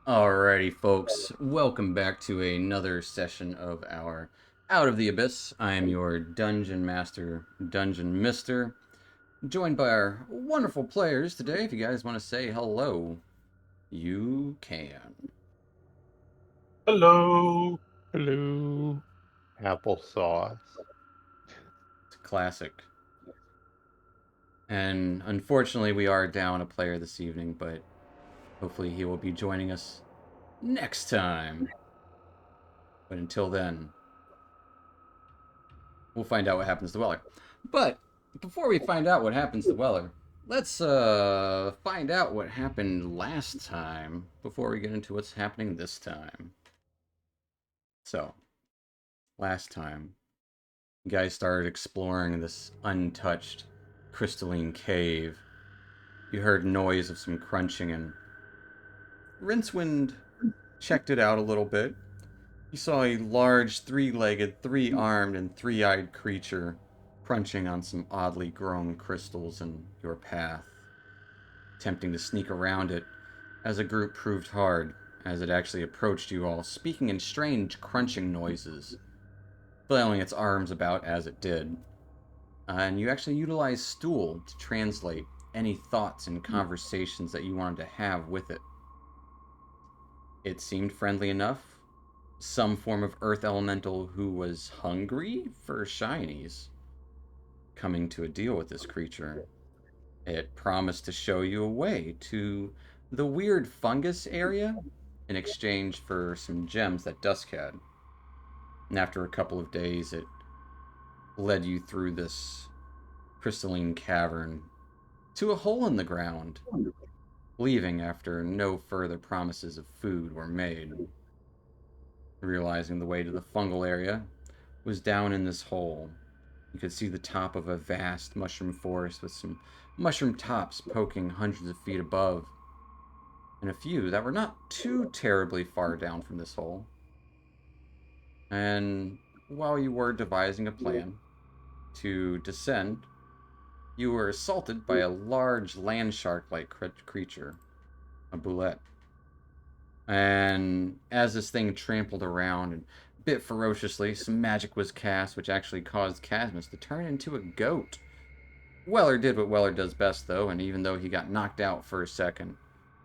Alrighty, folks, welcome back to another session of our Out of the Abyss. I am your Dungeon Master, Dungeon Mister, joined by our wonderful players today. If you guys want to say hello, you can. Hello. Hello. Applesauce. It's a classic. And unfortunately, we are down a player this evening, but hopefully he will be joining us next time. But until then, we'll find out what happens to Weller. But before we find out what happens to Weller, let's find out what happened last time before we get into what's happening this time. So, last time, you guys started exploring this untouched crystalline cave. You heard noise of some crunching, and Rincewind checked it out a little bit. You saw a large, three-legged, three-armed, and three-eyed creature crunching on some oddly grown crystals in your path. Attempting to sneak around it, as a group proved hard, as it actually approached you all, speaking in strange crunching noises, flailing its arms about as it did. And you actually utilized Stool to translate any thoughts and conversations that you wanted to have with it. It seemed friendly enough, some form of earth elemental who was hungry for shinies. Coming to a deal with this creature, it promised to show you a way to the weird fungus area in exchange for some gems that Dusk had. And after a couple of days, it led you through this crystalline cavern to a hole in the ground, leaving after no further promises of food were made. Realizing the way to the fungal area was down in this hole. You could see the top of a vast mushroom forest with some mushroom tops poking hundreds of feet above, and a few that were not too terribly far down from this hole. And while you were devising a plan to descend, you were assaulted by a large land shark-like creature, a boulette. And as this thing trampled around and bit ferociously, some magic was cast, which actually caused Cadmus to turn into a goat. Weller did what Weller does best, though, and even though he got knocked out for a second,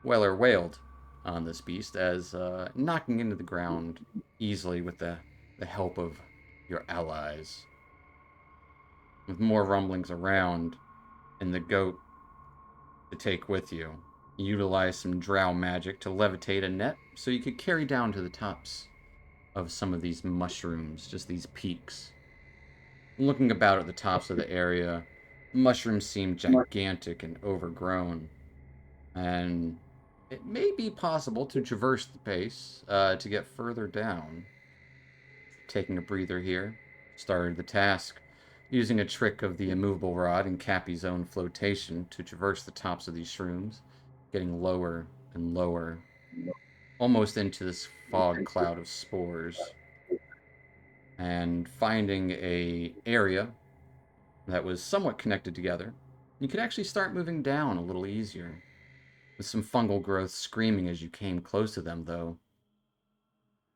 Weller wailed on this beast as knocking into the ground easily with the help of your allies. With more rumblings around and the goat to take with you, you utilize some drow magic to levitate a net so you could carry down to the tops of some of these mushrooms, just these peaks. Looking about at the tops of the area, mushrooms seem gigantic and overgrown, and it may be possible to traverse the base to get further down. Taking a breather here, started the task, using a trick of the immovable rod and Cappy's own flotation to traverse the tops of these shrooms, getting lower and lower, almost into this fog cloud of spores, and finding a area that was somewhat connected together. You could actually start moving down a little easier, with some fungal growth screaming as you came close to them, though.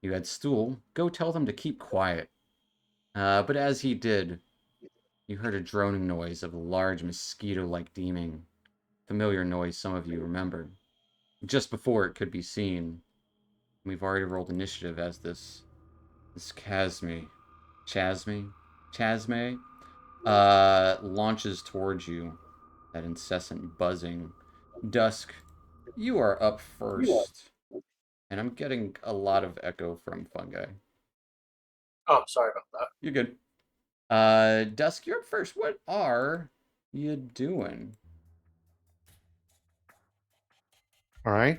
You had Stool go tell them to keep quiet, but as he did, you heard a droning noise of a large mosquito-like demon, familiar noise some of you remember. Just before it could be seen, we've already rolled initiative as this Chasme, launches towards you, that incessant buzzing. Dusk, you are up first, and I'm getting a lot of echo from Fungi. Oh, sorry about that. You're good. Dusk, you're up first. What are you doing? All right.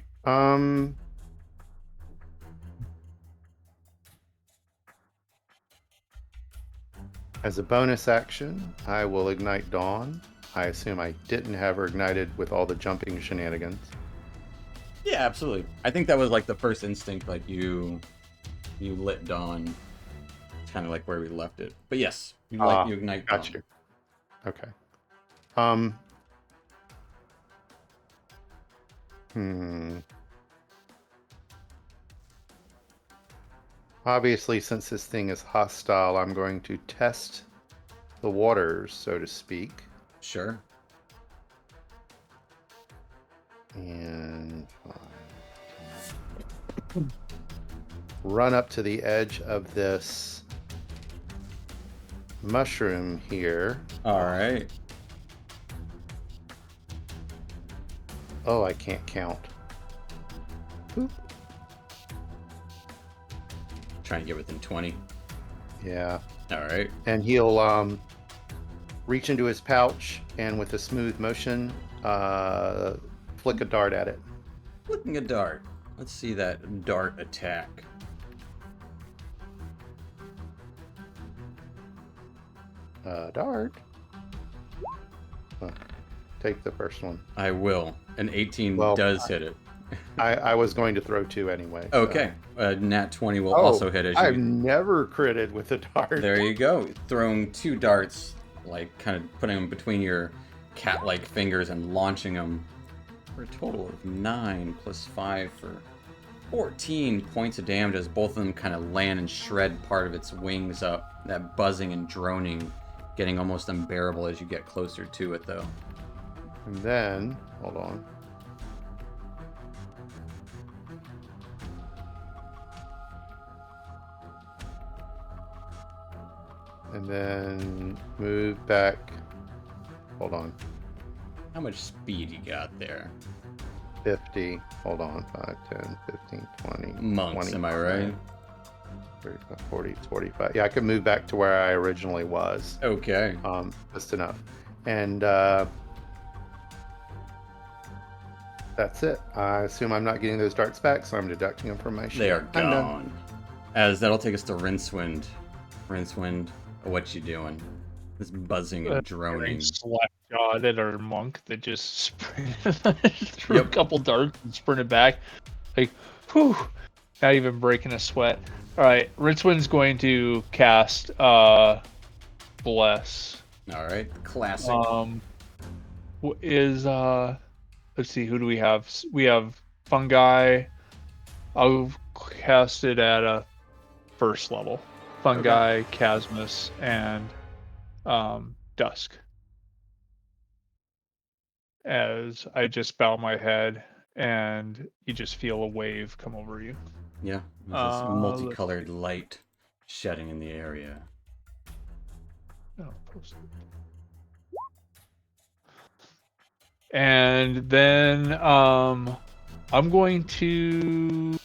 As a bonus action, I will ignite Dawn. I assume I didn't have her ignited with all the jumping shenanigans. Yeah, absolutely. I think that was like the first instinct, like you lit Dawn. It's kind of like where we left it. But yes, you ignite Got Dawn. you. Okay. Um. Hmm. Obviously, since this thing is hostile, I'm going to test the waters, so to speak. Sure. And run up to the edge of this mushroom here. All right. Oh, I can't count. Boop. Trying to get within 20. Yeah. All right. And he'll reach into his pouch and with a smooth motion flick a dart at it. Flicking a dart. Let's see that dart attack. Dart. Take the first one. I will. An 18 Well, does hit it. I was going to throw 2 anyway. so- Okay. Nat 20 will Oh, also hit as I've you. never critted with a dart. There you go. Throwing 2 darts, like kind of putting them between your cat-like fingers and launching them for a total of 9 plus 5 for 14 points of damage as both of them kind of land and shred part of its wings up. That buzzing and droning getting almost unbearable as you get closer to it, though. And then, hold on. And then move back. Hold on. How much speed you got there? 50. Hold on. 5, 10, 15, 20. Monks, 20, am I right? 35, 40, 45. Yeah, I could move back to where I originally was. Okay. Just enough. And that's it. I assume I'm not getting those darts back, so I'm deducting them from my sheet. They are I'm done. gone. As that'll take us to Rincewind. Rincewind, what you doing? This buzzing and droning. Slap god at our monk that just sprinted threw Yep. a couple darts and sprinted back. Like, whew, not even breaking a sweat. All right, Rincewind's going to cast Bless. All right, classic. Let's see, who do we have? We have Fungi. I'll cast it at a first level. Fungi, Chasmus, and Dusk. As I just bow my head and you just feel a wave come over you. Yeah, there's this let's multicolored light shedding in the area. Oh, post it. And then I'm going to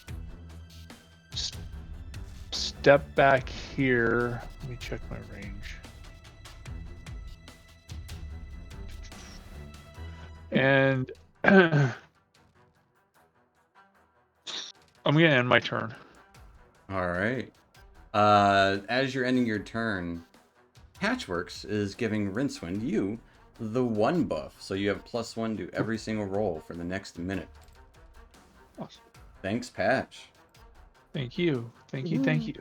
step back here. Let me check my range. And I'm gonna end my turn. All right. As you're ending your turn, Hatchworks is giving Rincewind you the 1 buff, so you have +1 to every single roll for the next minute. Awesome. Thanks, Patch. Thank you. Thank you. Thank you.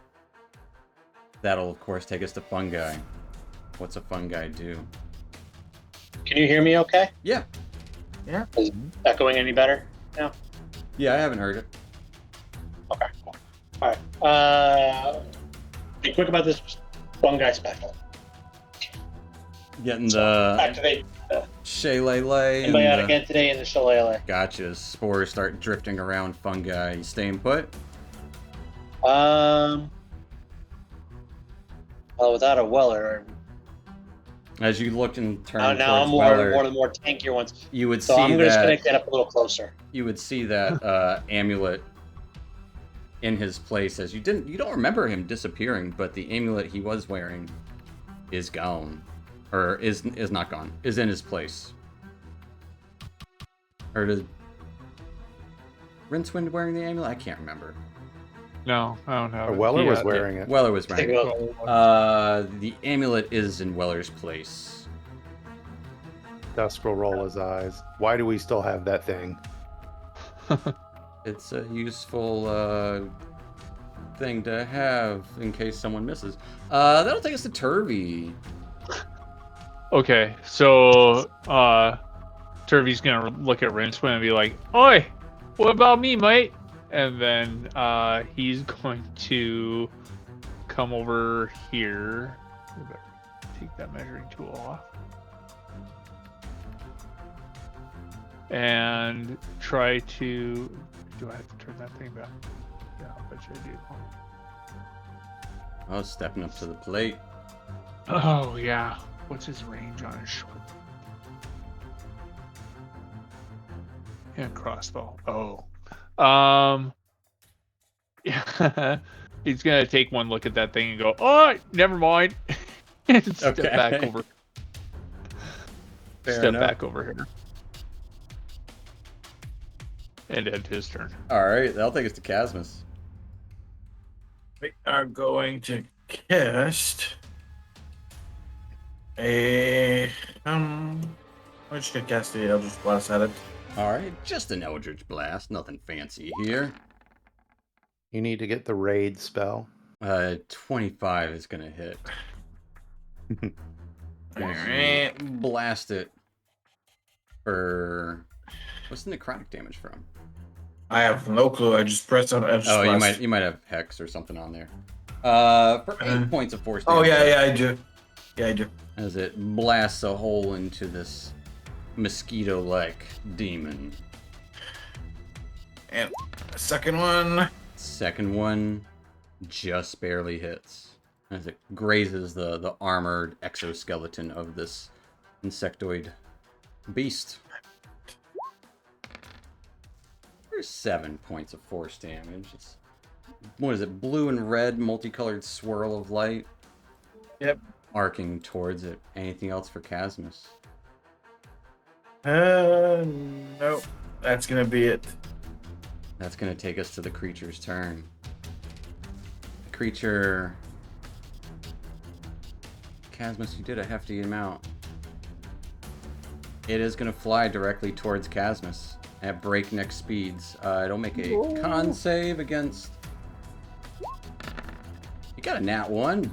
That'll of course take us to Fungi. What's a Fungi do? Can you hear me okay? Yeah. Is it echoing any better now? Yeah, I haven't heard it. Okay, cool. All right. Be quick about this fungi special. Getting the Activate Shillelagh and Symbiotic Entity and the Shillelagh. gotcha. Spores start drifting around Fungi. You staying put? Well, without a Weller, As you look and turn now I'm towards more Weller, one of the more tankier ones. you would So see I'm just gonna that get up a little closer. you would see that amulet in his place. As you don't remember him disappearing, but the amulet he was wearing is gone, or is not gone, is in his place. Or did Rincewind wearing the amulet? I can't remember. No, I don't have it. Weller was Yeah, wearing it. Weller was Take wearing a it. look. The amulet is in Weller's place. Dusk will roll his eyes. Why do we still have that thing? It's a useful thing to have in case someone misses. That'll take us to Turvy. Okay, so Turvey's gonna look at Rincewind and be like, "Oi, what about me, mate? And then he's going to come over here. We better take that measuring tool off. And try to... Do I have to turn that thing back? Yeah, I bet you I do. Oh, stepping up to the plate. Oh, yeah. What's his range on his short? Yeah, crossbow. Oh. Yeah. He's gonna take one look at that thing and go, "Oh, never mind." And step Okay. back over. Fair Step enough. back over here. And end his turn. All right, that'll take us to Casmus. We are going to cast a I'm just gonna cast the Eldritch Blast at it. All right, just an Eldritch Blast, nothing fancy here. You need to get the raid spell. 25 is gonna hit. Alright. Blast it for what's the necrotic damage from? I have no clue. I just pressed on Eldritch Oh, Blast. you might have hex or something on there. For 8 points of force Oh damage. yeah, I do. Yeah, I do. As it blasts a hole into this mosquito-like demon. And the second one. Second one just barely hits as it grazes the armored exoskeleton of this insectoid beast. There's 7 points of force damage. It's, what is it? Blue and red multicolored swirl of light. Yep. Arcing towards it. Anything else for Casmus? Nope. That's gonna be it. That's going to take us to the creature's turn. The creature... Casmus, you did a hefty amount. It is going to fly directly towards Casmus at breakneck speeds. It'll make a con save against... You got a nat 1.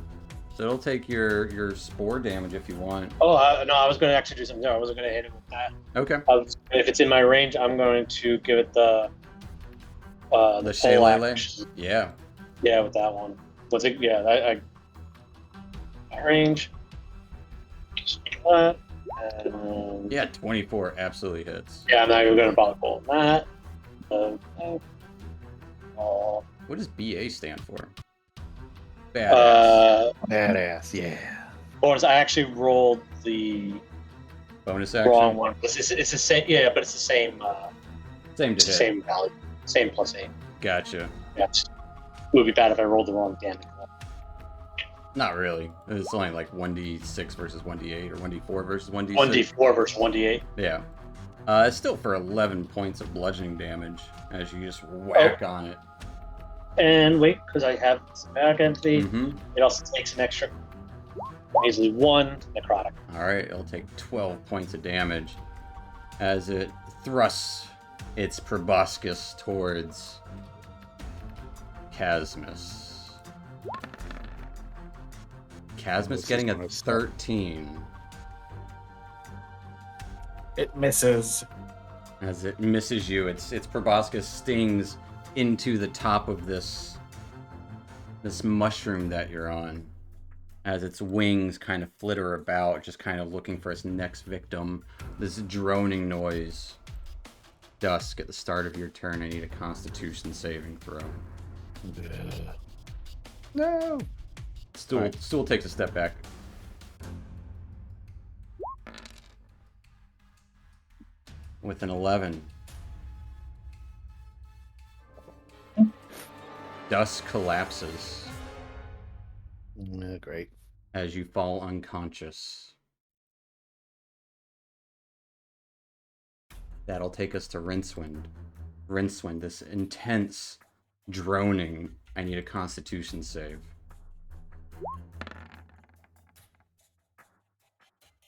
So it'll take your spore damage if you want. Oh, no, I was going to actually do something. No, I wasn't going to hit it with that. Okay. If it's in my range, I'm going to give it the pole shillelagh? action. Yeah. Yeah, with that one. What's it? Yeah, my range. And, Yeah, 24 absolutely hits. yeah, I'm not even going to bother pulling that. Okay. What does BA stand for? Badass. Badass, yeah. Bonus. I actually rolled the Bonus action? wrong one. It's the same. Yeah, but it's the same. Same It's to the hit. same value. Same +8. Gotcha. Yeah, it would be bad if I rolled the wrong damage. Not really. It's only like 1d6 versus 1d8 or 1d4 versus 1d6. 1d4 versus 1d8. Yeah. It's still for 11 points of bludgeoning damage as you just whack on it. And wait, because I have some back entity, Mm-hmm. it also takes an extra, easily 1 necrotic. Alright, it'll take 12 points of damage as it thrusts its proboscis towards Casmus. Casmus This is getting a gonna suck. 13 It misses. as it misses you. Its proboscis stings into the top of this mushroom that you're on as its wings kind of flitter about, just kind of looking for its next victim. This droning noise. Dusk, at the start of your turn, I need a Constitution saving throw. No. Stool takes a step back. With an 11. Dusk collapses Great. as you fall unconscious. That'll take us to Rincewind. Rincewind, this intense droning. I need a Constitution save.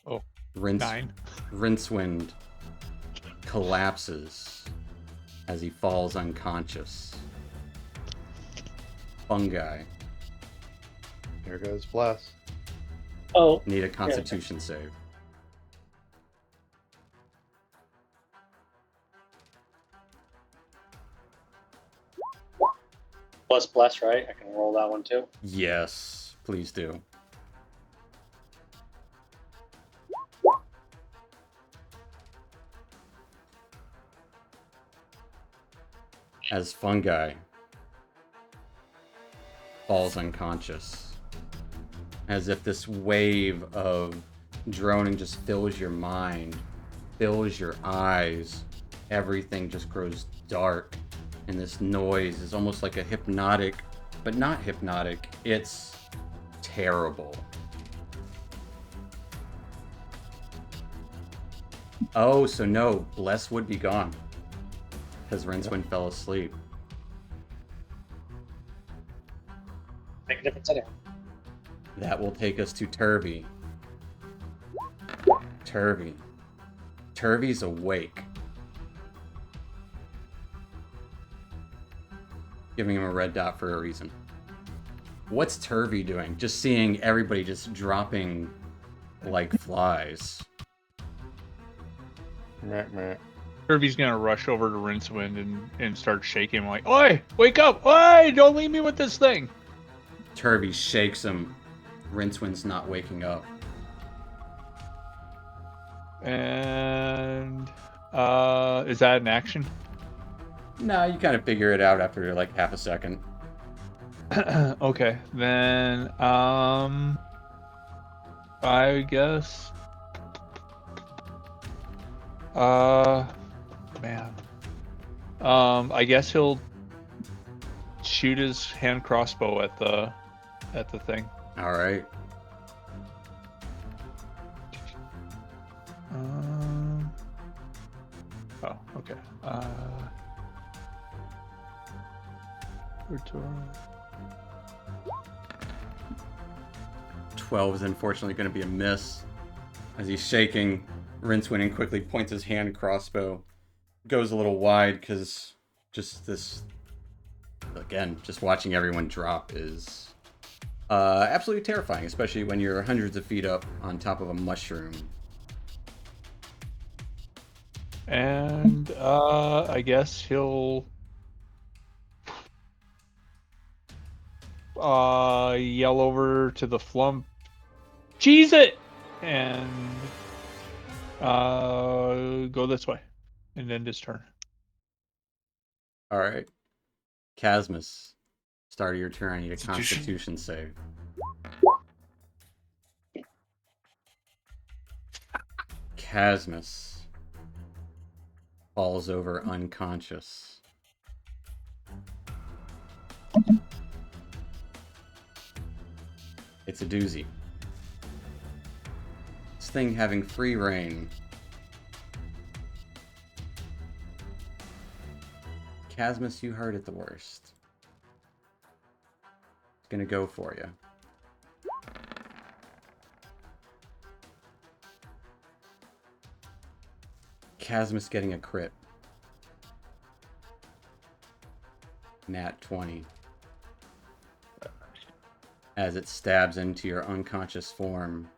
Oh, Rince, 9. Rincewind collapses as he falls unconscious. Fungi, Here goes Bless. Oh, need a Constitution save. Plus bless, right? I can roll that one too. Yes, please do. As Fungi falls unconscious, as if this wave of droning just fills your mind, fills your eyes, everything just grows dark, and this noise is almost like a hypnotic, but not hypnotic, it's terrible. Oh, so no, Bless would be gone, because Rincewind fell asleep. Make a difference anyway. That will take us to Turvy. Turvy's awake. Giving him a red dot for a reason. What's Turvy doing? Just seeing everybody just dropping like flies. Meh, meh. Kirby's gonna rush over to Rincewind and start shaking him like, "Oi, wake up! Oi, don't leave me with this thing!" Turvy shakes him. Rincewind's not waking up. And is that an action? Nah, you kind of figure it out after like half a second. Okay, then I guess man. I guess he'll shoot his hand crossbow at the thing. All right. Oh, okay. Return. 12 is unfortunately going to be a miss. As he's shaking, Rincewind and quickly points his hand crossbow. Goes a little wide because just this, again, just watching everyone drop is absolutely terrifying, especially when you're hundreds of feet up on top of a mushroom. And I guess he'll yell over to the flump, "Cheese it!" and go this way, and end his turn. All right. Casmus, start of your turn. I need a Constitution. Constitution save. Casmus falls over unconscious. It's a doozy. This thing having free reign. Casmus, you heard it the worst. It's gonna go for you. Casmus getting a crit. Nat 20. As it stabs into your unconscious form.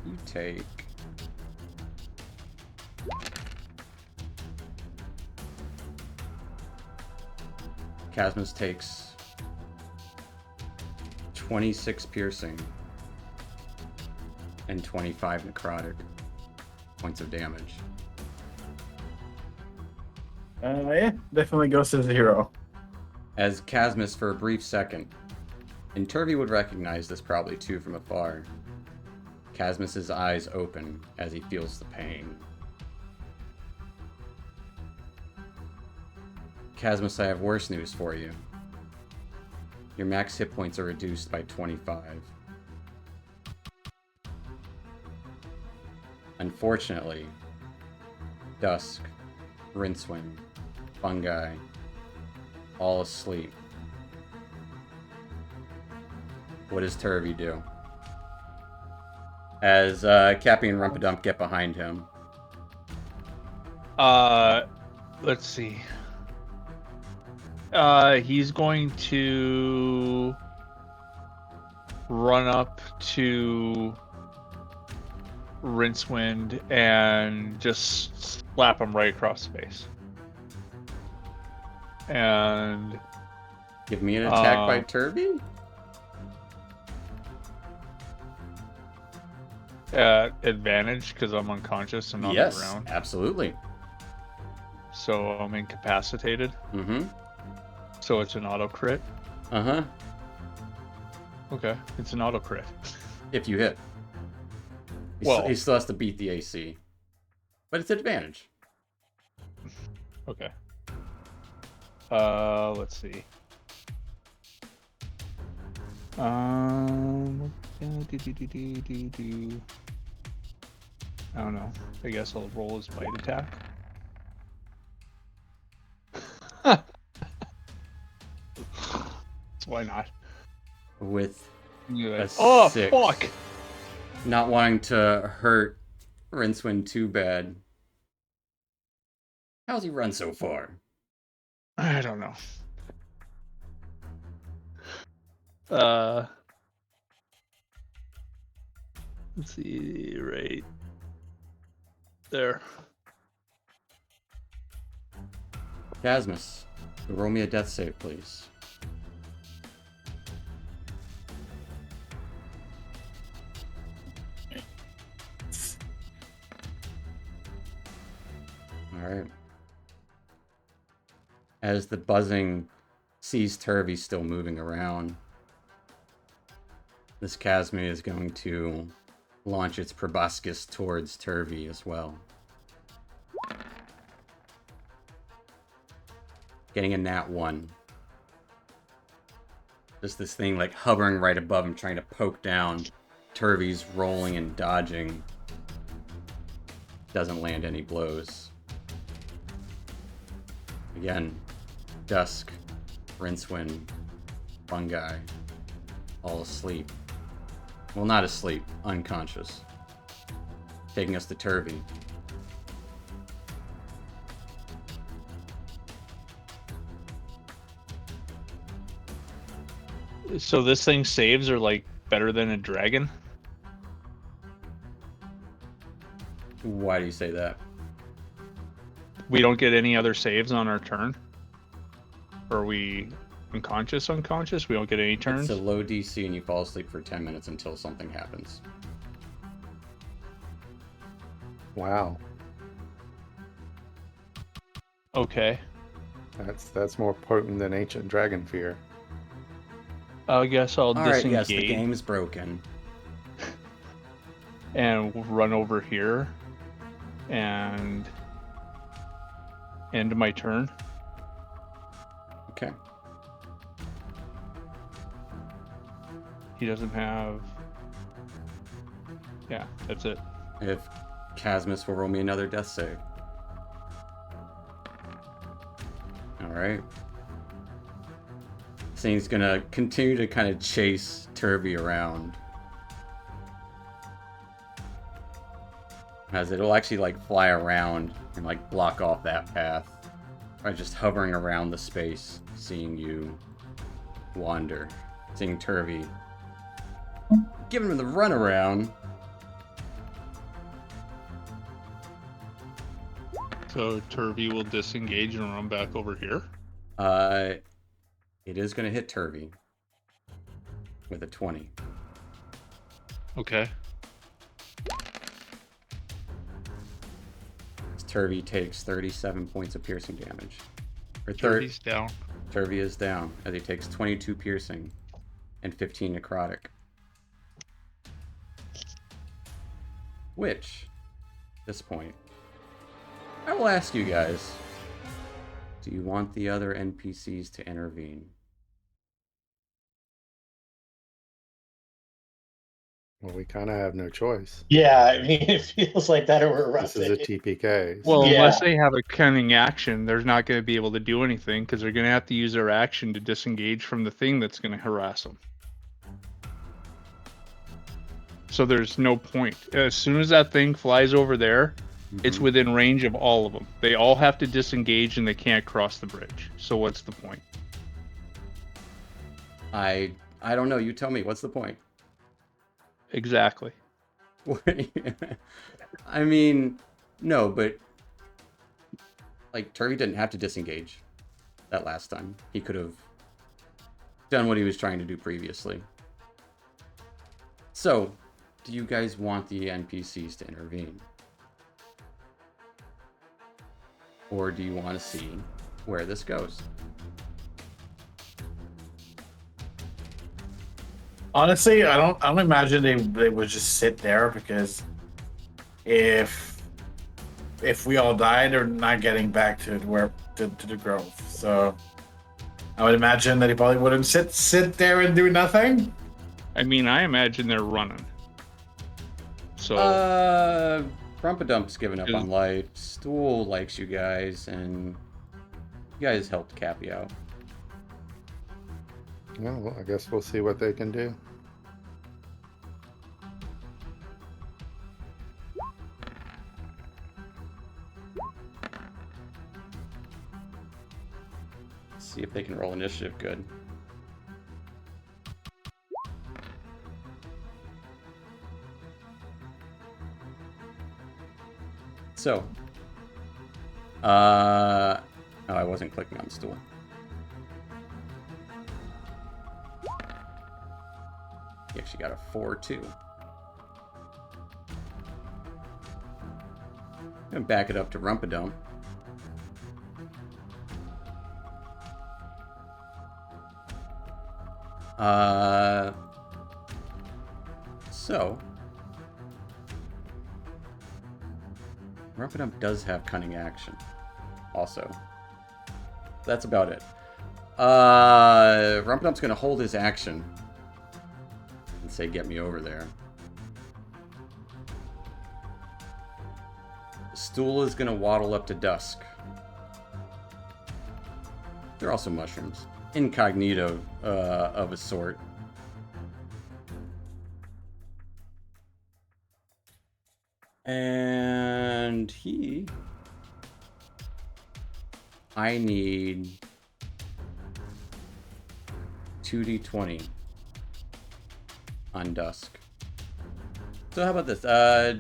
You take... Casmus takes 26 piercing and 25 necrotic points of damage. Yeah, definitely goes to 0. As Casmus, for a brief second, and Turvy would recognize this probably too from afar, Casmus's eyes open as he feels the pain. Casmus, I have worse news for you. Your max hit points are reduced by 25. Unfortunately, Dusk, Rincewind, Fungi, all asleep. What does Turvy do? As Cappy and Rumpadump get behind him. Let's see. He's going to run up to Rincewind and just slap him right across the face. And Give me an attack by Um, Turvy? at advantage because I'm unconscious and on the Yes, ground. absolutely. So I'm incapacitated. Mm-hmm. So it's an auto crit. Uh-huh. Okay, it's an auto crit. If you hit. Well- He still has to beat the AC. But it's advantage. Okay. Let's see. I don't know. I guess I'll roll his bite attack. So why not? With A Oh 6. fuck! not wanting to hurt Rincewind too bad. How's he run so far? I don't know. Let's see, right there. Casmus, roll me a death save, please. Alright. As the buzzing sees Turvy still moving around, this Chasme is going to launch its proboscis towards Turvy as well. Getting a nat 1. Just this thing like hovering right above him, trying to poke down. Turvy's rolling and dodging. Doesn't land any blows. Again, Dusk, Rincewind, Fungi, all asleep. Well, not asleep, unconscious. Taking us to Turvy. So this thing saves are like better than a dragon? Why do you say that? We don't get any other saves on our turn? Or are we unconscious? We don't get any turns? It's a low DC and you fall asleep for 10 minutes until something happens. Wow, Okay. that's more potent than ancient dragon fear. I guess I'll Alright, disengage yes, the game's broken. and run over here and end my turn. Okay. He doesn't have... Yeah, that's it. If Casmus will roll me another death save. Alright. This thing's gonna continue to kind of chase Turvy around. As it'll actually like fly around and like block off that path. By just hovering around the space, seeing you wander. Seeing Turvy. Giving him the runaround. So Turvy will disengage and run back over here. It is gonna hit Turvy. With a 20. Okay. Turvy takes 37 points of piercing damage. Or Turvy's down. Turvy is down as he takes 22 piercing and 15 necrotic. Which, at this point, I will ask you guys, do you want the other NPCs to intervene? Well, we kind of have no choice. Yeah, I mean, it feels like that or we're This is a rusting. TPK. Well, Yeah. unless they have a cunning action, they're not going to be able to do anything because they're going to have to use their action to disengage from the thing that's going to harass them. So there's no point. As soon as that thing flies over there, it's Mhm. within range of all of them. They all have to disengage and they can't cross the bridge. So what's the point? I don't know. You tell me. What's the point? Exactly. I mean, no, but like Turvey didn't have to disengage that last time. He could have done what he was trying to do previously. So, do you guys want the NPCs to intervene? Or do you want to see where this goes? Honestly, I don't imagine they would just sit there, because if we all died, they're not getting back to the grove. So I would imagine that he probably wouldn't sit there and do nothing. I mean, I imagine they're running. So Rumpadump's given up on life. Stool likes you guys, and you guys helped Cappy out. Yeah, well, I guess we'll see what they can do. See if they can roll initiative good. So, oh, I wasn't clicking on stool. He actually got a 4-2. I'm gonna back it up to Rumpadump. So Rumpadump does have cunning action also. That's about it. Rumpadump's gonna hold his action and say, get me over there. Stool is gonna waddle up to Dusk. They're also mushrooms. Incognito of a sort. And I need 2d20 on Dusk. So how about this?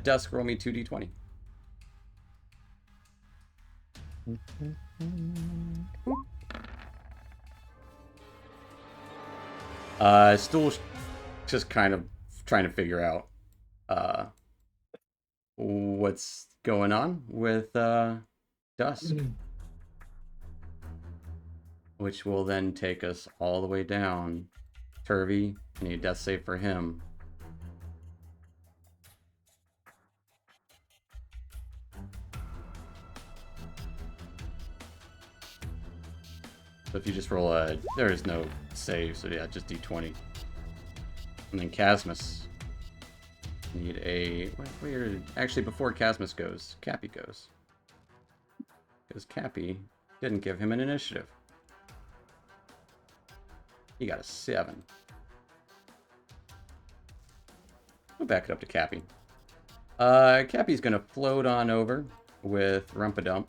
Dusk, roll me 2d20. Stool's just kind of trying to figure out what's going on with Dusk. Which will then take us all the way down. Turvey, I need a death save for him. So if you just roll a... There is no save, so yeah, just d20. And then Casmus. Need a... Actually, before Casmus goes, Cappy goes. Because Cappy didn't give him an initiative. He got a 7. We'll back it up to Cappy. Cappy's gonna float on over with Rumpadump.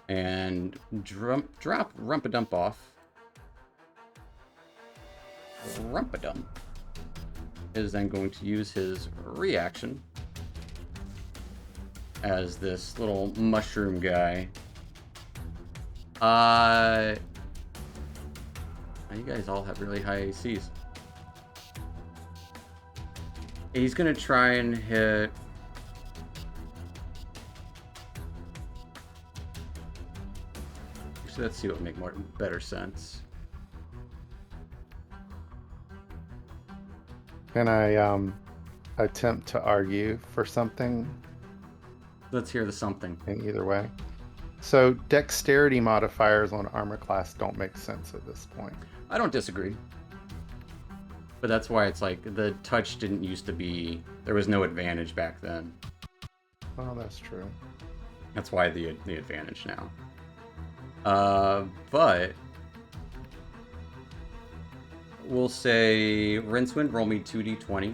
And drop Rumpadump off. Rumpadump is then going to use his reaction as this little mushroom guy. You guys all have really high ACs. He's gonna try and hit... Actually, let's see what would make better sense. Can I attempt to argue for something Let's hear the something. in either way? So dexterity modifiers on armor class don't make sense at this point. I don't disagree. But that's why it's like the touch didn't used to be... There was no advantage back then. Oh, that's true. That's why the advantage now. But... We'll say... Rincewind, roll me 2d20.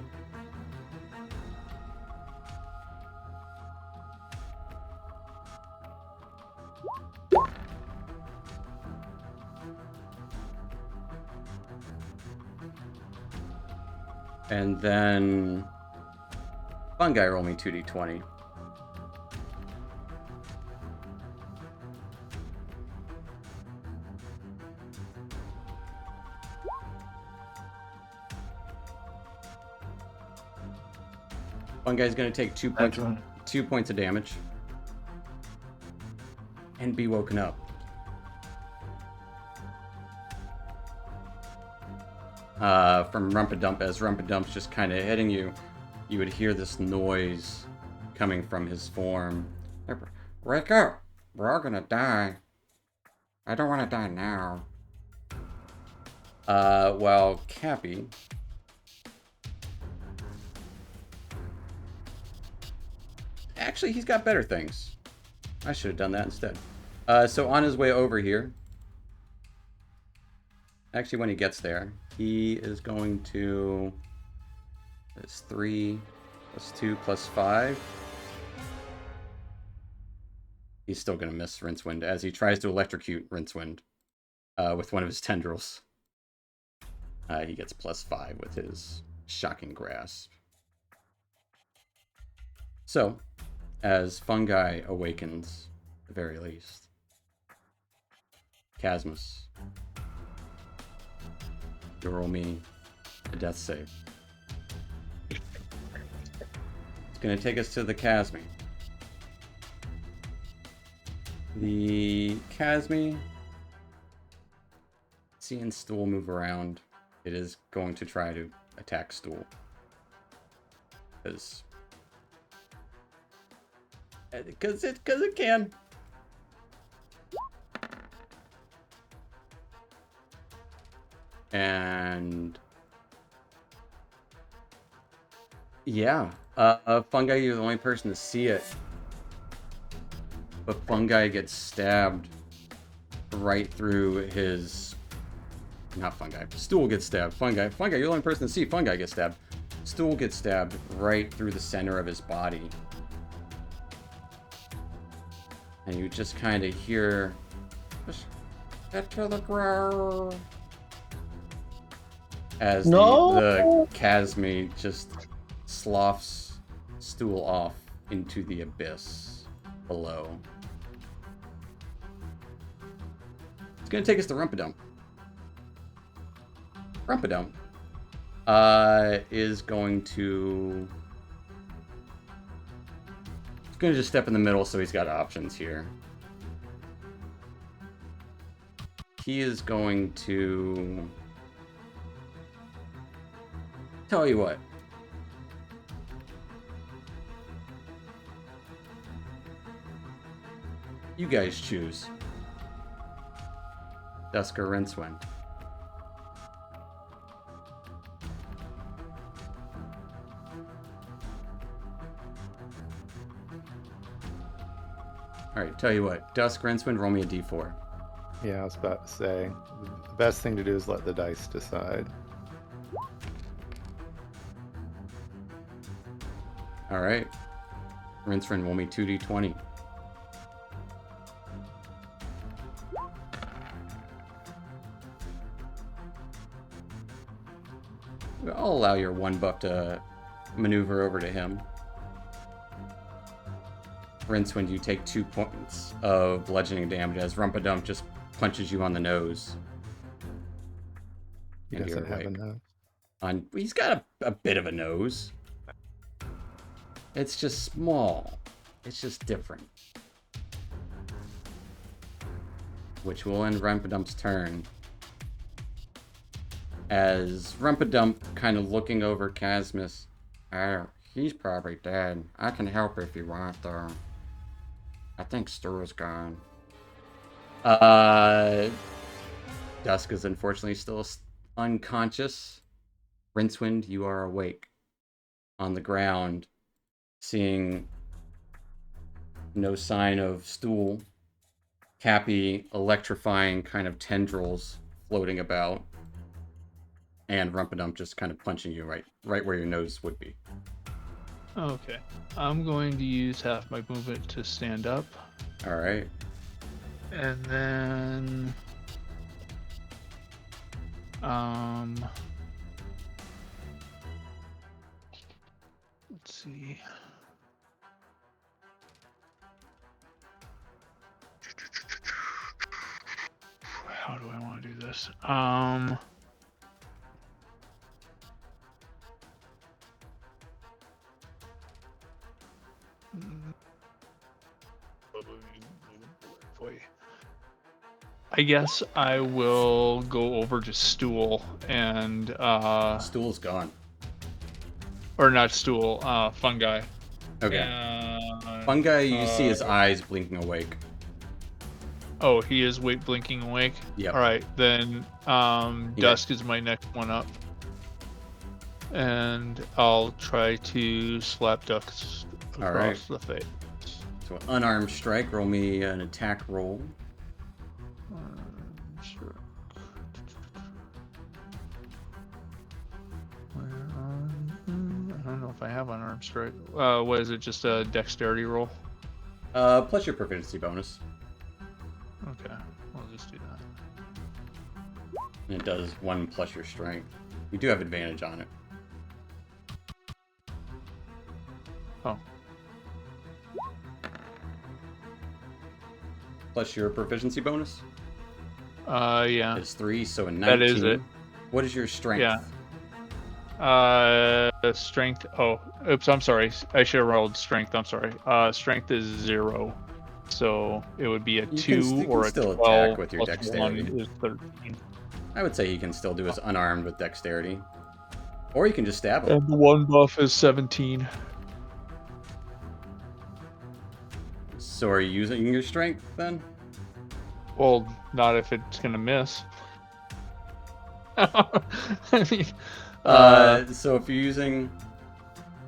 And then Fungi, roll me 2d20. Fungi's going to take 2 points of damage and be woken up. From Rumpadump. As Rumpadump's just kind of hitting you, you would hear this noise coming from his form. Wake up! We're all gonna die. I don't want to die now. While Cappy... Actually, he's got better things. I should have done that instead. So on his way over here... Actually, when he gets there, he is going to... It's 3 plus 2 plus 5. He's still going to miss Rincewind as he tries to electrocute Rincewind with one of his tendrils. He gets plus 5 with his shocking grasp. So, as Fungi awakens, at the very least, Chasmus, you roll me a death save. It's going to take us to the Chasmi. The Chasmi, seeing Stool move around, it is going to try to attack Stool. Because it can. And yeah, Fungi, you're the only person to see it. But Fungi gets stabbed right through his... Not Fungi. Stool gets stabbed. Fungi, you're the only person to see Fungi get stabbed. Stool gets stabbed right through the center of his body. And you just kind of hear... Just get to the ground. As the Chasmi just sloughs Stool off into the abyss below. It's going to take us to Rumpadump. Rumpadump is going to... He's going to just step in the middle so he's got options here. He is going to... Tell you what. You guys choose. Dusk or Rincewind. Alright, tell you what. Dusk, Rincewind, roll me a d4. Yeah, I was about to say, the best thing to do is let the dice decide. Alright. Rincewind, roll me 2d20. I'll allow your 1 buff to maneuver over to him. Rincewind, you take 2 points of bludgeoning damage as Rumpadump just punches you on the nose. He And doesn't you're have a awake. nose. He's got a bit of a nose. It's just small. It's just different. Which will end Rumpadump's turn. As Rumpadump kind of looking over Chasmus. Oh, he's probably dead. I can help if you want, though. I think Stool's gone. Dusk is unfortunately still unconscious. Rincewind, you are awake. On the ground. Seeing no sign of Stool. Cappy electrifying kind of tendrils floating about. And Rumpadump just kind of punching you right where your nose would be. Okay. I'm going to use half my movement to stand up. Alright. And then... Let's see. How do I want to do this? Boy. I guess I will go over to Stool and Stool's gone. or not Stool, Fungi. Okay. And, Fungi, you see his eyes blinking awake. Oh, he is blinking awake. Yep. All right, then Yeah. Dusk is my next one up, and I'll try to slap Dusk All across right. the face. So unarmed strike, roll me an attack roll. Sure. I don't know if I have unarmed strike. What is it? Just a dexterity roll? Plus your proficiency bonus. Okay, we'll just do that. And it does 1 plus your strength. You do have advantage on it. Oh. Plus your proficiency bonus? Yeah. It's 3, so a 19. That is it. What is your strength? Yeah. Strength. Oh, oops. I'm sorry. I should have rolled strength. I'm sorry. Strength is 0, so it would be a You 2 can or a still 12 attack with your plus dexterity. 1 is 13. I would say he can still do his unarmed with dexterity. Or you can just stab him. And the 1 buff is 17. So are you using your strength then? Well, not if it's gonna miss. I mean, So if you're using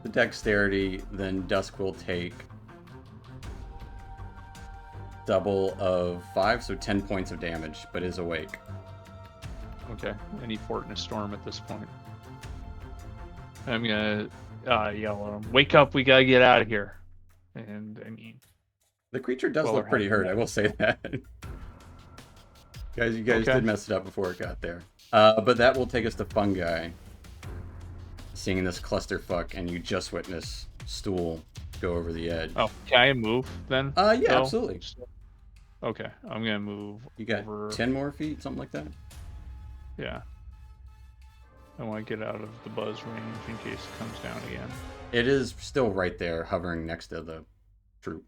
the dexterity, then Dusk will take double of 5, so 10 points of damage, but is awake. okay. Any fort in a storm at this point. I'm gonna yell at him, "Wake up! We gotta get out of here!" And I mean, The creature does Well, look we're pretty having hurt, I will say that. You guys Okay. did mess it up before it got there. But that will take us to Fungi. Seeing this clusterfuck, and you just witness Stool go over the edge. oh, can I move then? Yeah, though? absolutely. Okay, I'm gonna move. You got over. 10 more feet, something like that? Yeah. I want to get out of the buzz range in case it comes down again. It is still right there, hovering next to the troop.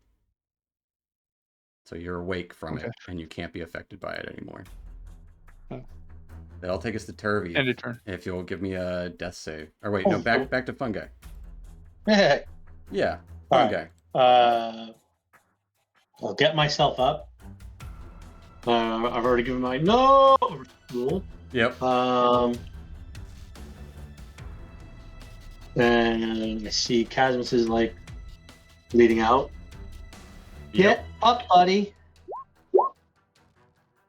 So you're awake from Okay. it, and you can't be affected by it anymore. Oh. That'll take us to Turvy. End of turn. If you'll give me a death save. Or wait, no, Oh, back to Fungi. Hey, Yeah, All Fungi. I'll get myself up. I've already given my no rule. Yep. And I see Casmus is like leading out. Yep. Get up, buddy.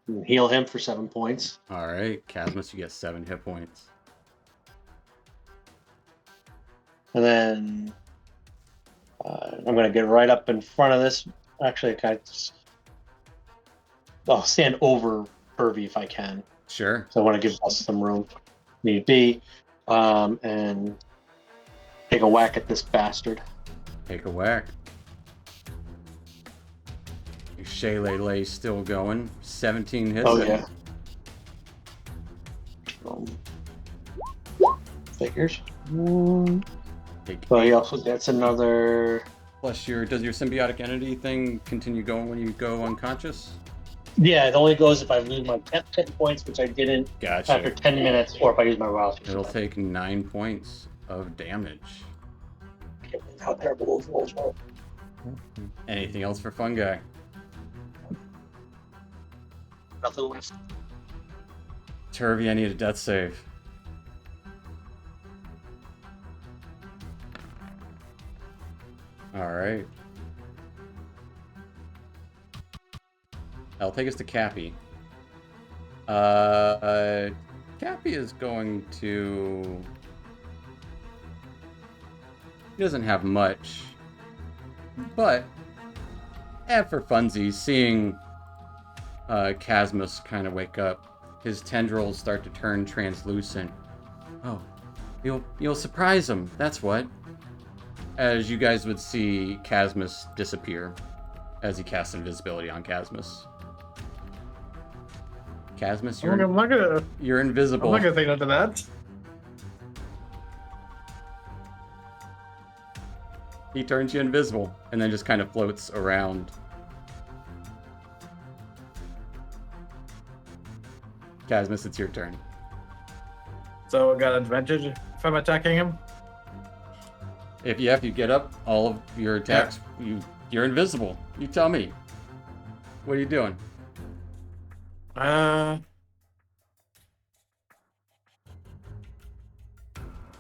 And heal him for 7 points. All right, Casmus, you get 7 hit points. And then I'm going to get right up in front of this. Actually, I'll stand over Turvy if I can. Sure. So I want to give us some room, need be, and take a whack at this bastard. Take a whack. Your Shaylaylay still going. 17 hits. Oh, it. yeah. Figures. Take So he also gets another. Plus does your symbiotic entity thing continue going when you go unconscious? Yeah, it only goes if I lose my 10 points, which I didn't after Gotcha. 10 minutes, or if I use my wild. It'll take 9 points of damage. How terrible those rolls were. Anything else for Fungi? Nothing left. Turvy, I need a death save. Alright. I'll take us to Cappy. Cappy is going to... He doesn't have much. But, for funsies, seeing Casmus kind of wake up, his tendrils start to turn translucent. Oh, you'll surprise him, that's what. as you guys would see Casmus disappear as he casts invisibility on Casmus. Casmus, I'm not gonna. you're I'm invisible. not gonna say no to that. He turns you invisible and then just kind of floats around. Casmus, it's your turn. So I got advantage if I'm attacking him. If you get up, all of your attacks, you're invisible. You tell me. What are you doing?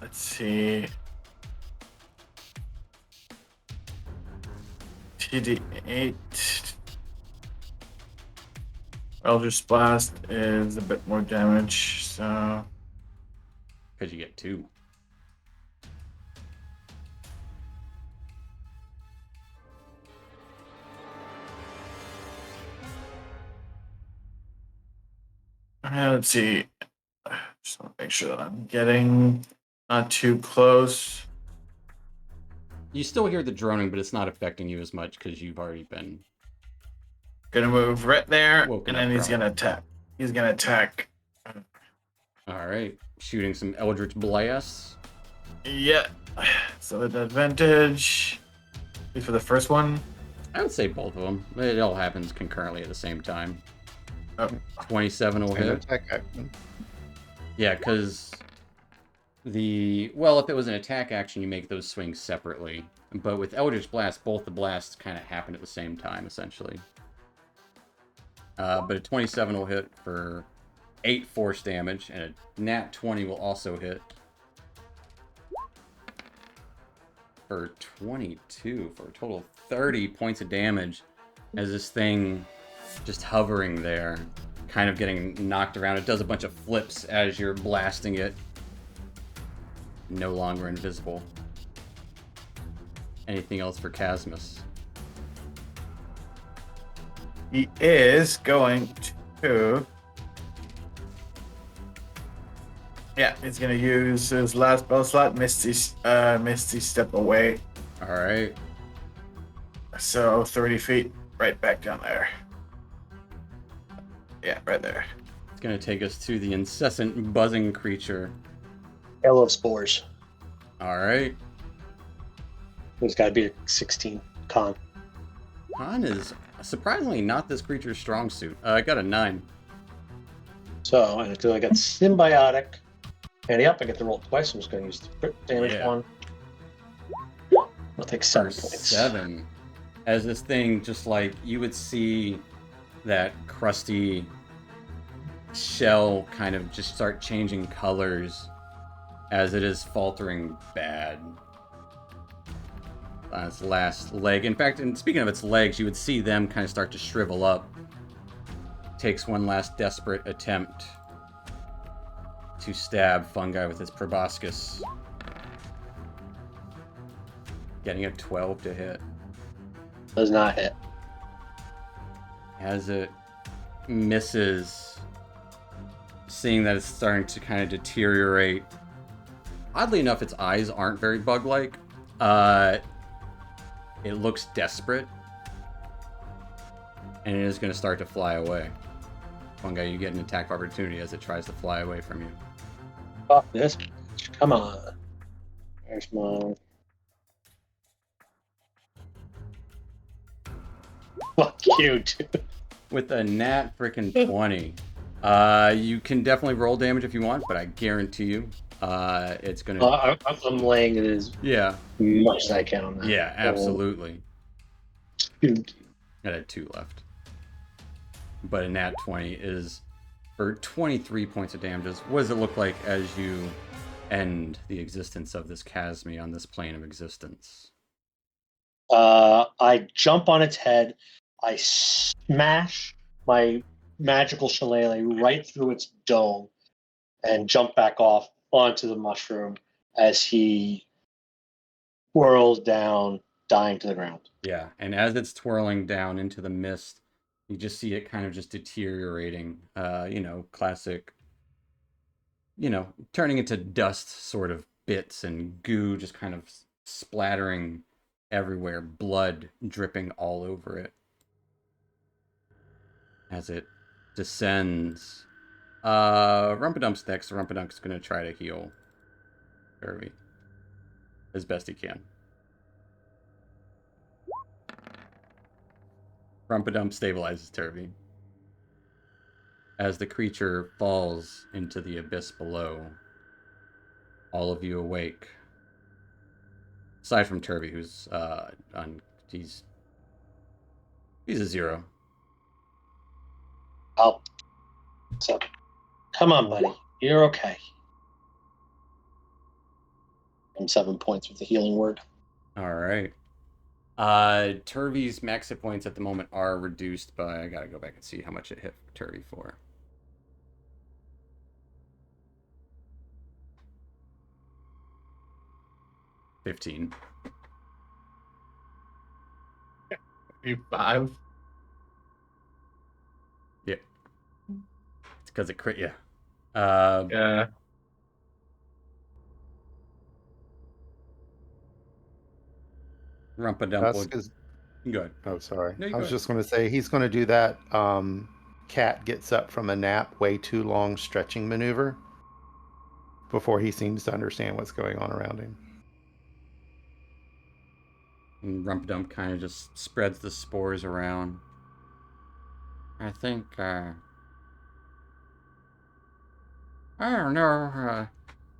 Let's see. TD8. Eldritch Blast is a bit more damage, so Because you get 2. let's see. Just want to make sure that I'm getting not too close. You still hear the droning, but it's not affecting you as much because you've already been... Gonna move right there, Woken and then up, he's probably. gonna attack. He's gonna attack. All right. Shooting some Eldritch Blasts. Yeah. So the advantage is for the first one. I would say both of them. It all happens concurrently at the same time. Oh. 27 will Same hit. attack action. Yeah, because if it was an attack action, you make those swings separately. But with Eldritch Blast, both the blasts kind of happen at the same time, essentially. But a 27 will hit for 8 force damage, and a nat 20 will also hit for 22, for a total of 30 points of damage, as this thing just hovering there, kind of getting knocked around. It does a bunch of flips as you're blasting it. No longer invisible. Anything else for Casmus? He is going to. Yeah, he's gonna use his last spell slot, Misty Step Away. All right. So 30 feet, right back down there. Yeah, right there. It's going to take us to the incessant buzzing creature. Hail of Spores. All right. There's got to be a 16 con. Han is surprisingly not this creature's strong suit. I got a 9. So, and until I got Symbiotic. And yep, I get to roll twice. I'm just going to use the crit damage Yeah. one. I'll take 7 For points. 7. As this thing, just like you would see that crusty shell kind of just start changing colors as it is faltering bad. On its last leg. In fact, and speaking of its legs, you would see them kind of start to shrivel up. Takes one last desperate attempt to stab Fungi with his proboscis. Getting a 12 to hit. Does not hit. As it misses, seeing that it's starting to kind of deteriorate. Oddly enough, its eyes aren't very bug-like. It looks desperate. And it is going to start to fly away. Fungi, you get an attack of opportunity as it tries to fly away from you. Fuck this. Come on. There's my. Fuck you, dude. With a nat frickin' 20. You can definitely roll damage if you want, but I guarantee you, it's going to... I'm laying it as Yeah. much as I can on that. Yeah, absolutely. Dude. I had 2 left. But a nat 20 is for 23 points of damages. What does it look like as you end the existence of this Chasme on this plane of existence? I jump on its head. I smash my magical shillelagh right through its dome and jump back off onto the mushroom as he whirls down, dying to the ground. Yeah, and as it's twirling down into the mist, you just see it kind of just deteriorating. Classic, turning into dust sort of bits and goo just kind of splattering everywhere, blood dripping all over it as it descends. Rumpadump's next. Rumpadump's gonna try to heal Turvy as best he can. Rumpadump stabilizes Turvy as the creature falls into the abyss below. All of you awake. Aside from Turvy, who's he's a 0. So, come on, buddy. You're okay. I'm 7 points with the healing word. All right. Turvy's max hit points at the moment are reduced by, I gotta go back and see how much it hit Turvy for. $15. You 5. Yeah. It's because it crit you. Yeah. Rumpadump will... Tusk is. Go ahead. Oh, sorry. No, you I go was ahead. just going to say he's going to do that. Cat gets up from a nap, way too long stretching maneuver before he seems to understand what's going on around him. And Rumpadump kind of just spreads the spores around. I think, I don't know,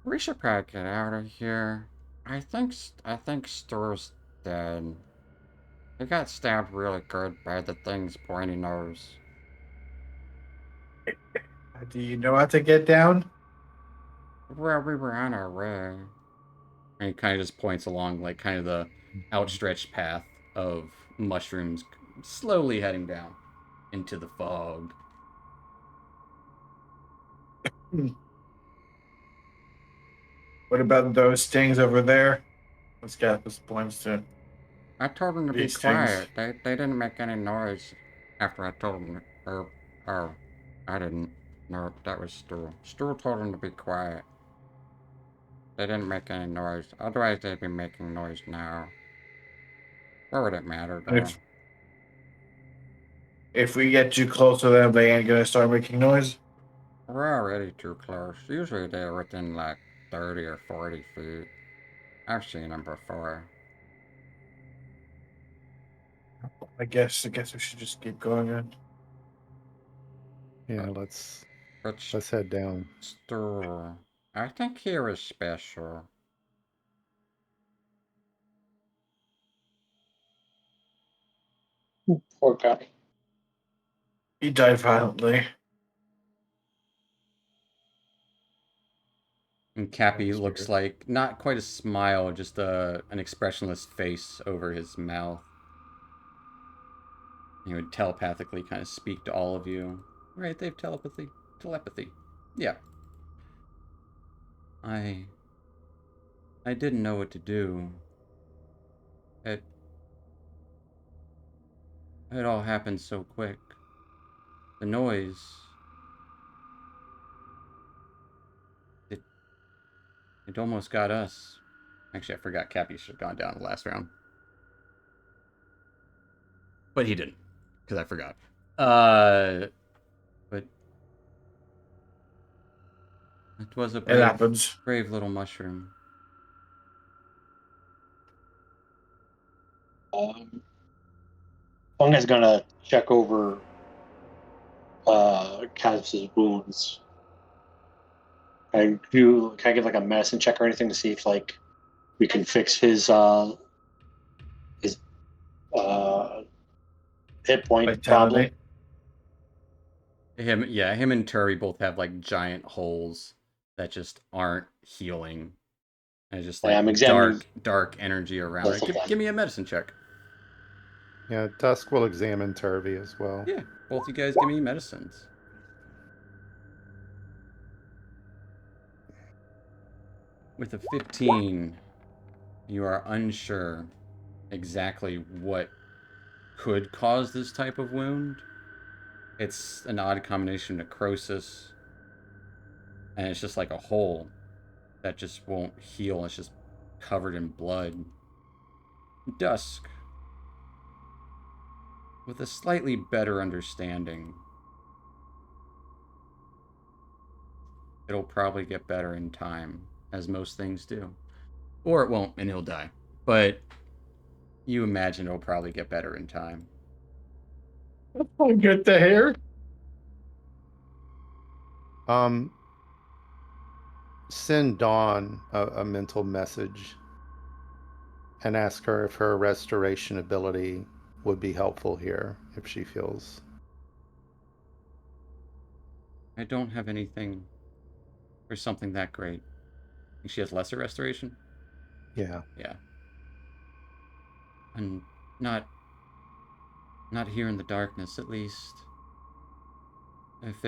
we should probably get out of here. I think Stur's dead. He got stabbed really good by the thing's pointy nose. Do you know how to get down? Well, we were on our way. And he kind of just points along, like, kind of the outstretched path of mushrooms slowly heading down into the fog. What about those things over there? Let's get this points to. I told them to be These things. quiet. They didn't make any noise after I told them. Oh, I didn't. No, that was Stu. Stu told them to be quiet. They didn't make any noise. Otherwise, they'd be making noise now. What would it matter, though? If we get too close to them, they ain't gonna start making noise. We're already too close. Usually they're within like 30 or 40 feet. I've seen them before. I guess we should just keep going then. Yeah, let's But head down. Stu, I think he was special. Poor guy. He died violently. And Cappy That's looks weird. like not quite a smile, just an expressionless face over his mouth. He would telepathically kind of speak to all of you. Right, they have telepathy. Telepathy. Yeah. I didn't know what to do. It all happened so quick. The noise. It almost got us. Actually, I forgot Cappy should have gone down the last round. But he didn't, because I forgot. But it was a It happens. brave little mushroom. Funga's gonna check over Kaz's wounds. Can I give like a medicine check or anything to see if like we can fix his hit point problem? Vitality. Him and Turi both have like giant holes that just aren't healing. And it's just Yeah, I'm like examining dark energy around both it. of them. Give me a medicine check. Yeah, Tusk will examine Turvy as well. Yeah, both you guys give me medicines. With a 15, you are unsure exactly what could cause this type of wound. It's an odd combination of necrosis, and it's just like a hole that just won't heal. It's just covered in blood. Dusk, with a slightly better understanding, it'll probably get better in time, as most things do. Or it won't, and he'll die. But you imagine it'll probably get better in time. Oh, good to hear. Send Dawn a mental message and ask her if her restoration ability would be helpful here if she feels. I don't have anything for something that great. Think she has lesser restoration? Yeah. Yeah. And not here in the darkness, at least. If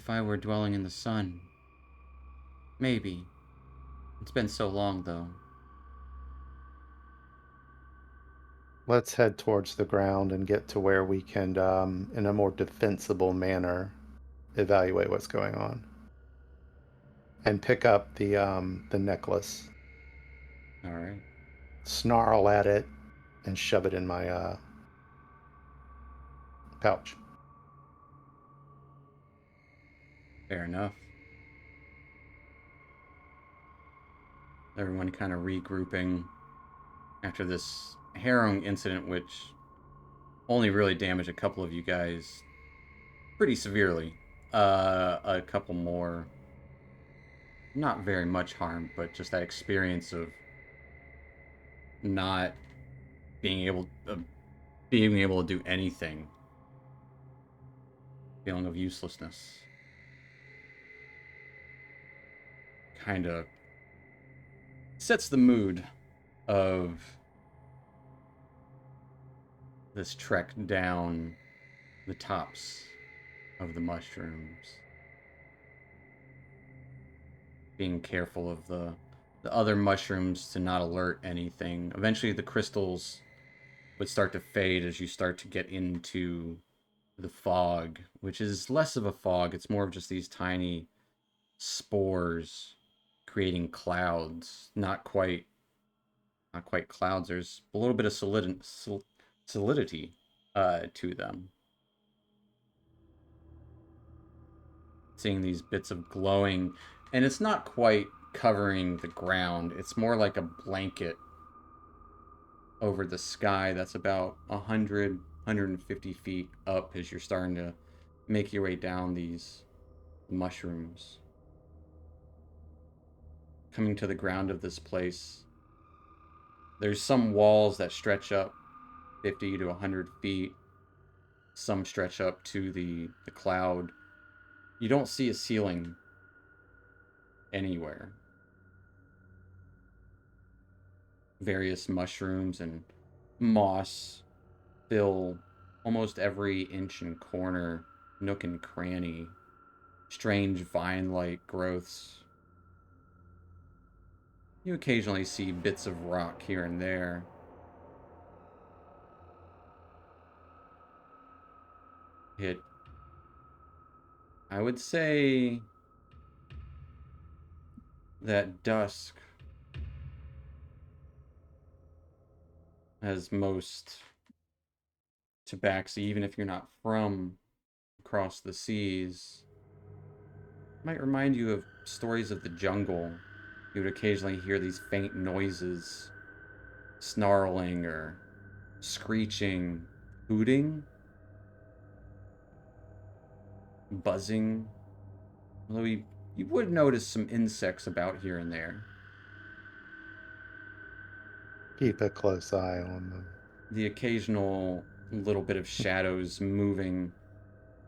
I were dwelling in the sun, maybe. It's been so long, though. Let's head towards the ground and get to where we can, in a more defensible manner, evaluate what's going on. And pick up the necklace, All right. snarl at it, and shove it in my pouch. Fair enough. Everyone kind of regrouping after this harrowing incident, which only really damaged a couple of you guys pretty severely. A couple more, not very much harm, but just that experience of not being able to do anything. Feeling of uselessness. Kind of sets the mood of this trek down the tops of the mushrooms. Being careful of the other mushrooms to not alert anything. Eventually the crystals would start to fade as you start to get into the fog, which is less of a fog. It's more of just these tiny spores creating clouds. Not quite clouds. There's a little bit of solidity to them. Seeing these bits of glowing, and it's not quite covering the ground. It's more like a blanket over the sky that's about 150 feet up as you're starting to make your way down these mushrooms. Coming to the ground of this place, there's some walls that stretch up 50 to 100 feet. Some stretch up to the cloud. You don't see a ceiling anywhere. Various mushrooms and moss fill almost every inch and corner, nook and cranny. Strange vine-like growths. You occasionally see bits of rock here and there. I would say that dusk has most tabaxi, even if you're not from across the seas, might remind you of stories of the jungle. You would occasionally hear these faint noises, snarling or screeching, hooting, buzzing. Although you would notice some insects about here and there. Keep a close eye on them. The occasional little bit of shadows moving.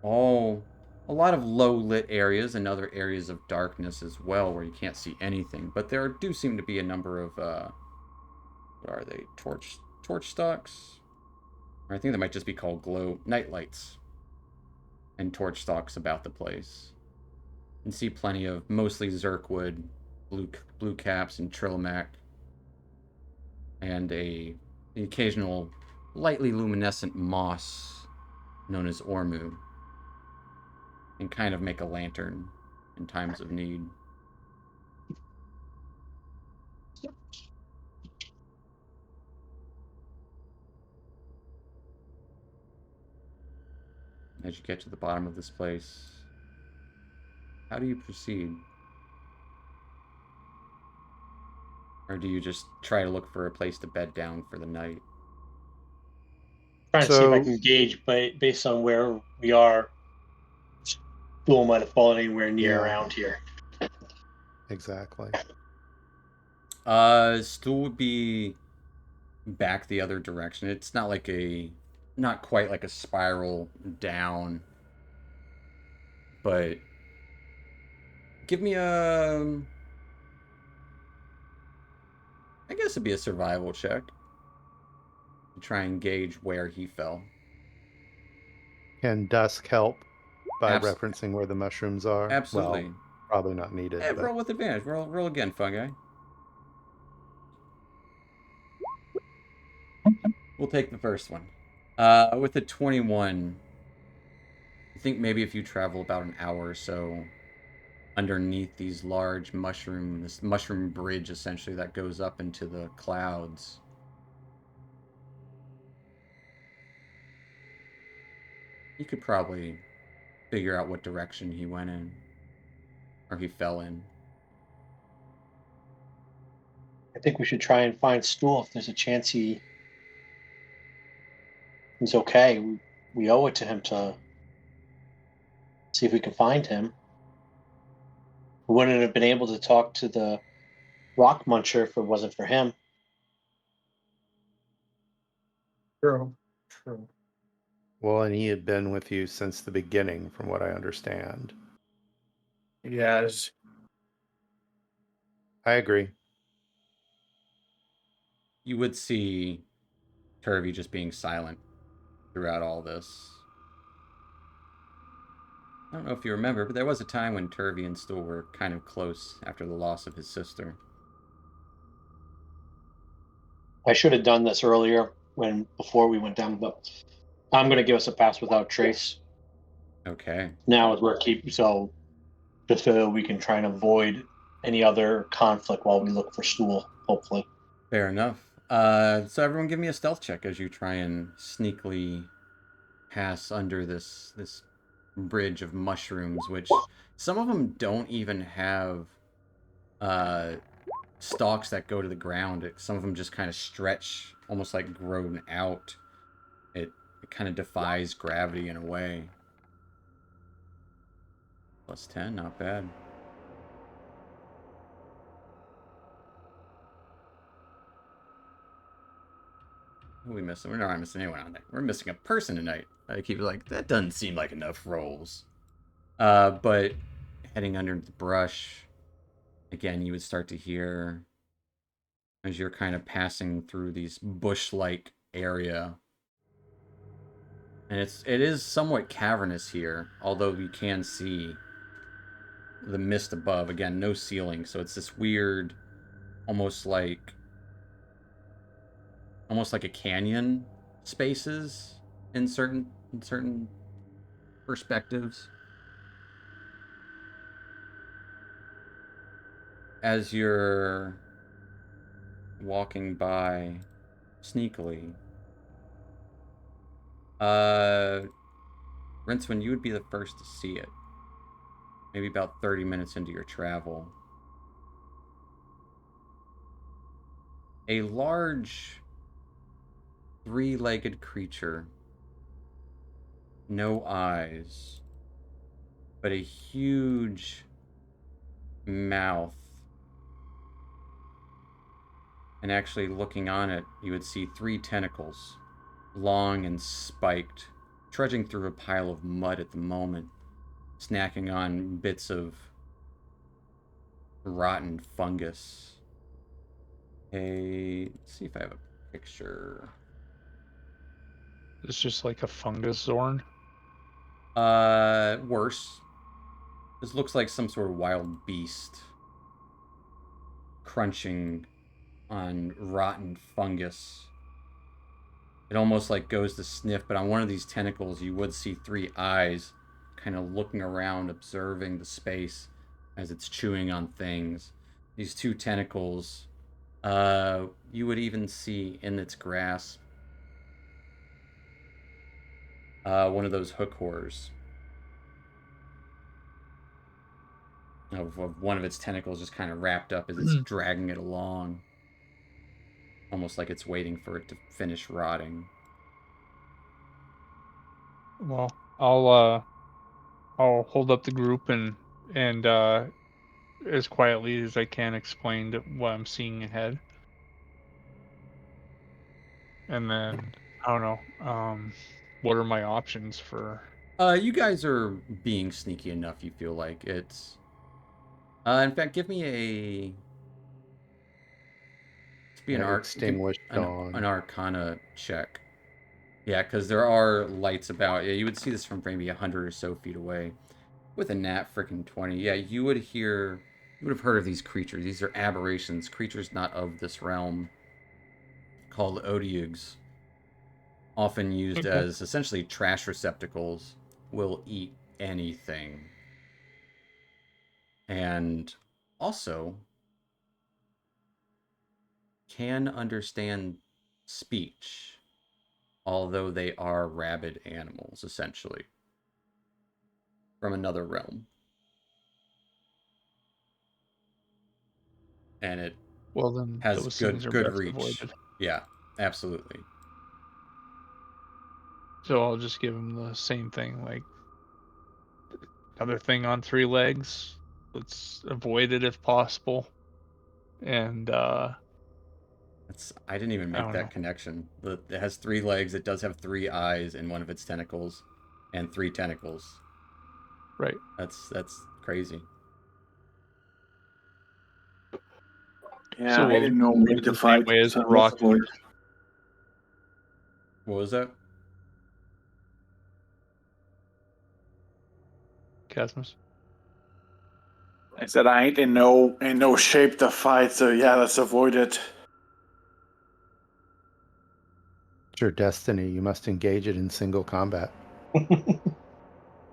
A lot of low lit areas and other areas of darkness as well where you can't see anything. But there do seem to be a number of what are they? Torch stalks? Or I think they might just be called glow night lights. And torch stalks about the place. You can see plenty of mostly Zerkwood, blue caps, and Trillimac. And the occasional lightly luminescent moss known as Ormu. And kind of make a lantern in times of need. as you get to the bottom of this place. How do you proceed? Or do you just try to look for a place to bed down for the night? Trying to see if I So- can gauge, based on where we are, Stool might have fallen anywhere near Yeah. around here. Exactly. Stool would be back the other direction. It's not like not quite like a spiral down, but give me I guess it'd be a survival check to try and gauge where he fell. Can dusk help by Abs- referencing where the mushrooms are? Absolutely. Well, probably not needed. Eh, but roll with advantage. Roll again, Fungi. We'll take the first one. With a 21, I think maybe if you travel about an hour or so underneath these large this mushroom bridge essentially that goes up into the clouds. You could probably figure out what direction he went in. Or he fell in. I think we should try and find Stool if there's a chance he's okay. We owe it to him to see if we can find him. We wouldn't have been able to talk to the rock muncher if it wasn't for him. True. True. Well, and he had been with you since the beginning, from what I understand. Yes. I agree. You would see Turvey just being silent throughout all this. I don't know if you remember, but there was a time when Turvey and Stool were kind of close after the loss of his sister. I should have done this earlier before we went down, but I'm going to give us a pass without trace. Okay. Now as we're just so we can try and avoid any other conflict while we look for Stool, hopefully. Fair enough. So everyone give me a stealth check as you try and sneakily pass under this bridge of mushrooms, which some of them don't even have stalks that go to the ground. Some of them just kind of stretch, almost like grown out. It kind of defies gravity in a way. Plus 10, not bad. Who are we missing? We're not missing anyone on there. We're missing a person tonight. I keep like, that doesn't seem like enough rolls. But heading under the brush, again, you would start to hear as you're kind of passing through these bush-like area. And it is somewhat cavernous here, although you can see the mist above. Again, no ceiling, so it's this weird, almost like a canyon spaces in certain perspectives. As you're walking by sneakily, Rincewind, you would be the first to see it. Maybe about 30 minutes into your travel. A large three-legged creature. No eyes. But a huge mouth. And actually looking on it, you would see 3 tentacles. Long and spiked. Trudging through a pile of mud at the moment. Snacking on bits of rotten fungus. Let's see if I have a picture. It's just like a fungus Zorn. Worse. This looks like some sort of wild beast crunching on rotten fungus. It almost like goes to sniff, but on one of these tentacles you would see 3 eyes kind of looking around, observing the space as it's chewing on things. These 2 tentacles, you would even see in its grasp One of those hook horrors. Of one of its tentacles just kind of wrapped up as it's dragging it along. Almost like it's waiting for it to finish rotting. Well, I'll hold up the group and as quietly as I can explain what I'm seeing ahead. And then I don't know. What are my options for? You guys are being sneaky enough, you feel like. It's in fact, give me a be Yeah, extinguished an dawn. arcana check. Yeah, because there are lights about. Yeah, you would see this from maybe 100 or so feet away. With a nat freaking 20, yeah, you would have heard of these creatures. These are aberrations, creatures not of this realm, called Odiugs, often used Okay. as essentially trash receptacles, will eat anything. And also can understand speech, although they are rabid animals, essentially, from another realm. And it Well, then has those things are good best reach. avoided. Yeah, absolutely. So I'll just give him the same thing, like another thing on 3 legs. Let's avoid it if possible. And I didn't even I make don't know. that connection. It has 3 legs. It does have 3 eyes in one of its tentacles, and 3 tentacles. Right. That's crazy. Yeah, So I we'll didn't know do where it to the same fight, way as so the let's rock. avoid. What was that? Casmus. I said I ain't in no shape to fight, so yeah, let's avoid it. It's your destiny. You must engage it in single combat.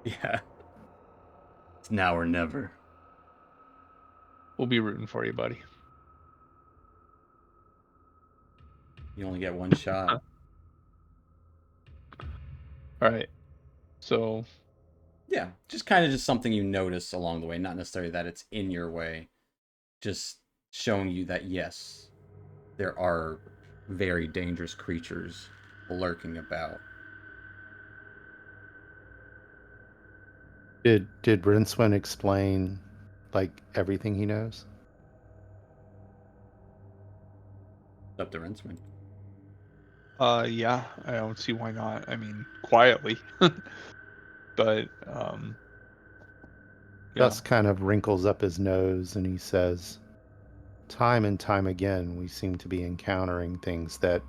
Yeah, it's now or never. We'll be rooting for you, buddy. You only get one shot. All right. So Yeah, just kind of just something you notice along the way, not necessarily that it's in your way. Just showing you that yes, there are very dangerous creatures lurking about. Did Rincewind explain like everything he knows? It's up to Rincewind. yeah, I don't see why not. I mean, quietly. But yeah. Gus kind of wrinkles up his nose and he says, time and time again, we seem to be encountering things that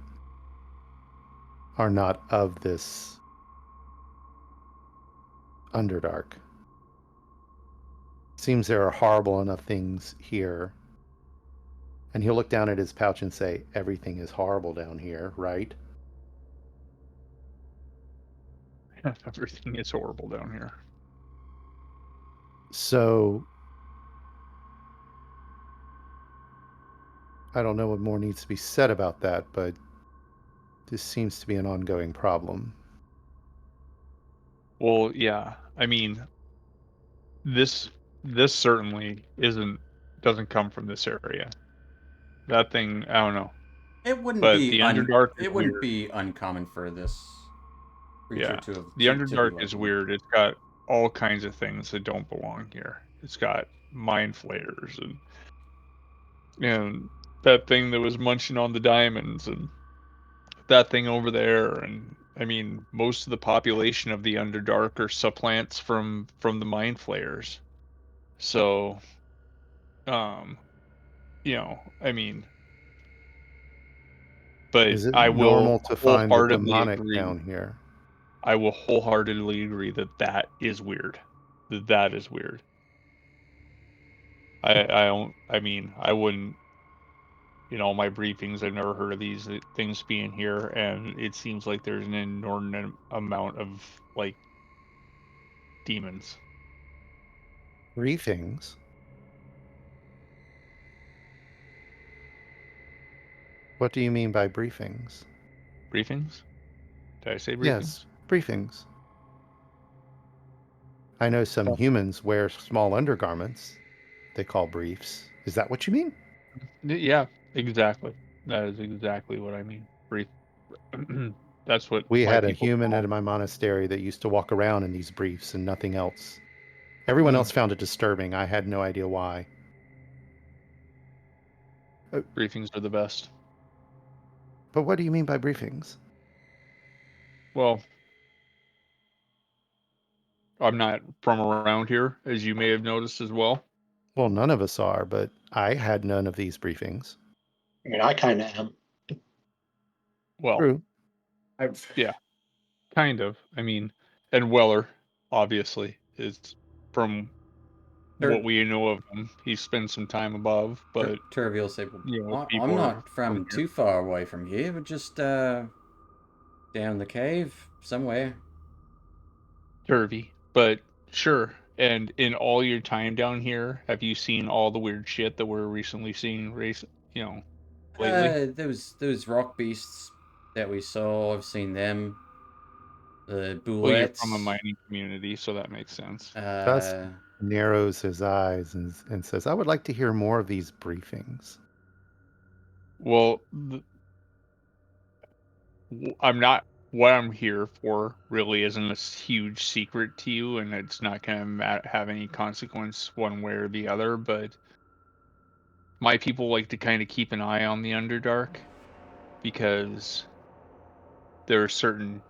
are not of this Underdark. Seems there are horrible enough things here. And he'll look down at his pouch and say, everything is horrible down here, right? Everything is horrible down here. So I don't know what more needs to be said about that, but this seems to be an ongoing problem. Well, yeah. I mean, this certainly doesn't come from this area. That thing, I don't know. But the Underdark is it wouldn't weird. be uncommon for this creature Yeah. to have The to be Underdark is lurking. weird. It's got all kinds of things that don't belong here. It's got mind flayers and that thing that was munching on the diamonds and that thing over there, and I mean most of the population of the Underdark are supplants from the mind flayers. So I mean, but Is it I will normal to find the wholeheartedly demonic agree. down here? I will wholeheartedly agree that is weird. That is weird. I don't. I mean, I wouldn't. In all my briefings, I've never heard of these things being here, and it seems like there's an inordinate amount of like demons. Briefings? What do you mean by briefings? Briefings? Did I say Yes, briefings? briefings. I know some Oh. humans wear small undergarments they call briefs. Is that what you mean? Yeah, exactly. That is exactly what I mean. Brief. That's what We my had a people human call. at my monastery that used to walk around in these briefs and nothing else. Everyone else found it disturbing. I had no idea why. Briefings are the best. But what do you mean by briefings? Well, I'm not from around here, as you may have noticed as well. Well, none of us are, but I had none of these briefings. I mean, I kind of am. Well, True. I've yeah, kind of. I mean, and Weller, obviously, is from what Tur- we know of him. He spent some time above, but Turvey will say, well, you know, I'm people are not from here. too far away from here. We're just down the cave somewhere. Turvy, but sure. And in all your time down here, have you seen all the weird shit that we're recently seeing you know, lately? Those rock beasts that we saw. I've seen them. The Well, you're from a bullets. mining community, so that makes sense. Dusk Uh, narrows his eyes and says, I would like to hear more of these briefings. Well, I'm not. What I'm here for really isn't a huge secret to you, and it's not going to have any consequence one way or the other. But my people like to kind of keep an eye on the Underdark because there are certain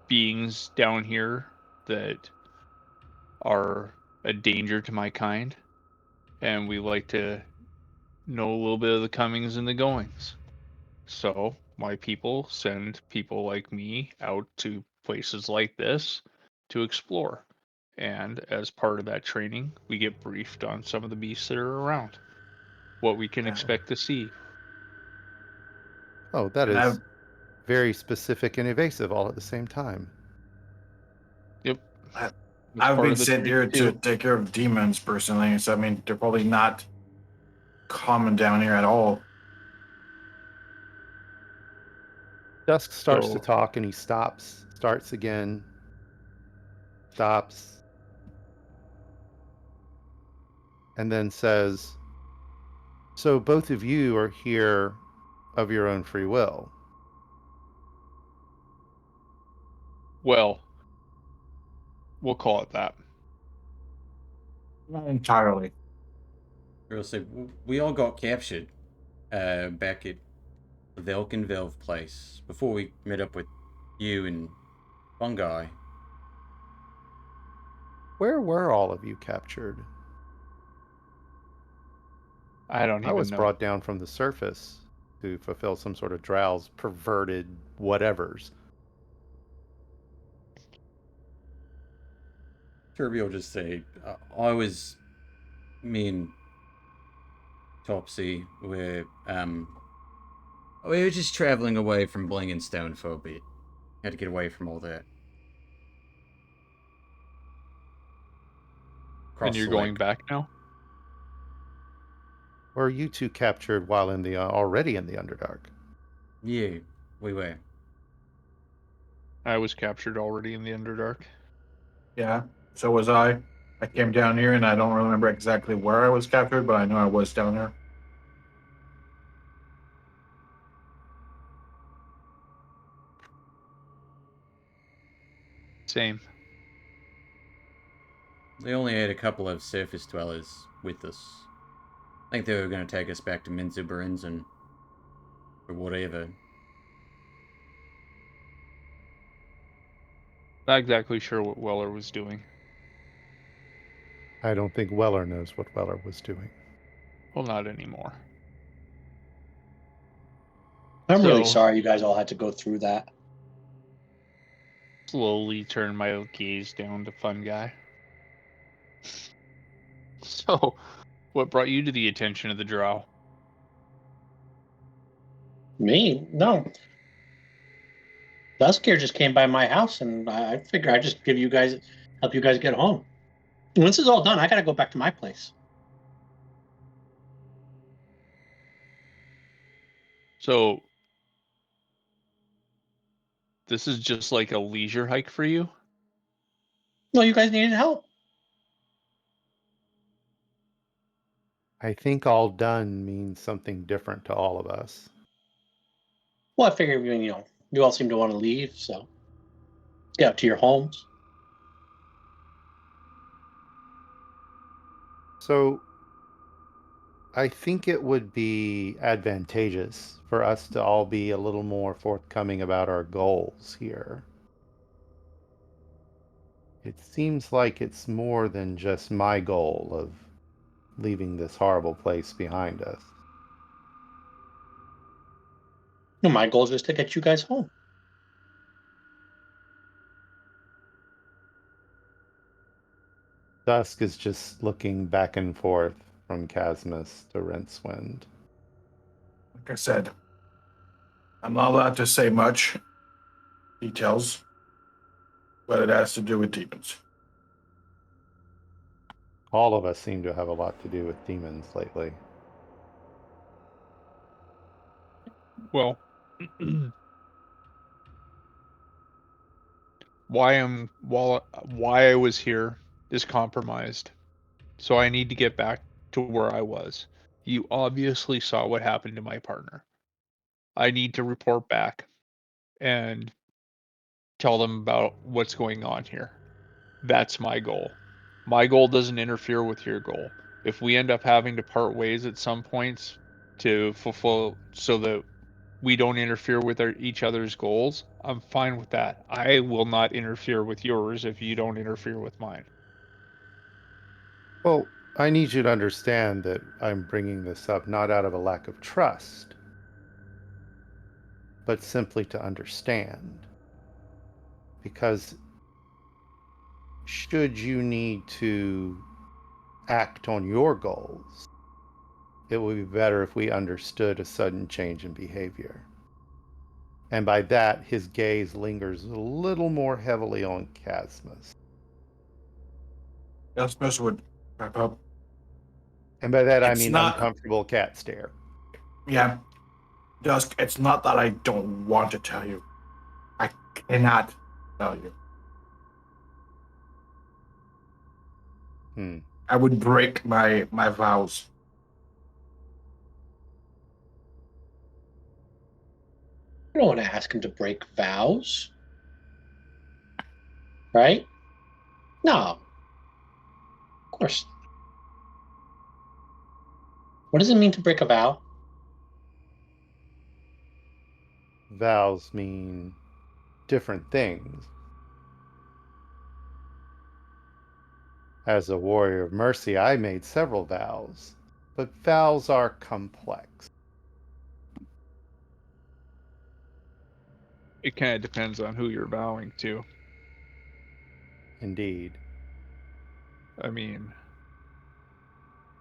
beings down here that are a danger to my kind, and we like to know a little bit of the comings and the goings. So my people send people like me out to places like this to explore. And as part of that training, we get briefed on some of the beasts that are around, what we can expect to see. Oh, that and is I've very specific and evasive all at the same time. Yep, I- that's I've part been of the sent training here to too. take care of demons personally, so I mean they're probably not common down here at all. Dusk starts to So, talk and he stops, starts again, stops, and then says, so both of you are here of your own free will. well, we'll call it that. Not entirely. Turvey will say, we all got captured back at the Velkenvelv place before we met up with you and Fungi. Where were all of you captured? I don't I even was know. brought down from the surface to fulfill some sort of Drow's perverted whatevers. Turvey will just say, I was, me and Topsy we were just traveling away from Bling and Stone for a bit. Had to get away from all that. And Across you're the going lake. back now? Were you two captured while in the already in the Underdark? Yeah, we were. I was captured already in the Underdark. Yeah, so was I. I came down here, and I don't remember exactly where I was captured, but I know I was down there. Same. They only had a couple of surface dwellers with us. I think they were going to take us back to Minzubarinzen or whatever. Not exactly sure what Weller was doing. I don't think Weller knows what Weller was doing. Well, not anymore. I'm really So, sorry you guys all had to go through that. slowly turn my gaze down to Fun Guy. So, what brought you to the attention of the drow? Me? No. Duskier just came by my house, and I figure I just help you guys get home. Once it's all done, I gotta go back to my place. So, this is just like a leisure hike for you? No, you guys needed help. I think all done means something different to all of us. Well, I figured, you all seem to want to leave, so get out to your homes. So I think it would be advantageous for us to all be a little more forthcoming about our goals here. It seems like it's more than just my goal of leaving this horrible place behind us. No, my goal is just to get you guys home. Dusk is just looking back and forth from Casmus to Rincewind. Like I said, I'm not allowed to say much details, but it has to do with demons. All of us seem to have a lot to do with demons lately. Well, why I was here is compromised. So I need to get back to where I was. You obviously saw what happened to my partner. I need to report back and tell them about what's going on here. That's my goal. My goal doesn't interfere with your goal. If we end up having to part ways at some points to fulfill so that we don't interfere with each other's goals, I'm fine with that. I will not interfere with yours if you don't interfere with mine. Well, I need you to understand that I'm bringing this up not out of a lack of trust, but simply to understand. Because should you need to act on your goals, it would be better if we understood a sudden change in behavior. And by that, his gaze lingers a little more heavily on Casmus. Elspeth would wrap up. And by that, I It's mean not, uncomfortable cat stare. yeah, Dusk, it's not that I don't want to tell you. I cannot tell you. Hmm. I would break my vows. I don't want to ask him to break vows. Right? No. Of course. What does it mean to break a vow? Vows mean different things. As a warrior of mercy, I made several vows, but vows are complex. It kind of depends on who you're vowing to. Indeed. I mean,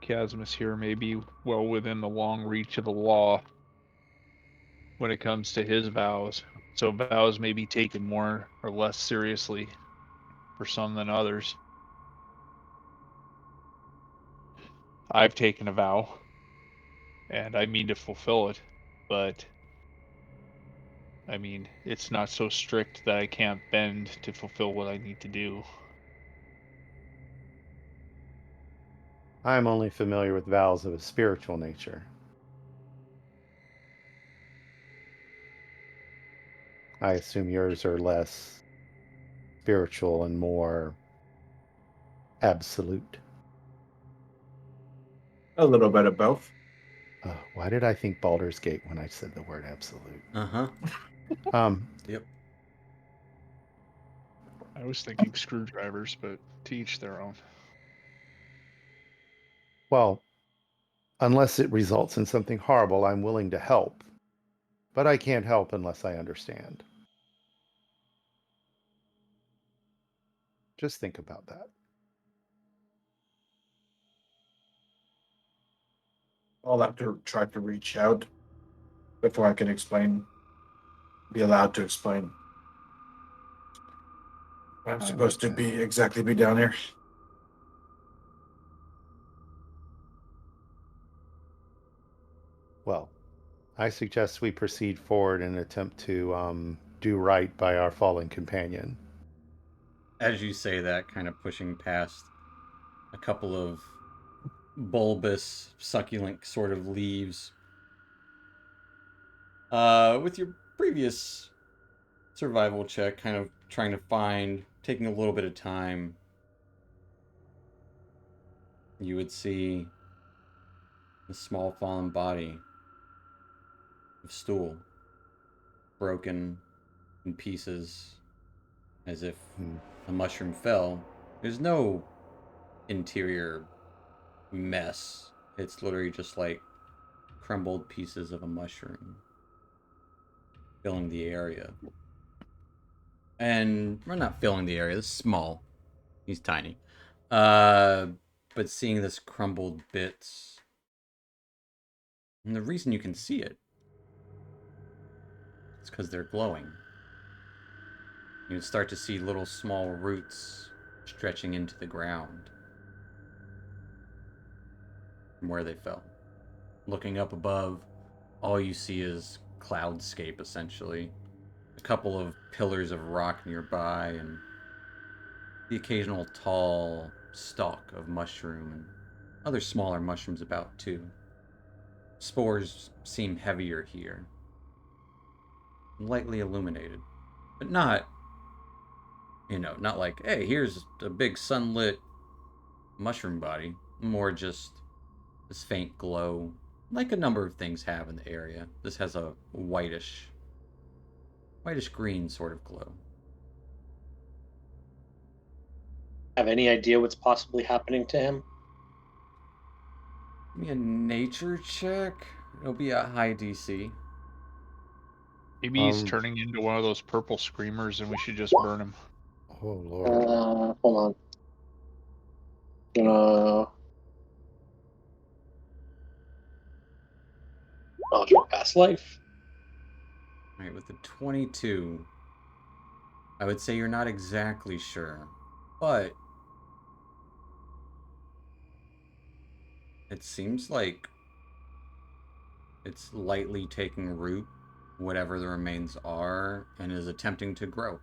Casmus here may be well within the long reach of the law when it comes to his vows. So vows may be taken more or less seriously for some than others. I've taken a vow and I mean to fulfill it, but I mean, it's not so strict that I can't bend to fulfill what I need to do. I'm only familiar with vows of a spiritual nature. I assume yours are less spiritual and more absolute. A little bit of both. Why did I think Baldur's Gate when I said the word absolute? Uh-huh. Um, Yep. I was thinking screwdrivers, but to each their own. well, unless it results in something horrible, I'm willing to help. But I can't help unless I understand. Just think about that. I'll have to try to reach out before I can explain, be allowed to explain. I'm supposed to be exactly be down here. Well, I suggest we proceed forward and attempt to do right by our fallen companion. As you say that, kind of pushing past a couple of bulbous, succulent sort of leaves. With your previous survival check, kind of trying to find, taking a little bit of time, you would see a small fallen body of stool, broken in pieces, as if Hmm. a mushroom fell. There's no interior mess. It's literally just like crumbled pieces of a mushroom filling the area. And we're not filling the area, it's small. He's tiny. Uh but seeing this crumbled bits, and the reason you can see it is because they're glowing. You would start to see little small roots stretching into the ground from where they fell. Looking up above, all you see is cloudscape, essentially. A couple of pillars of rock nearby, and the occasional tall stalk of mushroom, and other smaller mushrooms about, too. Spores seem heavier here, lightly illuminated, but not, not like, hey, here's a big sunlit mushroom body. More just this faint glow, like a number of things have in the area. This has a whitish green sort of glow. Have any idea what's possibly happening to him? Give me a nature check. It'll be a high DC. Maybe he's turning into one of those purple screamers, and we should just burn him. Oh Lord. Hold on. Your past life. All right, with the 22, I would say you're not exactly sure, but it seems like it's lightly taking root, whatever the remains are, and is attempting to grow.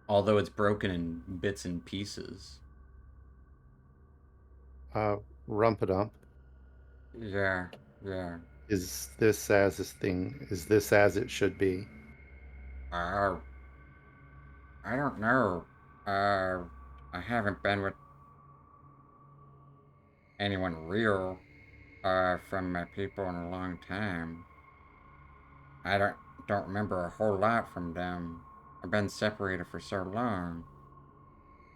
Although it's broken in bits and pieces. Rumpadump. Yeah, yeah. Is this as it should be? I don't know. I haven't been with anyone real, from my people in a long time. I don't remember a whole lot from them. I've been separated for so long.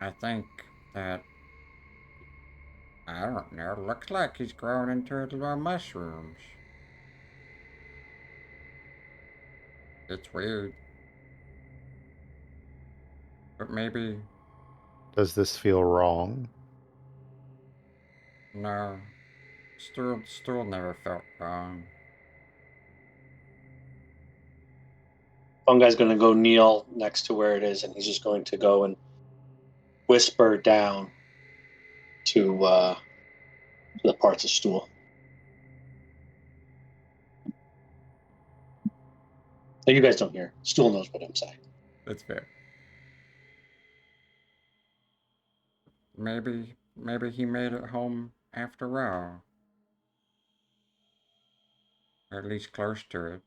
I think that, I don't know, looks like he's grown into little mushrooms. It's weird. But maybe, Does this feel wrong? no. Stool never felt wrong. Funguy's going to go kneel next to where it is, and he's just going to go and whisper down to the parts of stool. So you guys don't hear. Stool knows what I'm saying. That's fair. Maybe he made it home after all. Or at least close to it.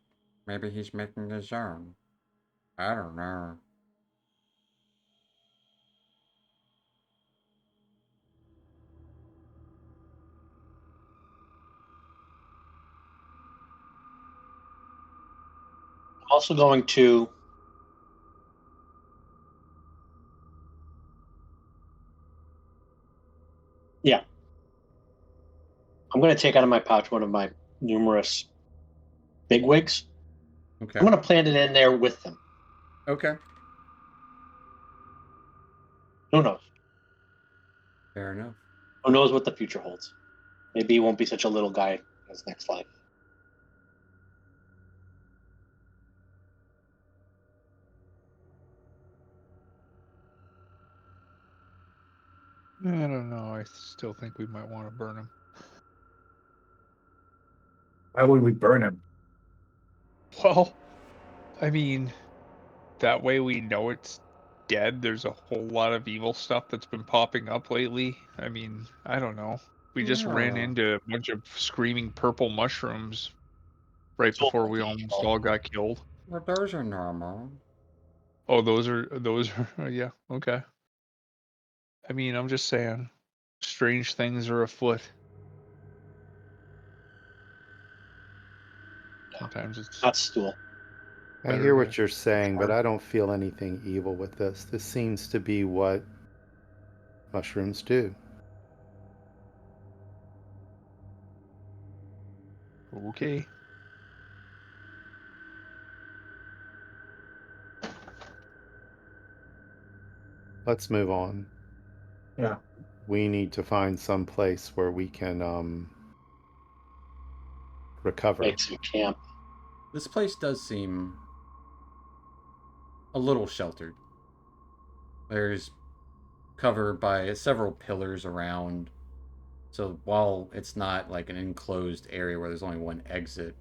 Maybe he's making his own. I don't know. I'm also going to I'm going to take out of my pouch one of my numerous bigwigs. Okay. I'm going to plant it in there with them. Okay. Who knows? Fair enough. Who knows what the future holds? Maybe he won't be such a little guy in his next life. I don't know. I still think we might want to burn him. Why would we burn him? Well, I mean, that way we know it's dead. There's a whole lot of evil stuff that's been popping up lately. I mean, I don't know. We just ran Yeah. into a bunch of screaming purple mushrooms right before we almost all got killed. Well, those are normal. Oh, those are yeah, okay. I mean, I'm just saying, strange things are afoot. Sometimes it's Not stool. I better hear to what you're saying, but farm. I don't feel anything evil with this. This seems to be what mushrooms do. Okay. Let's move on. Yeah. We need to find some place where we can recover. Make some camp. This place does seem a little sheltered. There's cover by several pillars around. So while it's not like an enclosed area where there's only one exit,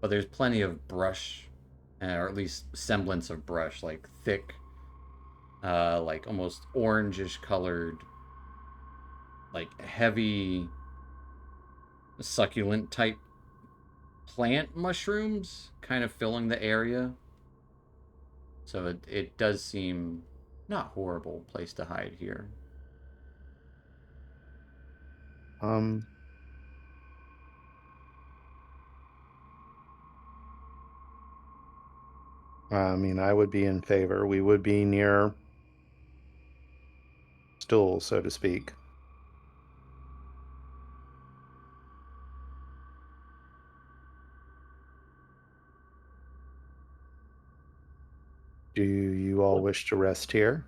but there's plenty of brush, or at least semblance of brush, like thick, like almost orangish colored, like heavy succulent type plant mushrooms kind of filling the area. So it does seem not horrible place to hide here. Um, I mean, I would be in favor. We would be near stool, so to speak. Do you all wish to rest here?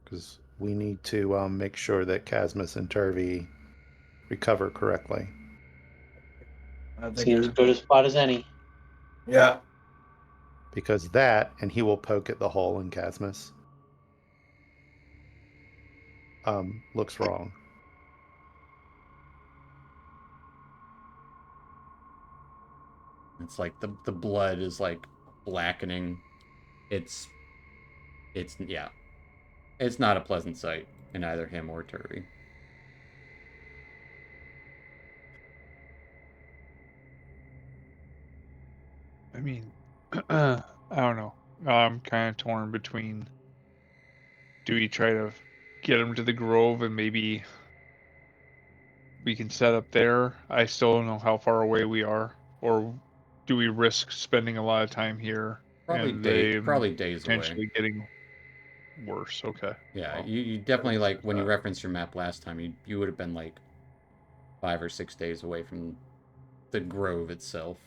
Because we need to make sure that Casmus and Turvy recover correctly. I think. Seems a good a spot as any. Yeah. Because that, and he will poke at the hole in Casmus, looks wrong. It's like the blood is like blackening. It's yeah. It's not a pleasant sight in either him or Turvy. I mean, I don't know. I'm kind of torn between, do we try to get him to the Grove and maybe we can set up there? I still don't know how far away we are. Or do we risk spending a lot of time here and they Probably days away. potentially getting worse? Okay. Yeah, Well, you definitely that's like when you that. referenced your map last time, you would have been like 5 or 6 days away from the grove itself.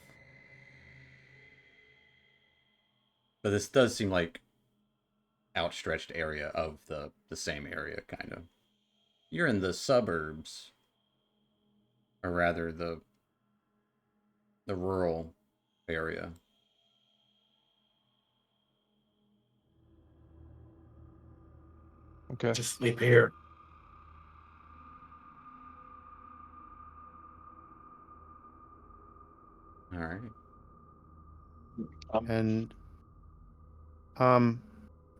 But this does seem like outstretched area of the same area kind of. You're in the suburbs, or rather the rural area. Okay. Just sleep here. All right. And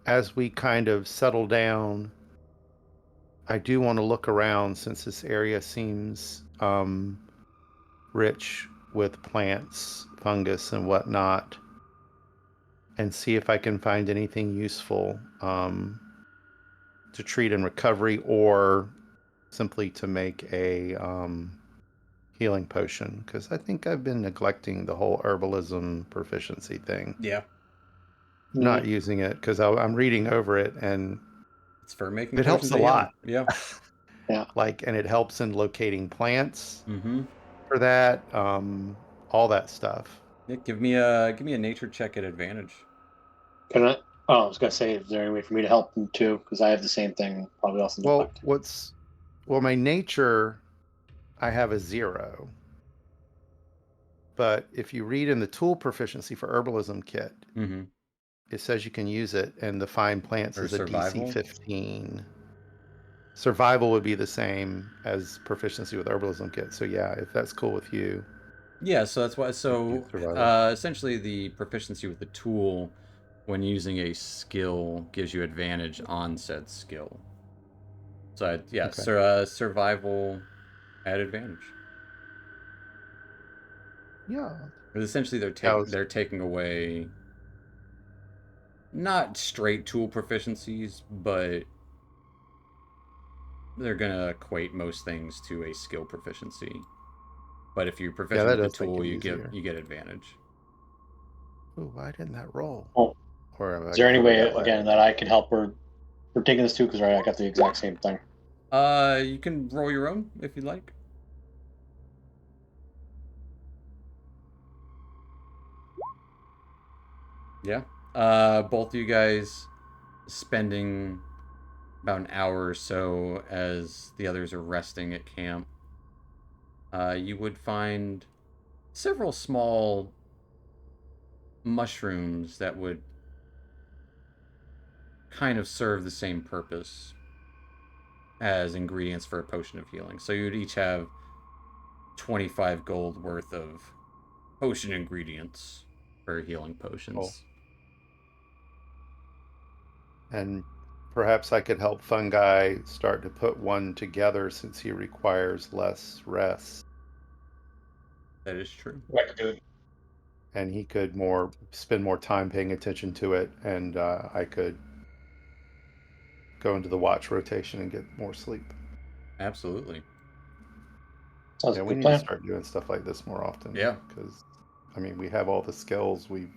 as we kind of settle down, I do want to look around since this area seems rich with plants, fungus, and whatnot, and see if I can find anything useful to treat in recovery or simply to make a healing potion. Because I think I've been neglecting the whole herbalism proficiency thing. Yeah. Not using it because I'm reading over it and It's for making it helps potions a of healing. lot. Yeah. Yeah. Like, and it helps in locating plants Mm-hmm. for that, all that stuff. Yeah, give me a nature check at advantage. Can I? Oh, I was gonna say, is there any way for me to help them too? Because I have the same thing. Probably also Well, neglect. my nature, I have a 0. But if you read in the tool proficiency for herbalism kit, Mm-hmm. it says you can use it, and the find plants Or is a survival? DC 15. Survival would be the same as proficiency with herbalism kit. So yeah, if that's cool with you. Yeah, so that's why. So Survival. essentially, the proficiency with the tool when using a skill gives you advantage on said skill. So yeah, Okay. survival at advantage. Yeah. But essentially, That was they're taking away not straight tool proficiencies, but they're gonna equate most things to a skill proficiency. But if you're yeah, proficient that with the does make tool, it easier. you get advantage. Ooh, why didn't that roll? Oh, Or is I there guess any I'll do way that last. again that I can help her? We're taking this too because I got the exact same thing. You can roll your own if you'd like. Yeah. Both of you guys spending about an hour or so as the others are resting at camp. You would find several small mushrooms that would kind of serve the same purpose as ingredients for a potion of healing. So you'd each have 25 gold worth of potion ingredients for healing Cool. potions. And perhaps I could help Fungi start to put one together since he requires less rest. That is true. I could do it. And he could spend more time paying attention to it, and I could go into the watch rotation and get more sleep. Absolutely. Sounds Yeah, a we good need to plan. start doing stuff like this more often Yeah. because, I mean, we have all the skills we've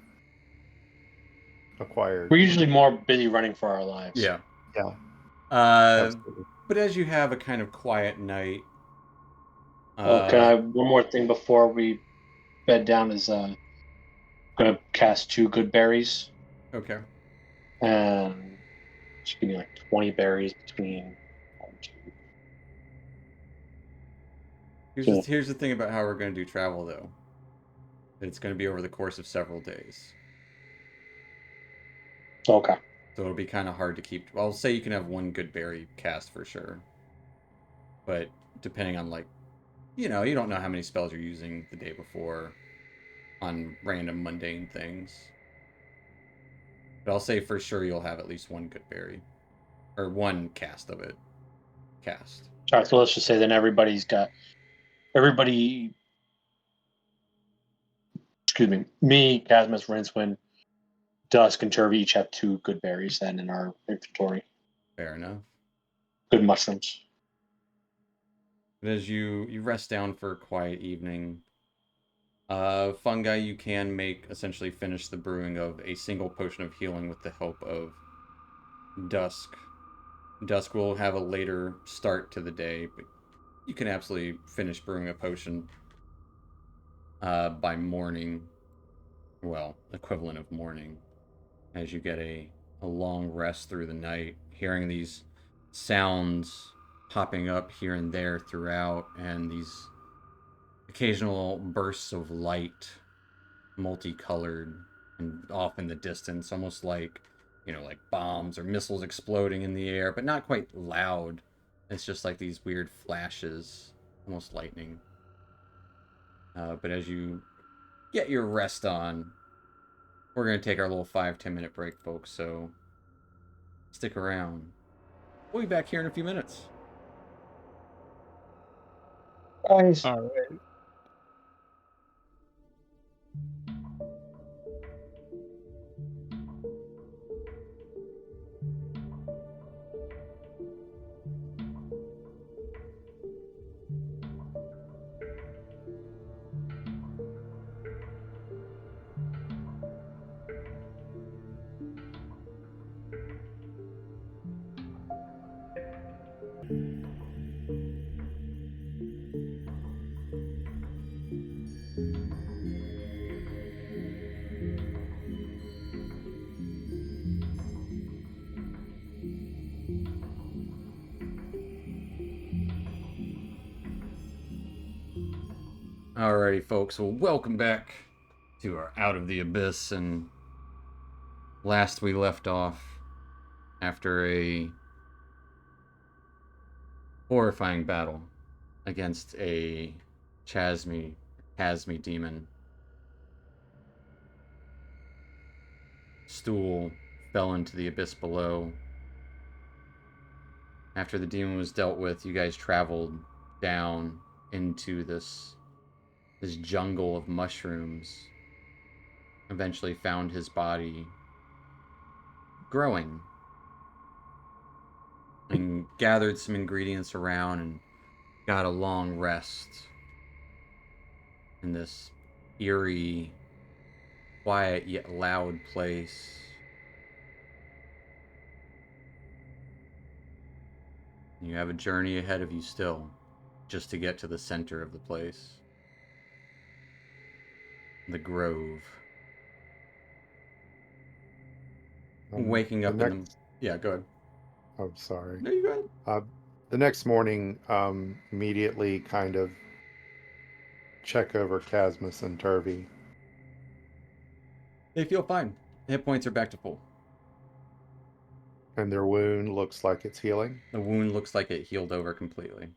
acquired. We're usually more busy running for our lives. Yeah. Yeah, Uh, absolutely. but as you have a kind of quiet night, Oh, can uh, I one more thing before we bed down is gonna cast 2 good berries okay. and just give me like 20 berries between 1, 2, so, Here's the thing about how we're going to do travel, though. It's going to be over the course of several days. okay. So it'll be kind of hard to keep. Well, I'll say you can have one good berry cast for sure. But depending on, like, you don't know how many spells you're using the day before on random mundane things. But I'll say for sure you'll have at least one good berry. Or one cast of it. Cast. All right, so let's just say then everybody. Excuse me, Casmus, Rincewind, Dusk, and Turvy each have 2 good berries then in our inventory. Fair enough. Good mushrooms. But as you rest down for a quiet evening, Fungi, you can essentially finish the brewing of a single potion of healing with the help of Dusk. Dusk will have a later start to the day, but you can absolutely finish brewing a potion by morning. Well, equivalent of morning, as you get a long rest through the night, hearing these sounds popping up here and there throughout, and these occasional bursts of light, multicolored, and off in the distance, almost like, like bombs or missiles exploding in the air, but not quite loud. It's just like these weird flashes, almost lightning. But as you get your rest on, we're going to take our little 5-10 minute break, folks, so stick around. We'll be back here in a few minutes. Guys. All right. Alrighty, folks. Well, welcome back to our Out of the Abyss. And last we left off, after a horrifying battle against a Chasmi demon, stool fell into the abyss below. After the demon was dealt with, you guys traveled down into this jungle of mushrooms. Eventually found his body growing and gathered some ingredients around and got a long rest in this eerie, quiet yet loud place. You have a journey ahead of you still, just to get to the center of the place. The Grove. Waking the up in the... next, Yeah, go ahead. oh, sorry. No, you go ahead. The next morning, immediately kind of check over Casmus and Turvy. They feel fine. Hit points are back to full. And their wound looks like it's healing. The wound looks like it healed over completely.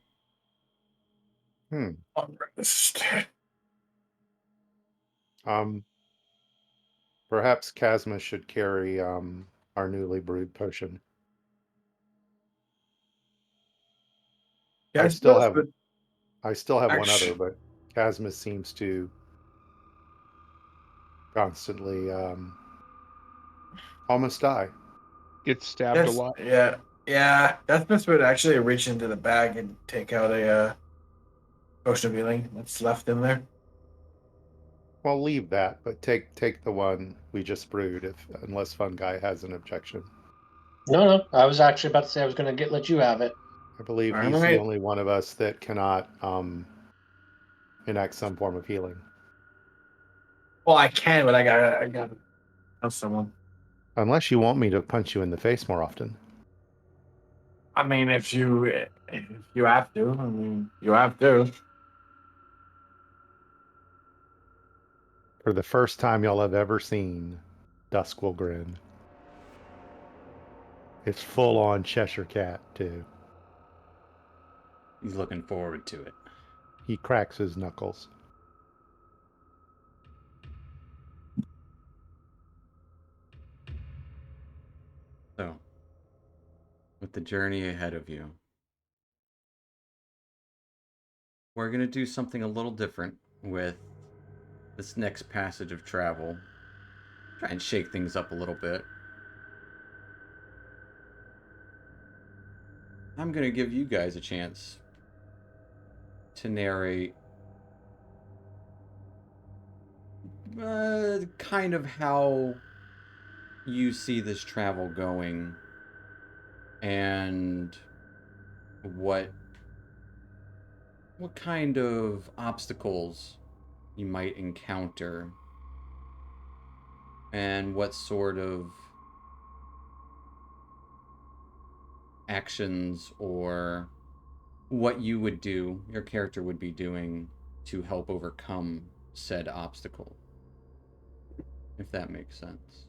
Unrest. Perhaps Casmus should carry our newly brewed potion. Yeah, I still have but one other, Actu- but Casmus seems to constantly almost die. Get stabbed a yes, lot. yeah. That's would actually reach into the bag and take out a potion of healing that's left in there. Well, leave that, but take the one we just brewed, unless Fungi has an objection. No. I was actually about to say I was going to let you have it. I believe All he's the right. only one of us that cannot enact some form of healing. Well, I can, but I got have someone. Unless you want me to punch you in the face more often. I mean, if you have to, I mean, you have to. For the first time y'all have ever seen, Dusk will grin. It's full on Cheshire Cat, too. He's looking forward to it. He cracks his knuckles. So, with the journey ahead of you, we're going to do something a little different with this next passage of travel. Try and shake things up a little bit. I'm going to give you guys a chance to narrate kind of how you see this travel going and what kind of obstacles you might encounter and what sort of actions or what you would do, your character would be doing to help overcome said obstacle, if that makes sense.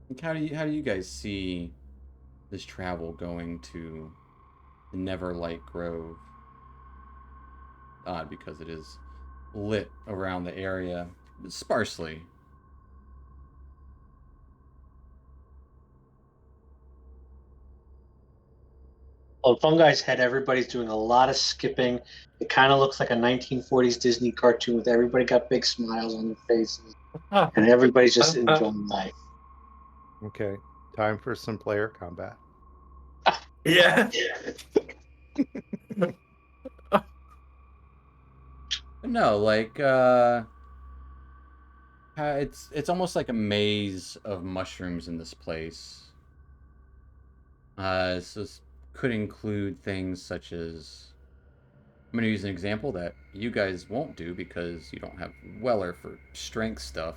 Like how do you guys see this travel going to the Neverlight Grove? Odd because it is lit around the area sparsely. On Fungi's head, everybody's doing a lot of skipping. It kind of looks like a 1940s Disney cartoon with everybody got big smiles on their faces. And everybody's just enjoying life. Okay, time for some player combat. Yeah. No, like it's almost like a maze of mushrooms in this place. This could include things such as, I'm going to use an example that you guys won't do because you don't have Weller for strength stuff.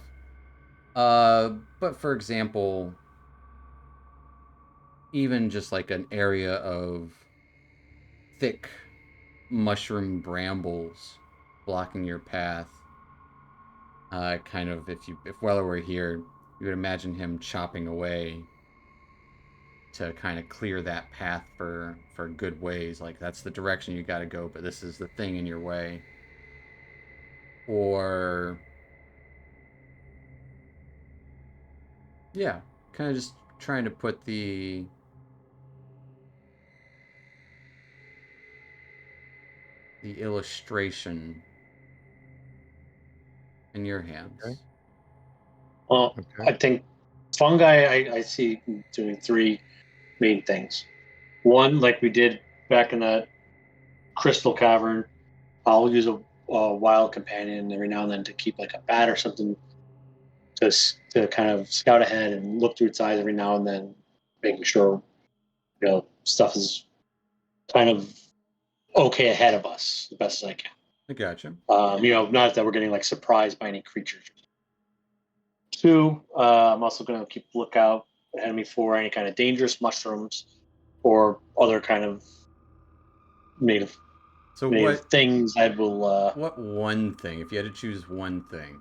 But for example, even just like an area of thick mushroom brambles blocking your path. Kind of, if Weller were here, you would imagine him chopping away to kind of clear that path for good ways. Like that's the direction you got to go, but this is the thing in your way. Or Yeah, kind of just trying to put the illustration in your hands. Okay. Well, Okay. I think fungi, I see doing three main things. One, like we did back in that crystal cavern, I'll use a wild companion every now and then to keep like a bat or something to kind of scout ahead and look through its eyes every now and then, making sure stuff is kind of okay ahead of us the best as I can. I gotcha. Not that we're getting like surprised by any creatures. Two, I'm also going to keep lookout ahead of me for any kind of dangerous mushrooms or other kind of native So native what things that will. what one thing, if you had to choose one thing?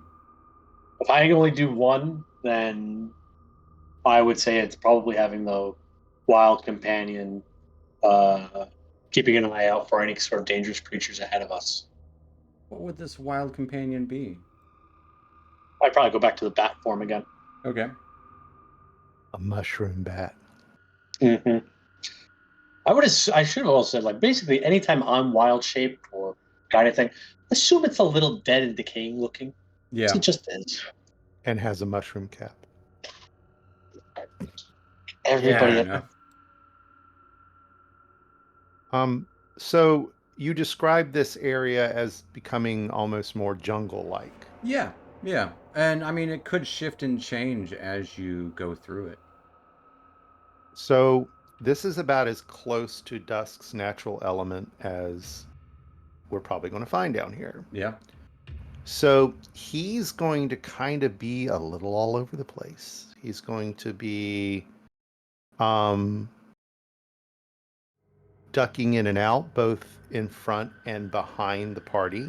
If I can only do one, then I would say it's probably having the wild companion, uh, keeping an eye out for any sort of dangerous creatures ahead of us. What would this wild companion be? I'd probably go back to the bat form again. Okay. A mushroom bat. hmm I should have also said, like, basically anytime I'm wild shaped or got anything, assume it's a little dead and decaying looking. Yeah. It just is. And has a mushroom cap. Everybody. Fair enough. So you described this area as becoming almost more jungle-like. Yeah. Yeah. And I mean, it could shift and change as you go through it. So this is about as close to Dusk's natural element as we're probably going to find down here. Yeah. So he's going to kind of be a little all over the place. He's going to be ducking in and out, both in front and behind the party.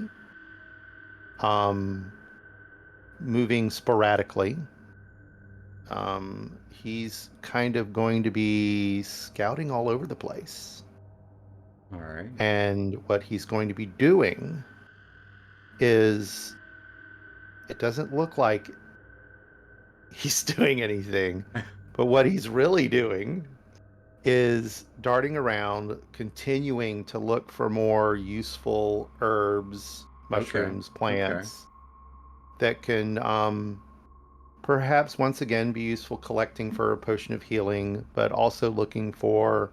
Moving sporadically. He's kind of going to be scouting all over the place. All right. And what he's going to be doing is, it doesn't look like he's doing anything, but what he's really doing is darting around, continuing to look for more useful herbs, mushrooms, plants that can perhaps once again be useful collecting for a potion of healing, but also looking for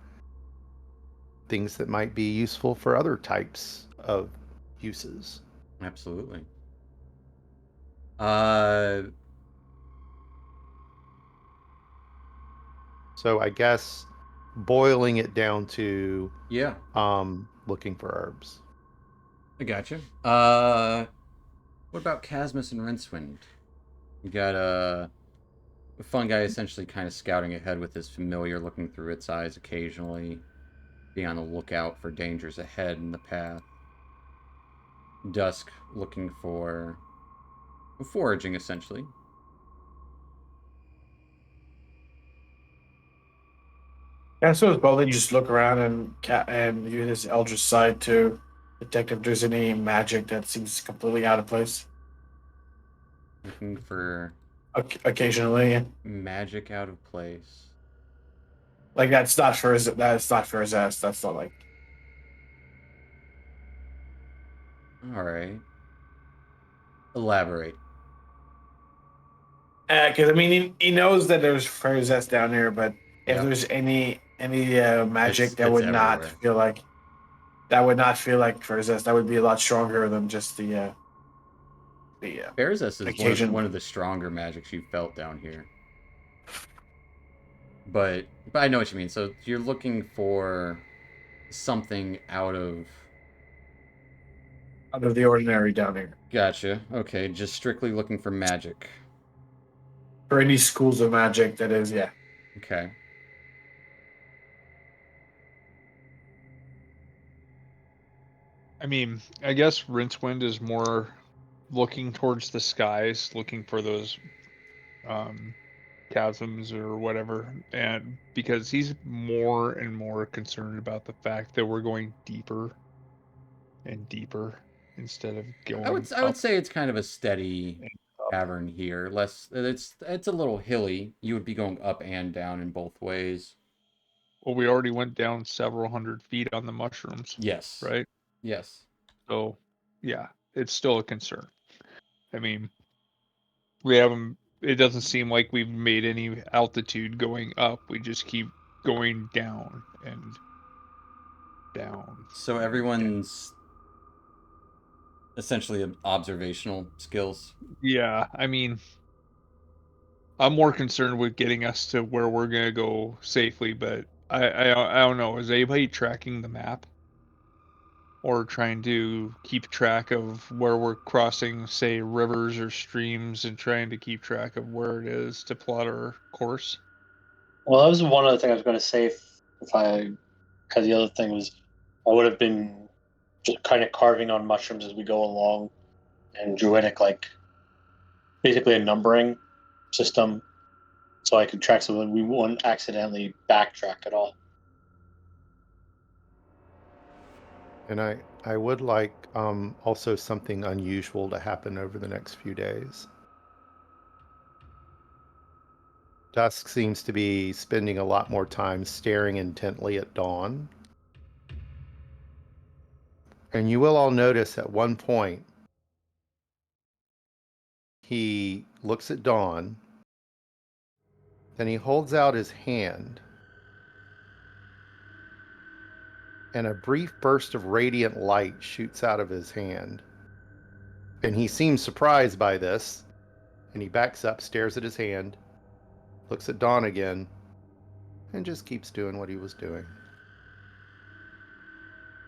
things that might be useful for other types of uses. Absolutely. Uh, So I guess boiling it down to yeah. looking for herbs. I gotcha. What about Casmus and Rincewind? You got a fungi essentially kind of scouting ahead with this familiar, looking through its eyes occasionally, being on the lookout for dangers ahead in the path. Dusk looking for foraging essentially. Yeah, so it's probably just look around and use his Eldritch side to detect if there's any magic that seems completely out of place. Looking for Occasionally, magic out of place. like that's not for his ass. That's not like All right. Elaborate. because I mean he knows that there's for his ass down here, but if Yep. there's any magic It's everywhere. that would not feel like for his ass, that would be a lot stronger than just the Bearzest is occasion. one of the stronger magics you felt down here. But I know what you mean. So you're looking for something Out of the ordinary down here. Gotcha. Okay, just strictly looking for magic. For any schools of magic, that is, yeah. Okay. I mean, I guess Rincewind is more looking towards the skies, looking for those chasms or whatever, and because he's more and more concerned about the fact that we're going deeper and deeper instead of going I would up say it's kind of a steady and up. cavern here. Less, it's a little hilly. You would be going up and down in both ways. Well, we already went down several hundred feet on the mushrooms, Yes. right? Yes. So, yeah, it's still a concern. I mean, we haven't. It doesn't seem like we've made any altitude going up. We just keep going down and down. So and everyone's essentially observational skills. yeah, I mean, I'm more concerned with getting us to where we're gonna go safely, but I don't know. Is anybody tracking the map or trying to keep track of where we're crossing, say, rivers or streams, and trying to keep track of where it is to plot our course? Well, that was one other thing I was going to say. If I, because the other thing was, I would have been just kind of carving on mushrooms as we go along, and druidic, like basically a numbering system, so I could track someone. We wouldn't accidentally backtrack at all. And I would like also something unusual to happen over the next few days. Dusk seems to be spending a lot more time staring intently at Dawn. And you will all notice at one point, he looks at Dawn, then he holds out his hand, and a brief burst of radiant light shoots out of his hand. And he seems surprised by this, and he backs up, stares at his hand, looks at Dawn again, and just keeps doing what he was doing.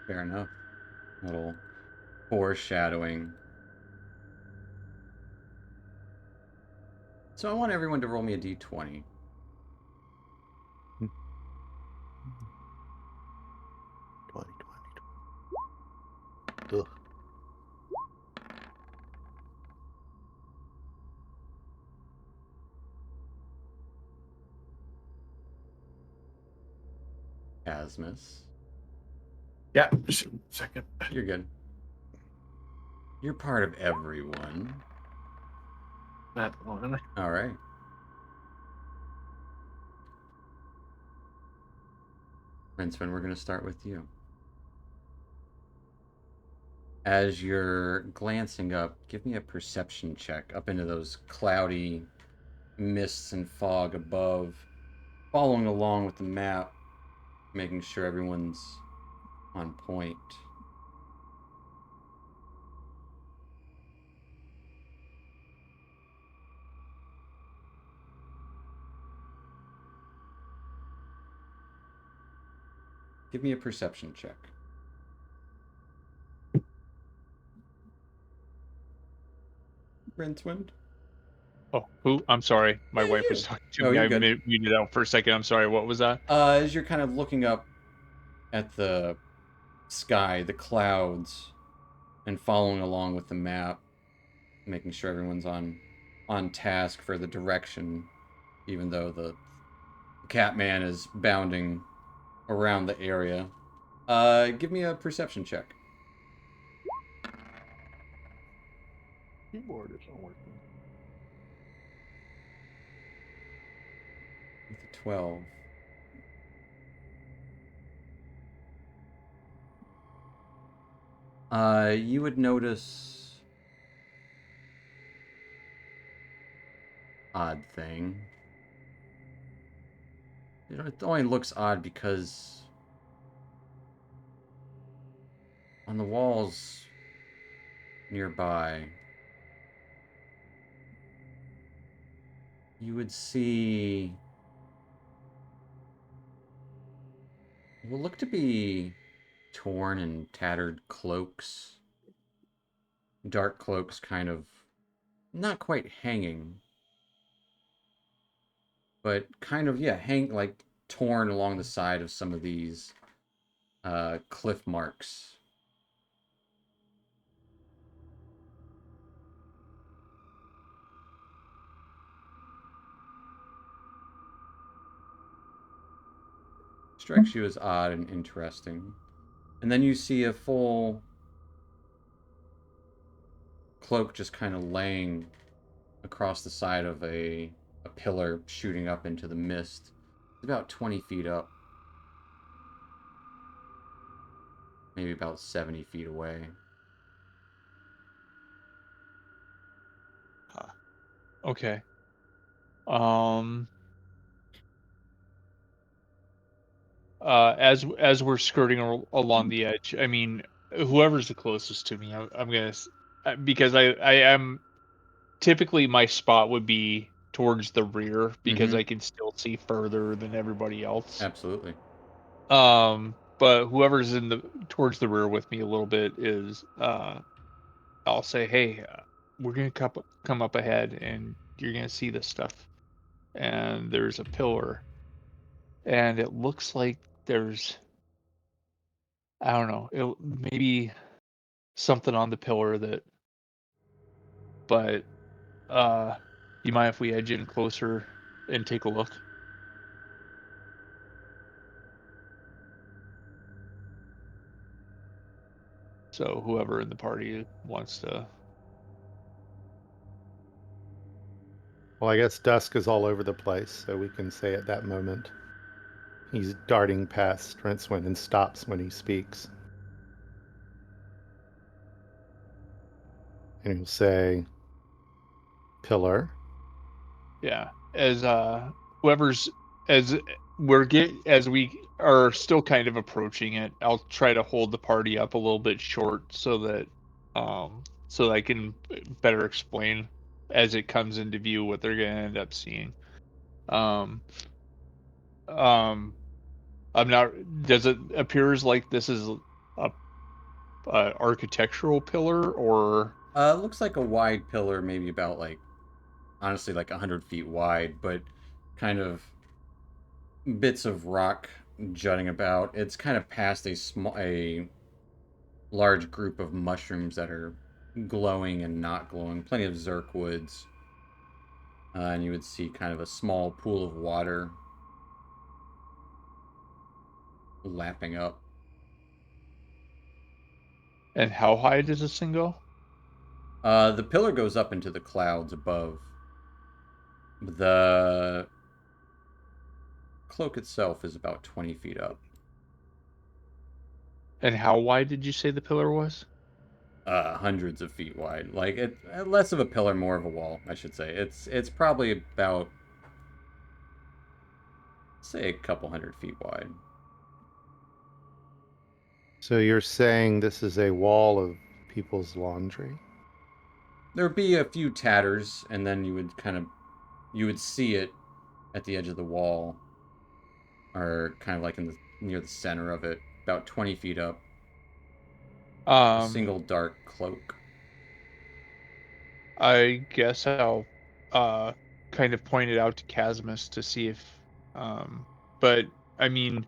Fair enough. Little foreshadowing. So I want everyone to roll me a d20. 20. Ugh. Asmus. Yeah, just a second. You're good. You're part of everyone. That one. All right. Rinsman, we're going to start with you. As you're glancing up, give me a perception check up into those cloudy mists and fog above, following along with the map, making sure everyone's on point. Give me a perception check. Rincewind? Oh, who? I'm sorry. My Yeah, wife you. was talking to Oh, me. you're I good. muted out for a second. I'm sorry. What was that? As you're kind of looking up at the sky, the clouds, and following along with the map, making sure everyone's on task for the direction, even though the Catman is bounding around the area. Give me a perception check. Keyboard isn't working. With a 12. You would notice odd thing. You know, it only looks odd because on the walls nearby, you would see what look to be torn and tattered cloaks. Dark cloaks kind of not quite hanging, but kind of, yeah, hang like torn along the side of some of these cliff marks. Strikes you as odd and interesting. And then you see a full cloak just kind of laying across the side of a pillar shooting up into the mist. It's about 20 feet up. Maybe about 70 feet away. Okay. Um. As we're skirting along the edge, I mean, whoever's the closest to me, I'm gonna because I am typically my spot would be towards the rear because Mm-hmm. I can still see further than everybody else. Absolutely. But whoever's in the towards the rear with me a little bit is I'll say, hey, we're gonna come up ahead and you're gonna see this stuff. And there's a pillar, and it looks like there's I don't know, maybe something on the pillar that, but you mind if we edge in closer and take a look? So whoever in the party wants to. Well, I guess Dusk is all over the place, so we can say at that moment he's darting past Rincewind and stops when he speaks. And he'll say, Pillar. Yeah, as whoever's as as we are still kind of approaching it, I'll try to hold the party up a little bit short so that I can better explain as it comes into view what they're going to end up seeing. Um um I'm not does it appears like this is a, a architectural pillar or It looks like a wide pillar, maybe about like, honestly, like 100 feet wide, but kind of bits of rock jutting about. It's kind of past a large group of mushrooms that are glowing and not glowing. Plenty of zerk woods. And you would see kind of a small pool of water lapping up. and how high does this thing go? The pillar goes up into the clouds above. The cloak itself is about 20 feet up. And how wide did you say the pillar was? Hundreds of feet wide. Like it, less of a pillar, more of a wall, I should say. It's probably about, say, a couple 100 feet wide. So you're saying this is a wall of people's laundry? There'd be a few tatters, and then you would see it at the edge of the wall, or kind of like near the center of it, about 20 feet up. A Um, single dark cloak. I guess I'll uh kind of point it out to Casmus to see if but I mean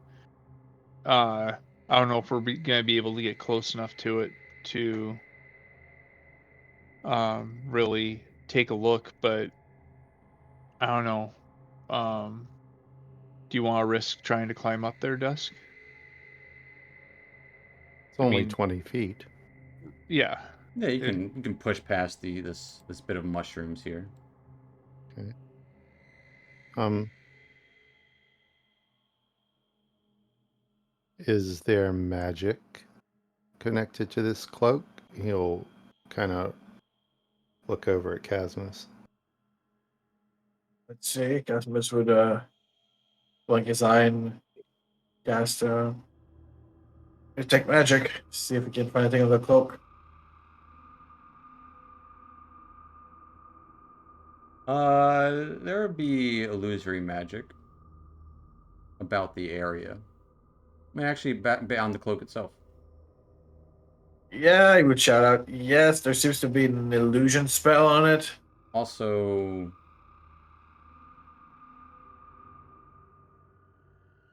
I don't know if gonna be able to get close enough to it to really take a look, but I don't know. Um do you want to risk trying to climb up there, Dusk? It's I only mean, 20 feet. yeah. Yeah, you It, can push past this bit of mushrooms here. Okay. Um, is there magic connected to this cloak? He'll kind of look over at Casmus. Let's see. Casmus would blink his eye and cast detect magic. See if we can find anything on the cloak. There would be illusory magic about the area. I mean, actually, beyond the cloak itself. Yeah, I would shout out. Yes, there seems to be an illusion spell on it. Also,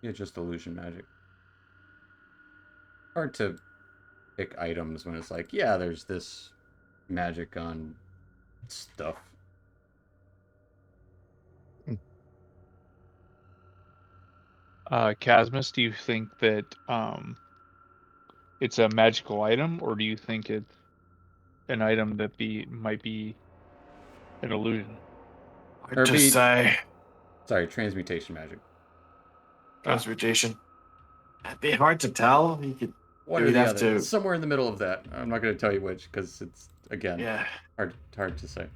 yeah, just illusion magic. Hard to pick items when it's like, yeah, there's this magic on stuff. Casmus, do you think that it's a magical item, or do you think it's an item that be might be An illusion. I'd Or just be- say Sorry, transmutation magic. transmutation. It'd be hard to tell. You could, One or You'd the have other. to- It's somewhere in the middle of that. I'm not going to tell you which because it's, again, yeah. hard to say.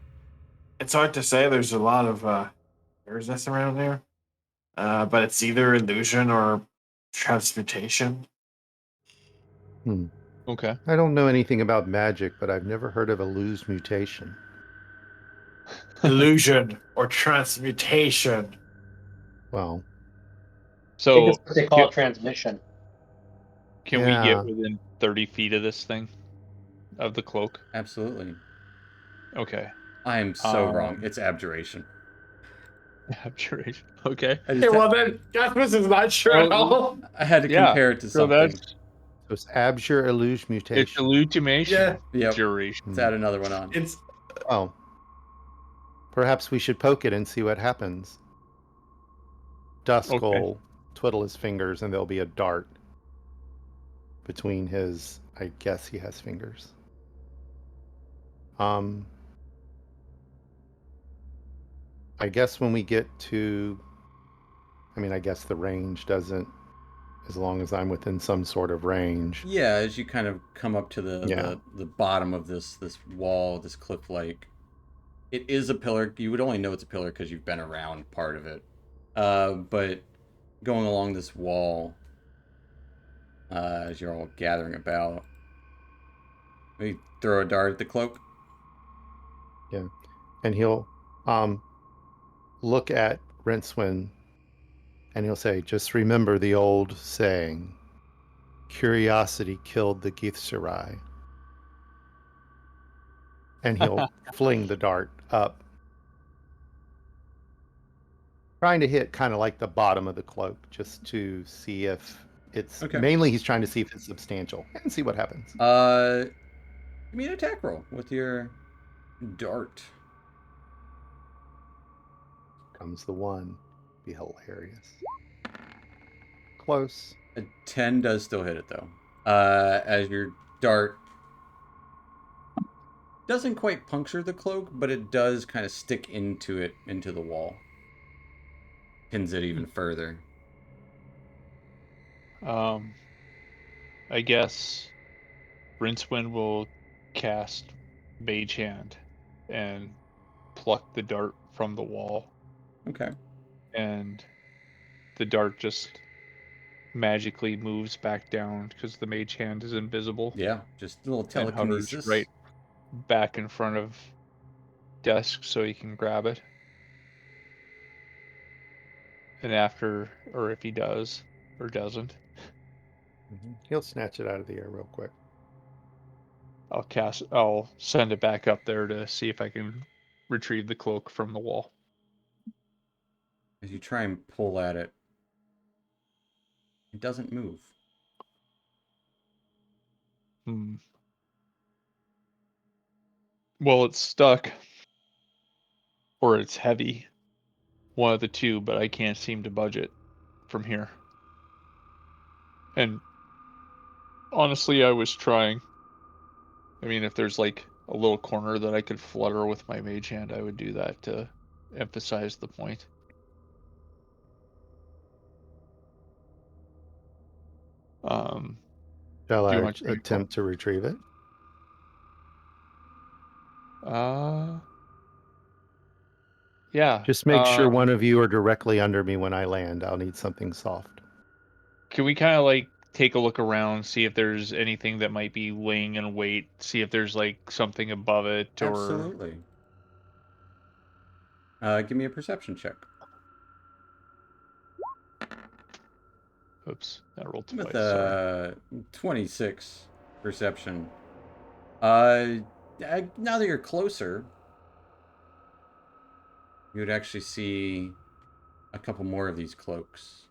It's hard to say. There's a lot of this around there. But it's either illusion or transmutation. Okay. I don't know anything about magic, but I've never heard of a lose mutation. Illusion or transmutation. Well, I think it's So what they call transmission. can we Yeah. get within 30 feet of this thing? Of the cloak? Absolutely. Okay. I am so wrong. It's abjuration. Abjuration. Okay. I, Hey, just well then, Gasmus is not sure at Oh, all. I had to Yeah. compare it to So something. that's so it's abjure illuge it's mutation. illumination. Yeah, Yep. Abjuration. Let's add another one on. it's Oh. Perhaps we should poke it and see what happens. Dusk Okay. will twiddle his fingers and there'll be a dart between his, I guess he has fingers. I guess when we get to, I guess the range doesn't, as long as I'm within some sort of range. Yeah, as you kind of come up to Yeah. the bottom of this wall, this cliff like, it is a pillar. You would only know it's a pillar because you've been around part of it. But going along this wall, as you're all gathering about, we throw a dart at the cloak. And he'll look at Rincewind and he'll say, just remember the old saying, curiosity killed the Githzerai. And he'll fling the dart up, trying to hit kind of like the bottom of the cloak, just to see if it's, Okay. mainly he's trying to see if it's substantial and see what happens. Give me an attack roll with your dart. Comes the one. Be hilarious. Close. A 10 does still hit it though. As your dart doesn't quite puncture the cloak, but it does kind of stick into the wall. Pins it even further. I guess Rincewind will cast Mage Hand and pluck the dart from the wall, Okay. and the dart just magically moves back down because the Mage Hand is invisible Yeah, just a little and hovers telekinesis. right back in front of desk so you can grab it. And after, or if he does or doesn't, He'll snatch it out of the air real quick. I'll send it back up there to see if I can retrieve the cloak from the wall. As you try and pull at it, it doesn't move. Well, it's stuck. Or it's heavy. One of the two, but I can't seem to budge it from here. And honestly, I was trying. I mean, if there's like a little corner that I could flutter with my mage hand, I would do that to emphasize the point. Shall Do I you want to attempt to retrieve it? Yeah. Just make sure one of you are directly under me when I land. I'll need something soft. Can we kind of like take a look around, see if there's anything that might be laying in wait, see if there's like something above it or Absolutely. Give me a perception check. oops, that rolled twice. With Sorry. 26 perception. Now that you're closer, you would actually see a couple more of these cloaks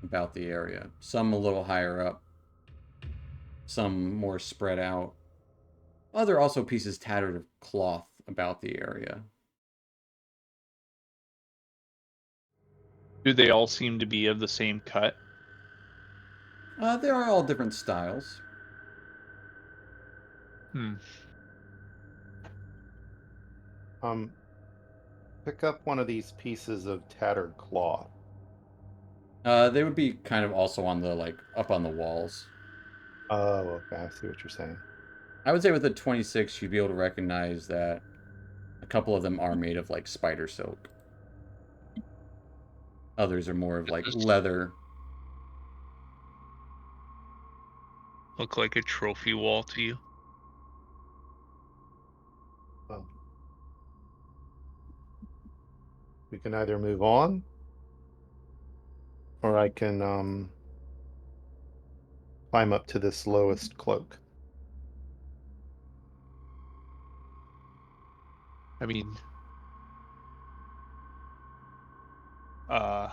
about the area. Some a little higher up, some more spread out. Other also pieces tattered of cloth about the area. Do they all seem to be of the same cut? They are all different styles. Um, pick up one of these pieces of tattered cloth. They would be kind of also on the, like, up on the walls. Oh, okay. I see what you're saying. I would say with a 26, you'd be able to recognize that a couple of them are made of, like, spider silk. Others are more of, like, Does this leather. look like a trophy wall to you? Well, we can either move on, or I can climb up to this lowest cloak. I mean, uh,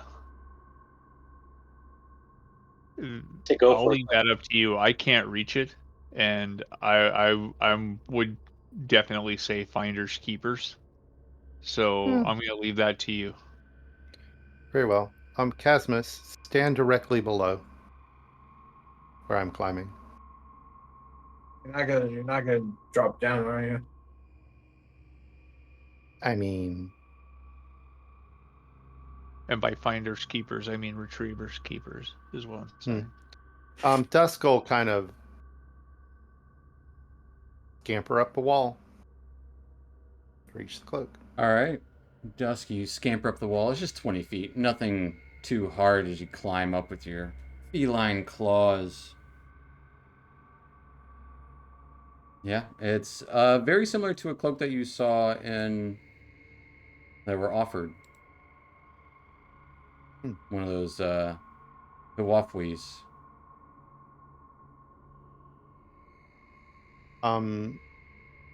To go I'll for leave that up to you. I can't reach it, and I would definitely say finders keepers. So Hmm. I'm gonna leave that to you. Very well. Casmus, stand directly below where I'm climbing. You're not gonna drop down, are you? I mean, And by finders keepers, I mean retrievers keepers is what I'm hmm. saying. Dusk will kind of scamper up the wall to reach the cloak. All right. Dusk, you scamper up the wall. It's just 20 feet. Nothing too hard as you climb up with your feline claws. Yeah, it's very similar to a cloak that you saw in that were offered. Hmm. One of those Hawafwis.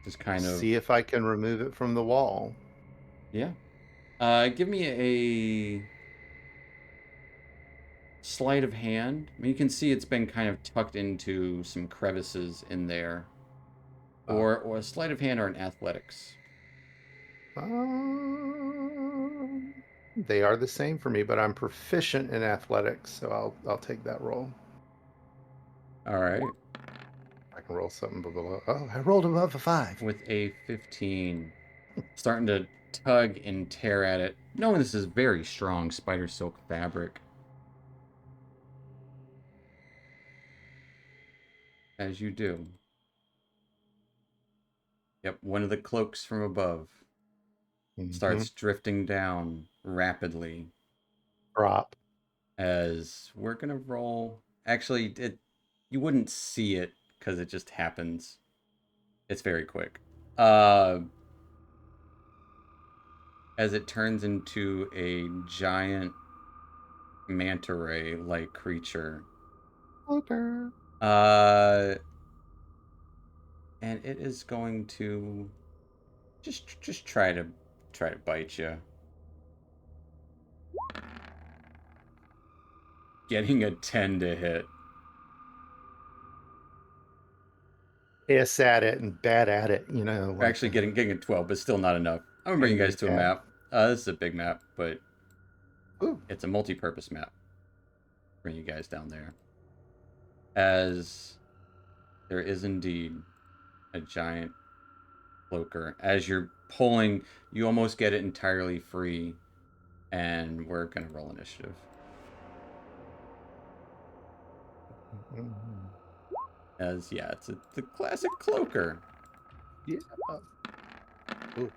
Just kind of, See if I can remove it from the wall. yeah. Give me a sleight of hand. I mean, you can see it's been kind of tucked into some crevices in there. Or a sleight of hand or an athletics. They are the same for me, but I'm proficient in athletics, so I'll take that roll. All right. I can roll something below. Oh, I rolled above a 5. With a 15. Starting to tug and tear at it, knowing this is very strong spider silk fabric. As you do. Yep, one of the cloaks from above starts drifting down rapidly. Drop. As we're gonna roll. Actually, you wouldn't see it because it just happens. It's very quick. As it turns into a giant manta ray-like creature. Okay. And it is going to just try to bite you. Getting a 10 to hit. Hiss at it and bad at it, you know. Or actually getting a 12, but still not enough. I'm gonna bring you angry guys to a cat. map. This is a big map, but Ooh. it's a multi-purpose map. Bring you guys down there. As there is indeed a giant cloaker. As you're pulling, you almost get it entirely free. And we're gonna roll initiative. Mhm. As yeah, it's the classic cloaker. Yeah. Ooh.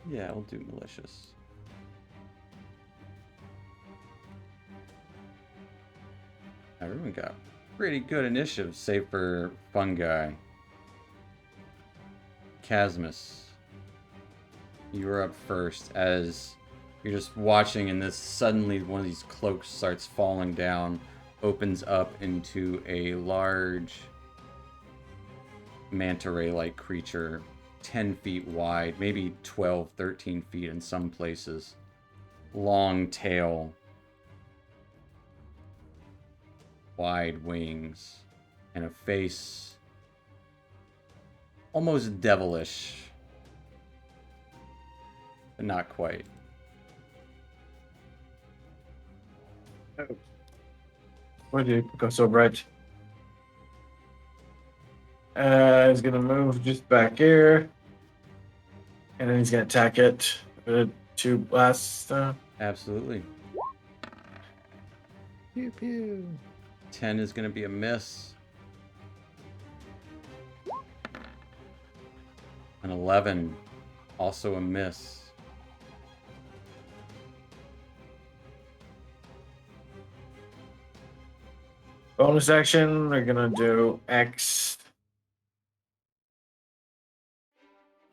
Yeah, we'll do malicious. Everyone got pretty good initiative, save for Fungi. Casmus, you're up first as you're just watching, and this suddenly one of these cloaks starts falling down, opens up into a large manta ray-like creature, 10 feet wide, maybe 12, 13 feet in some places. Long tail, wide wings, and a face almost devilish, but not quite. Why did it go so bright? He's gonna move just back here, and then he's gonna attack it. 2 blasts. Absolutely. Pew pew. 10 is going to be a miss. An 11, also a miss. Bonus action. We're gonna do X,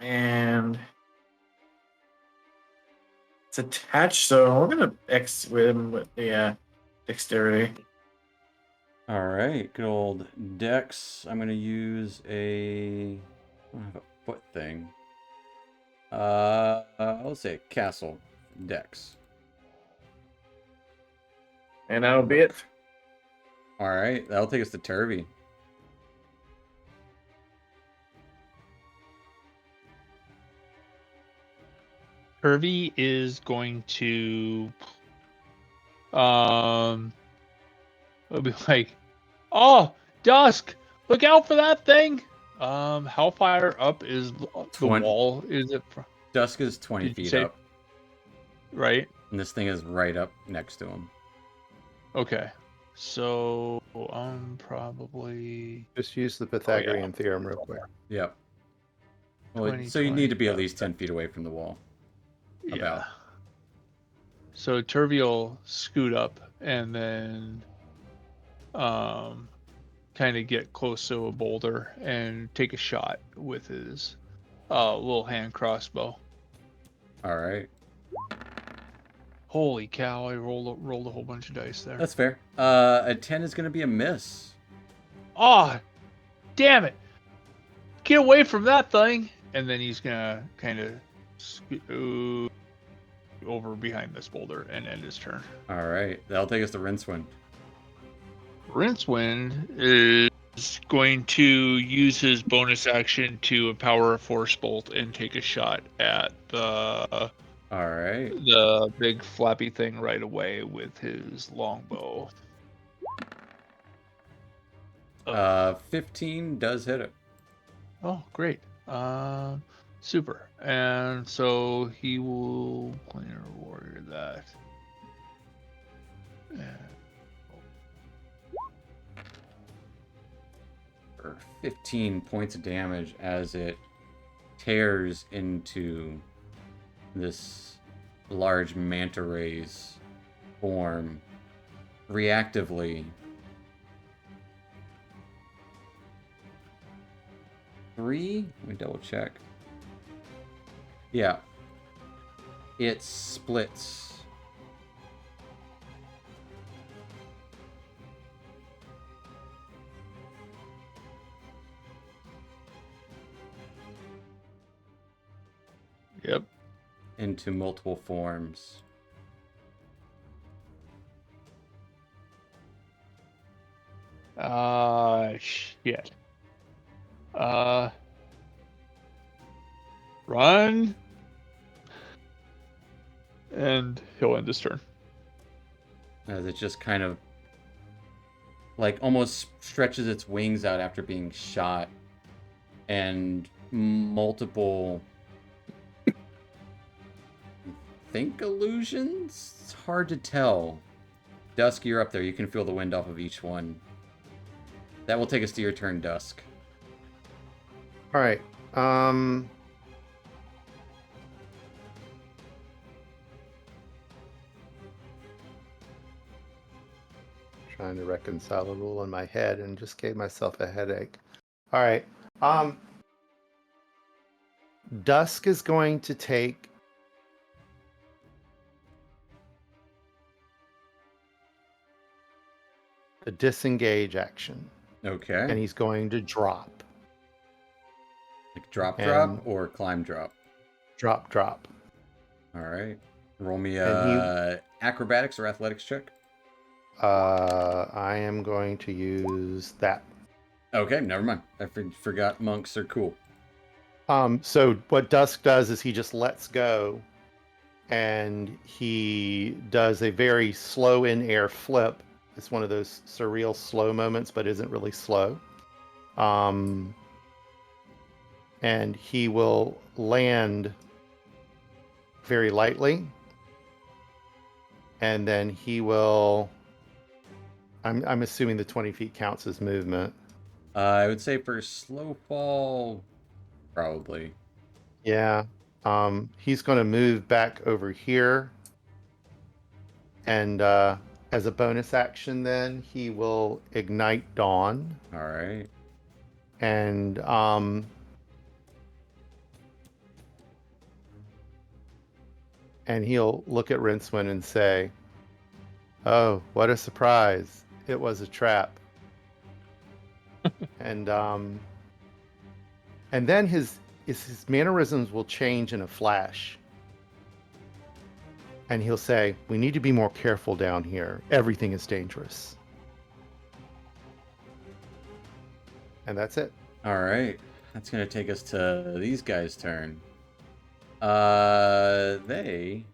and it's attached, so we're gonna X with him with the dexterity. All right, good old Dex. I'm going to use I don't have a foot thing. I'll say castle Dex. And that'll be it. All right, that'll take us to Turvy. Kirby is going to it'll be like, oh, Dusk, look out for that thing. How far up is the 20. wall? Is it Dusk is 20 Did you feet say- up, right? and this thing is right up next to him. Okay. So probably Just use the Pythagorean theorem real quick. Yep. Well, 20, so you need to be at 20, least 10 feet away from the wall. yeah. About. So Turvy will scoot up and then kind of get close to a boulder and take a shot with his little hand crossbow. All right. Holy cow, I rolled a whole bunch of dice there. That's fair. A 10 is going to be a miss. Oh, damn it. Get away from that thing. And then he's going to kind of scoot over behind this boulder and end his turn. All right. That'll take us to Rincewind. Rincewind is going to use his bonus action to empower a force bolt and take a shot at the All right. big flappy thing right away with his longbow. 15 does hit it. Oh, great. Super. And so he will planar warrior that. For 15 points of damage as it tears into this large manta ray's form reactively. 3? Let me double check. Yeah. It splits. Yep. Into multiple forms. Shit. Run. And he'll end his turn. As it just kind of like almost stretches its wings out after being shot, and multiple think illusions? It's hard to tell. Dusk, you're up there. You can feel the wind off of each one. That will take us to your turn, Dusk. All right. Trying to reconcile a rule in my head and just gave myself a headache. All right. Dusk is going to take the disengage action, Okay. and he's going to drop. Like drop, and- or climb, drop. Drop. All right. Roll me And acrobatics or athletics check. I am going to use that. Okay, never mind. I forgot monks are cool. So what Dusk does is he just lets go, and he does a very slow in air flip. It's one of those surreal slow moments, but isn't really slow. And he will land very lightly, and then he will. I'm assuming the 20 feet counts as movement. I would say for slow fall, probably. Yeah. He's going to move back over here, and as a bonus action, then he will ignite Dawn, All right. and he'll look at Rincewind and say, "Oh, what a surprise! It was a trap." and then his mannerisms will change in a flash. And he'll say, "We need to be more careful down here. Everything is dangerous." And that's it. All right. That's going to take us to these guys' turn. They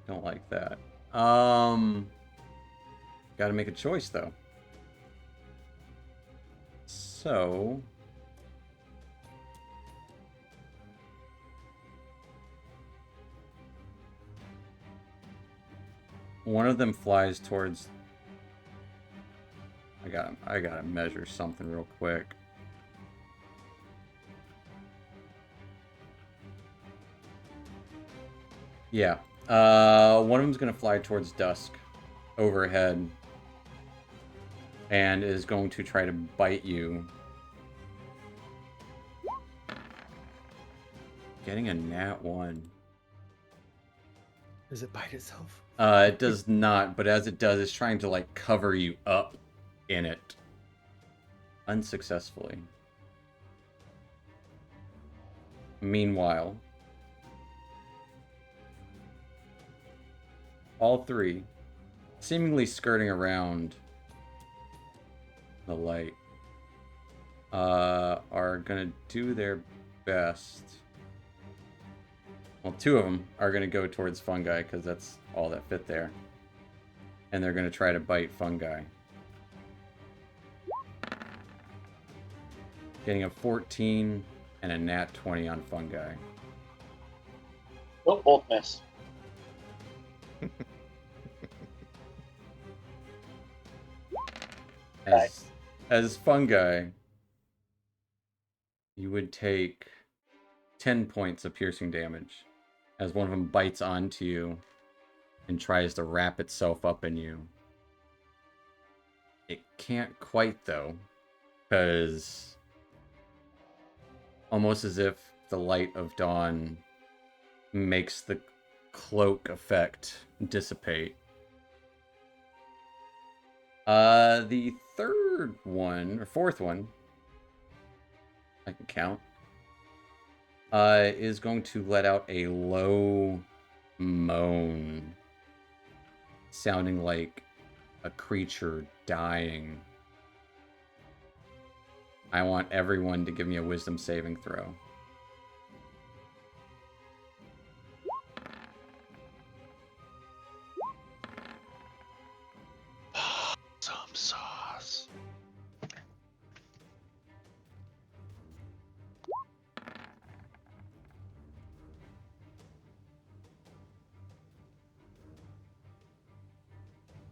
don't like that. Got to make a choice though. So one of them flies towards. I gotta measure something real quick. Yeah. One of them's gonna fly towards Dusk overhead and is going to try to bite you. Getting a nat 1. Does it bite itself? It does not, but as it does, it's trying to like cover you up in it. Unsuccessfully. Meanwhile, all three, seemingly skirting around the light, are gonna do their best. Well, two of them are gonna go towards Fungi because that's all that fit there, and they're gonna try to bite Fungi. Getting a 14 and a nat 20 on Fungi. Nope, both miss. As Fungi, you would take 10 points of piercing damage as one of them bites onto you and tries to wrap itself up in you. It can't quite though, because almost as if the light of dawn makes the cloak effect dissipate. The third one, or fourth one, I can count, is going to let out a low moan, sounding like a creature dying. I want everyone to give me a wisdom saving throw. Some sauce.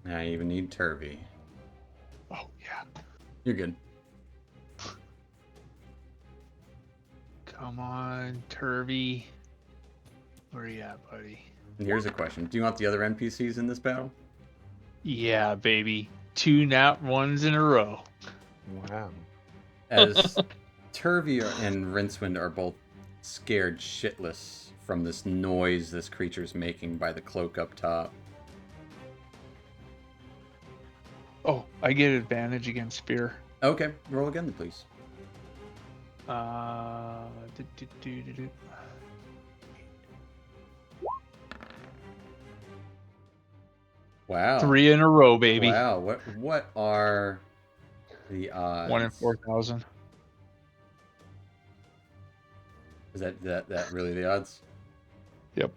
I even need Turvy. Oh yeah. You're good. Come on, Turvy. Where you at, buddy? And here's a question. Do you want the other NPCs in this battle? Yeah, baby. 2 nat 1s in a row. Wow. As Turvy and Rincewind are both scared shitless from this noise this creature's making by the cloak up top. Oh, I get advantage against spear. Okay, roll again, please. Do. Wow. 3 in a row, baby. Wow. What are the odds? 1 in 4,000. Is that really the odds? Yep.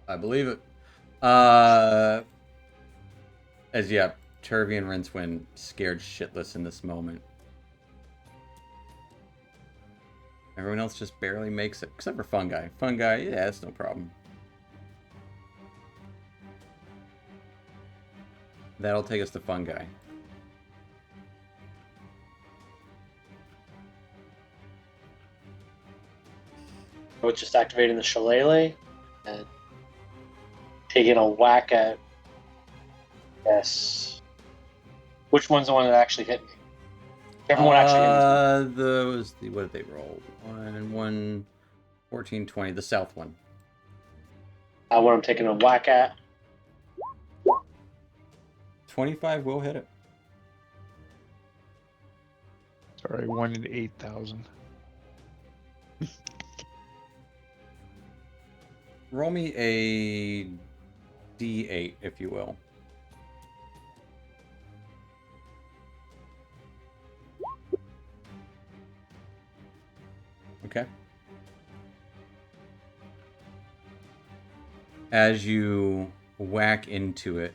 I believe it. As yeah, Turvey and Rincewind scared shitless in this moment. Everyone else just barely makes it, except for Fungi. Fungi, yeah, it's no problem. That'll take us to Fungi. We're just activating the shillelagh and taking a whack at. Yes. Which one's the one that actually hit me? Everyone actually hit me. What did they roll? 14, 20. The south one. What I'm taking a whack at. 25 will hit it. Sorry, 1 in 8,000. Roll me a D8, if you will. Okay. As you whack into it,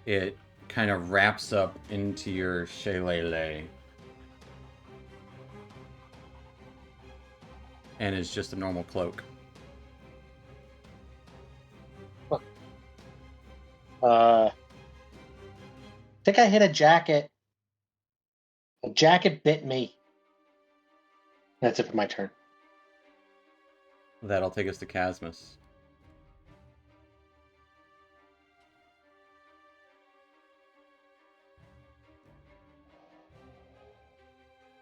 it kind of wraps up into your shillelagh and is just a normal cloak. I think I hit a jacket. A jacket bit me. That's it for my turn. That'll take us to Casmus.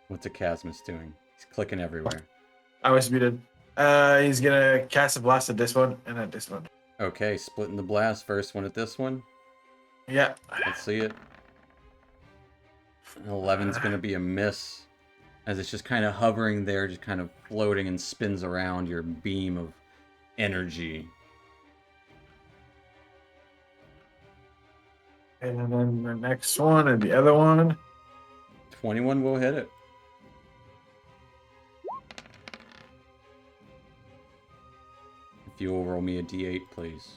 What's a Casmus doing? He's clicking everywhere. I was muted. He's gonna cast a blast at this one and at this one. Okay, splitting the blast. First one at this one. Yeah. Let's see it. 11's going to be a miss, as it's just kind of hovering there, just kind of floating and spins around your beam of energy. And then the next one and the other one. 21 will hit it. If you will roll me a d8, please.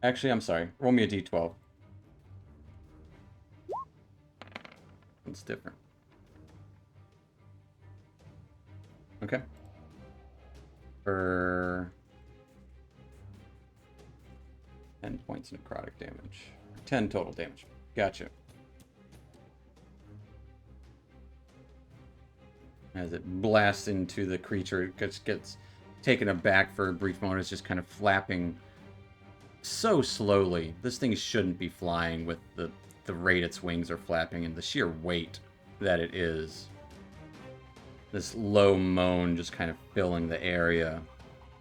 Actually, I'm sorry. Roll me a d12. It's different. Okay. For 10 points necrotic damage. 10 total damage. Gotcha. As it blasts into the creature, it just gets taken aback for a brief moment. It's just kind of flapping so slowly. This thing shouldn't be flying with the rate its wings are flapping and the sheer weight that it is. This low moan just kind of filling the area.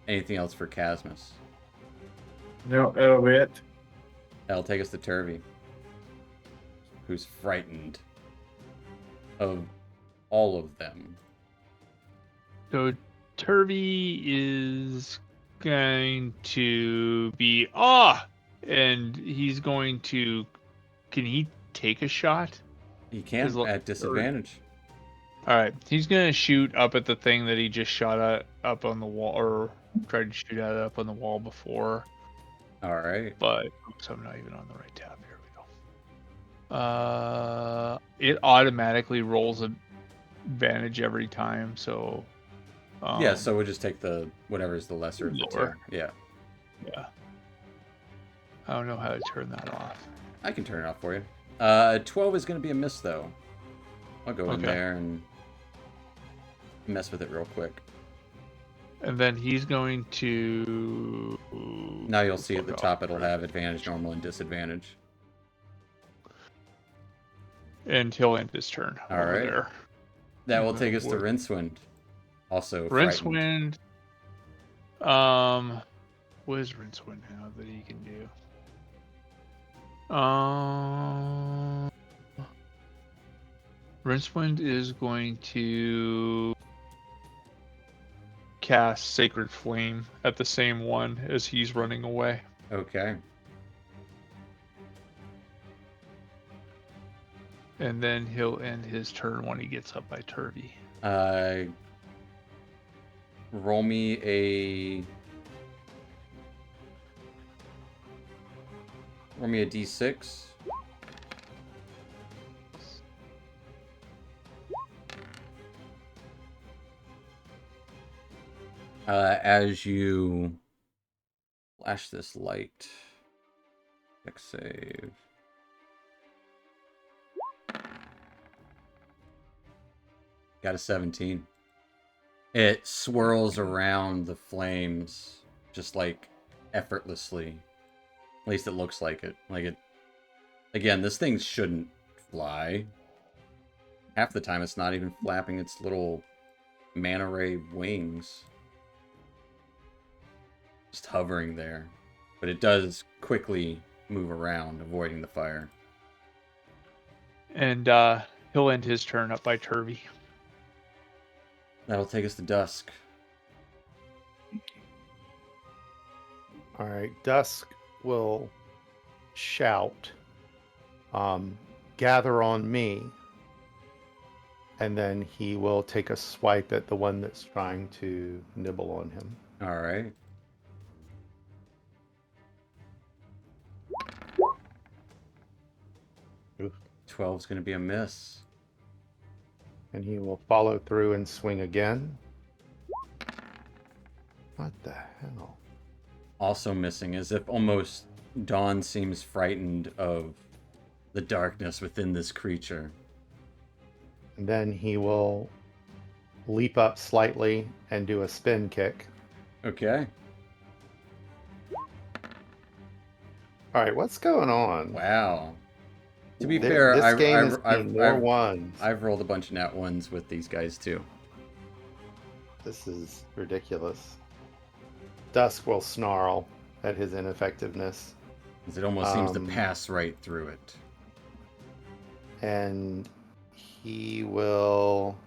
Anything else for Casmus? No, that'll be it. That'll take us to Turvey, who's frightened of all of them. So Turvey is going to be and he's going to. Can he take a shot? He can at disadvantage. All right, he's gonna shoot up at the thing that he just shot at up on the wall, or tried to shoot at it up on the wall before. All right. But oops, I'm not even on the right tab. Here we go. It automatically rolls advantage every time, so. Yeah, so we'll just take the whatever's the lesser of the two. Yeah. Yeah. I don't know how to turn that off. I can turn it off for you. 12 is going to be a miss, though. I'll go in there and mess with it real quick. And then he's going to... Now you'll see at the top it'll have advantage, normal, and disadvantage. And he'll end his turn. All right. There. That will take us to Rincewind. Also Rincewind. What does Rincewind have that he can do? Rincewind is going to cast Sacred Flame at the same one as he's running away. Okay. And then he'll end his turn when he gets up by Turvy. Roll me a d6. As you flash this light, dex save. Got a 17. It swirls around the flames just like effortlessly. At least it looks like it. Like it. Again, this thing shouldn't fly. Half the time it's not even flapping its little manta ray wings. Just hovering there. But it does quickly move around, avoiding the fire. And he'll end his turn up by Turvy. That'll take us to dusk. All right, Dusk will shout, gather on me, and then he will take a swipe at the one that's trying to nibble on him. All right. Oof. 12's going to be a miss. And he will follow through and swing again. What the hell? Also missing, as if almost Dawn seems frightened of the darkness within this creature. And then he will leap up slightly and do a spin kick. Okay. All right, what's going on? Wow. To be Th- fair, this game is being more ones. I've rolled a bunch of nat ones with these guys too. This is ridiculous. Dusk will snarl at his ineffectiveness, 'Cause it almost seems to pass right through it. and he will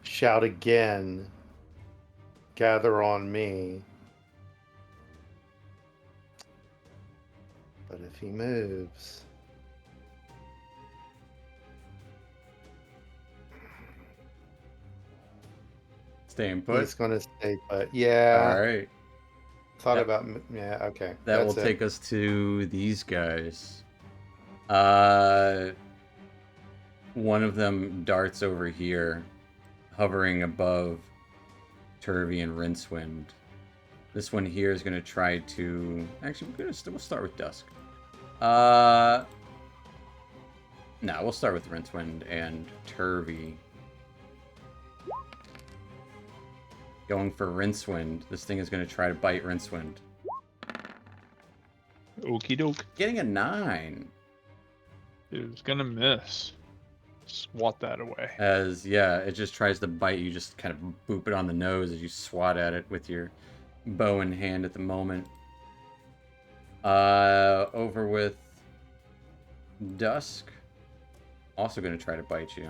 shout again, gather on me. But if he moves, Staying put. he's going to stay put. Yeah. All right. Thought That- about. Yeah, okay. That will That's it. take us to these guys. One of them darts over here, hovering above Turvy and Rincewind. This one here is going to try to... Actually, we'll start with Dusk. No, we'll start with Rincewind and Turvy. Going for Rincewind. This thing is going to try to bite Rincewind. Okie doke. Getting a 9. It was gonna miss. Swat that away. As, yeah, it just tries to bite you. Just kind of boop it on the nose as you swat at it with your bow in hand at the moment. Over with Dusk. Also going to try to bite you.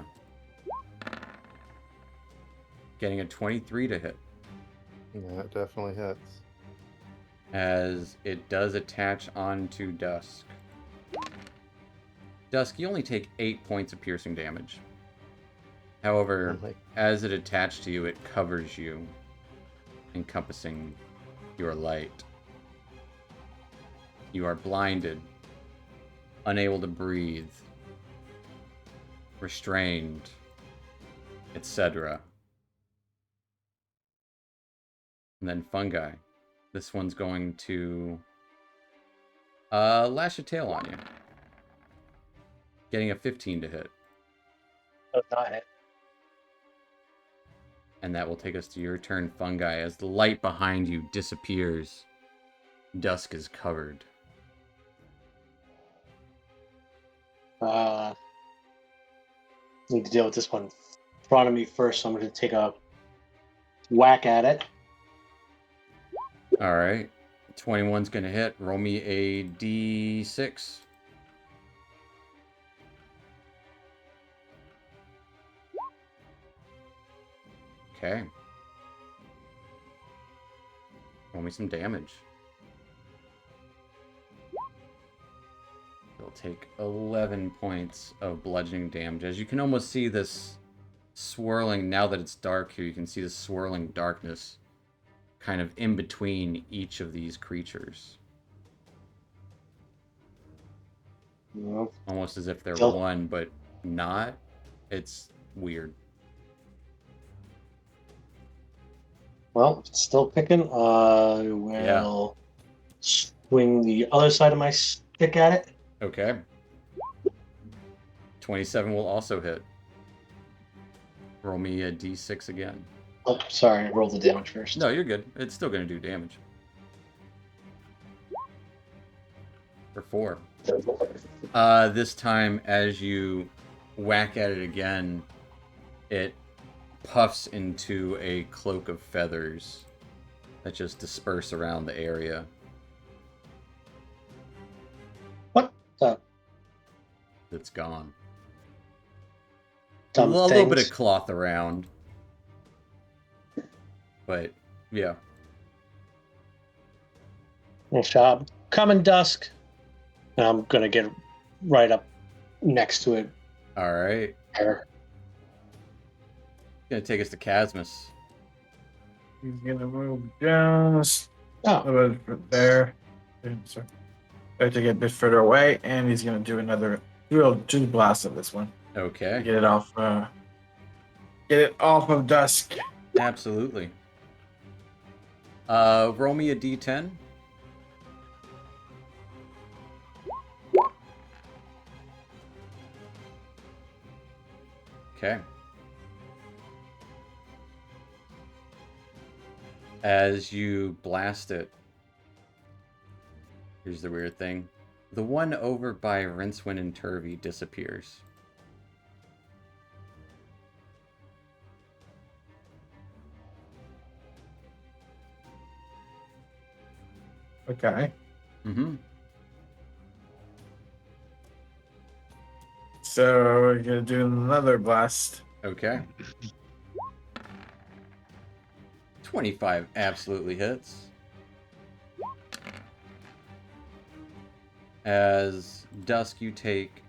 Getting a 23 to hit. Yeah, it definitely hits. As it does attach onto Dusk. Dusk, you only take 8 points of piercing damage. However, Only. as it attached to you, it covers you, encompassing your light. You are blinded, unable to breathe, restrained, etc. And then Fungi. This one's going to lash a tail on you. Getting a 15 to hit. Does not hit. And that will take us to your turn, Fungi. As the light behind you disappears, Dusk is covered. Need to deal with this one in front of me first, so I'm going to take a whack at it. All right. 21's going to hit. Roll me a d6. Okay. Roll me some damage. He'll take 11 points of bludgeoning damage. As you can almost see this swirling, now that it's dark here, you can see the swirling darkness kind of in between each of these creatures. Well, Almost as if they're Still- one, but not. It's weird. well, it's still picking. I will swing the other side of my stick at it. Okay. 27 will also hit. Roll me a d6 again. Oh, sorry, I rolled the damage first. No, you're good. It's still going to do damage. For 4. This time, as you whack at it again, it puffs into a cloak of feathers that just disperse around the area. What the It's gone. dumb a little bit things? of cloth around. But, yeah. Well, job. Coming dusk. And I'm gonna get right up next to it. Alright. There. Gonna take us to Casmus. He's gonna move just Oh, a little bit there. Sorry. Try to get a bit further away, and he's gonna do another just blast of this one. Okay. Get it off. Get it off of dusk. Absolutely. Roll me a d10. Okay. As you blast it, here's the weird thing. The one over by Rincewind and Turvey disappears. Okay. Mm-hmm. So we're gonna do another blast. Okay. 25 absolutely hits. As Dusk, you take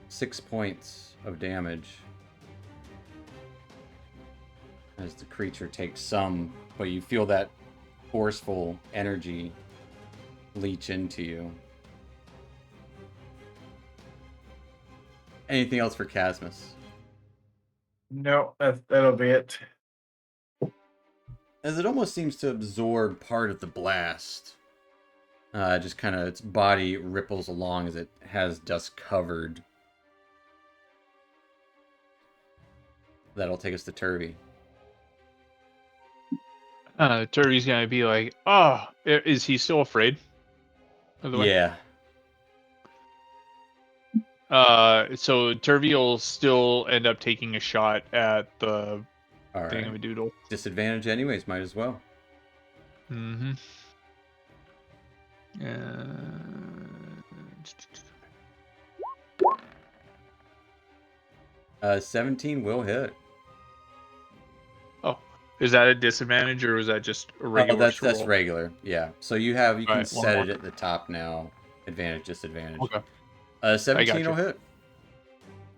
6 points of damage. As the creature takes some, but you feel that forceful energy leech into you. Anything else for Casmus? No, that'll be it. As it almost seems to absorb part of the blast. Just kind of its body ripples along as it has Dusk covered. That'll take us to Turvey. Turvey's gonna be like, "Oh, is he still afraid?" By the way. Yeah. So Turvey will still end up taking a shot at the All right. thingamadoodle. Disadvantage anyways, might as well. Mm-hmm. 17 will hit. Oh, is that a disadvantage or was that just a regular? That's regular. Yeah. So you can Alright, one set more. it at the top now. Advantage, disadvantage. Okay. 17 will you. hit.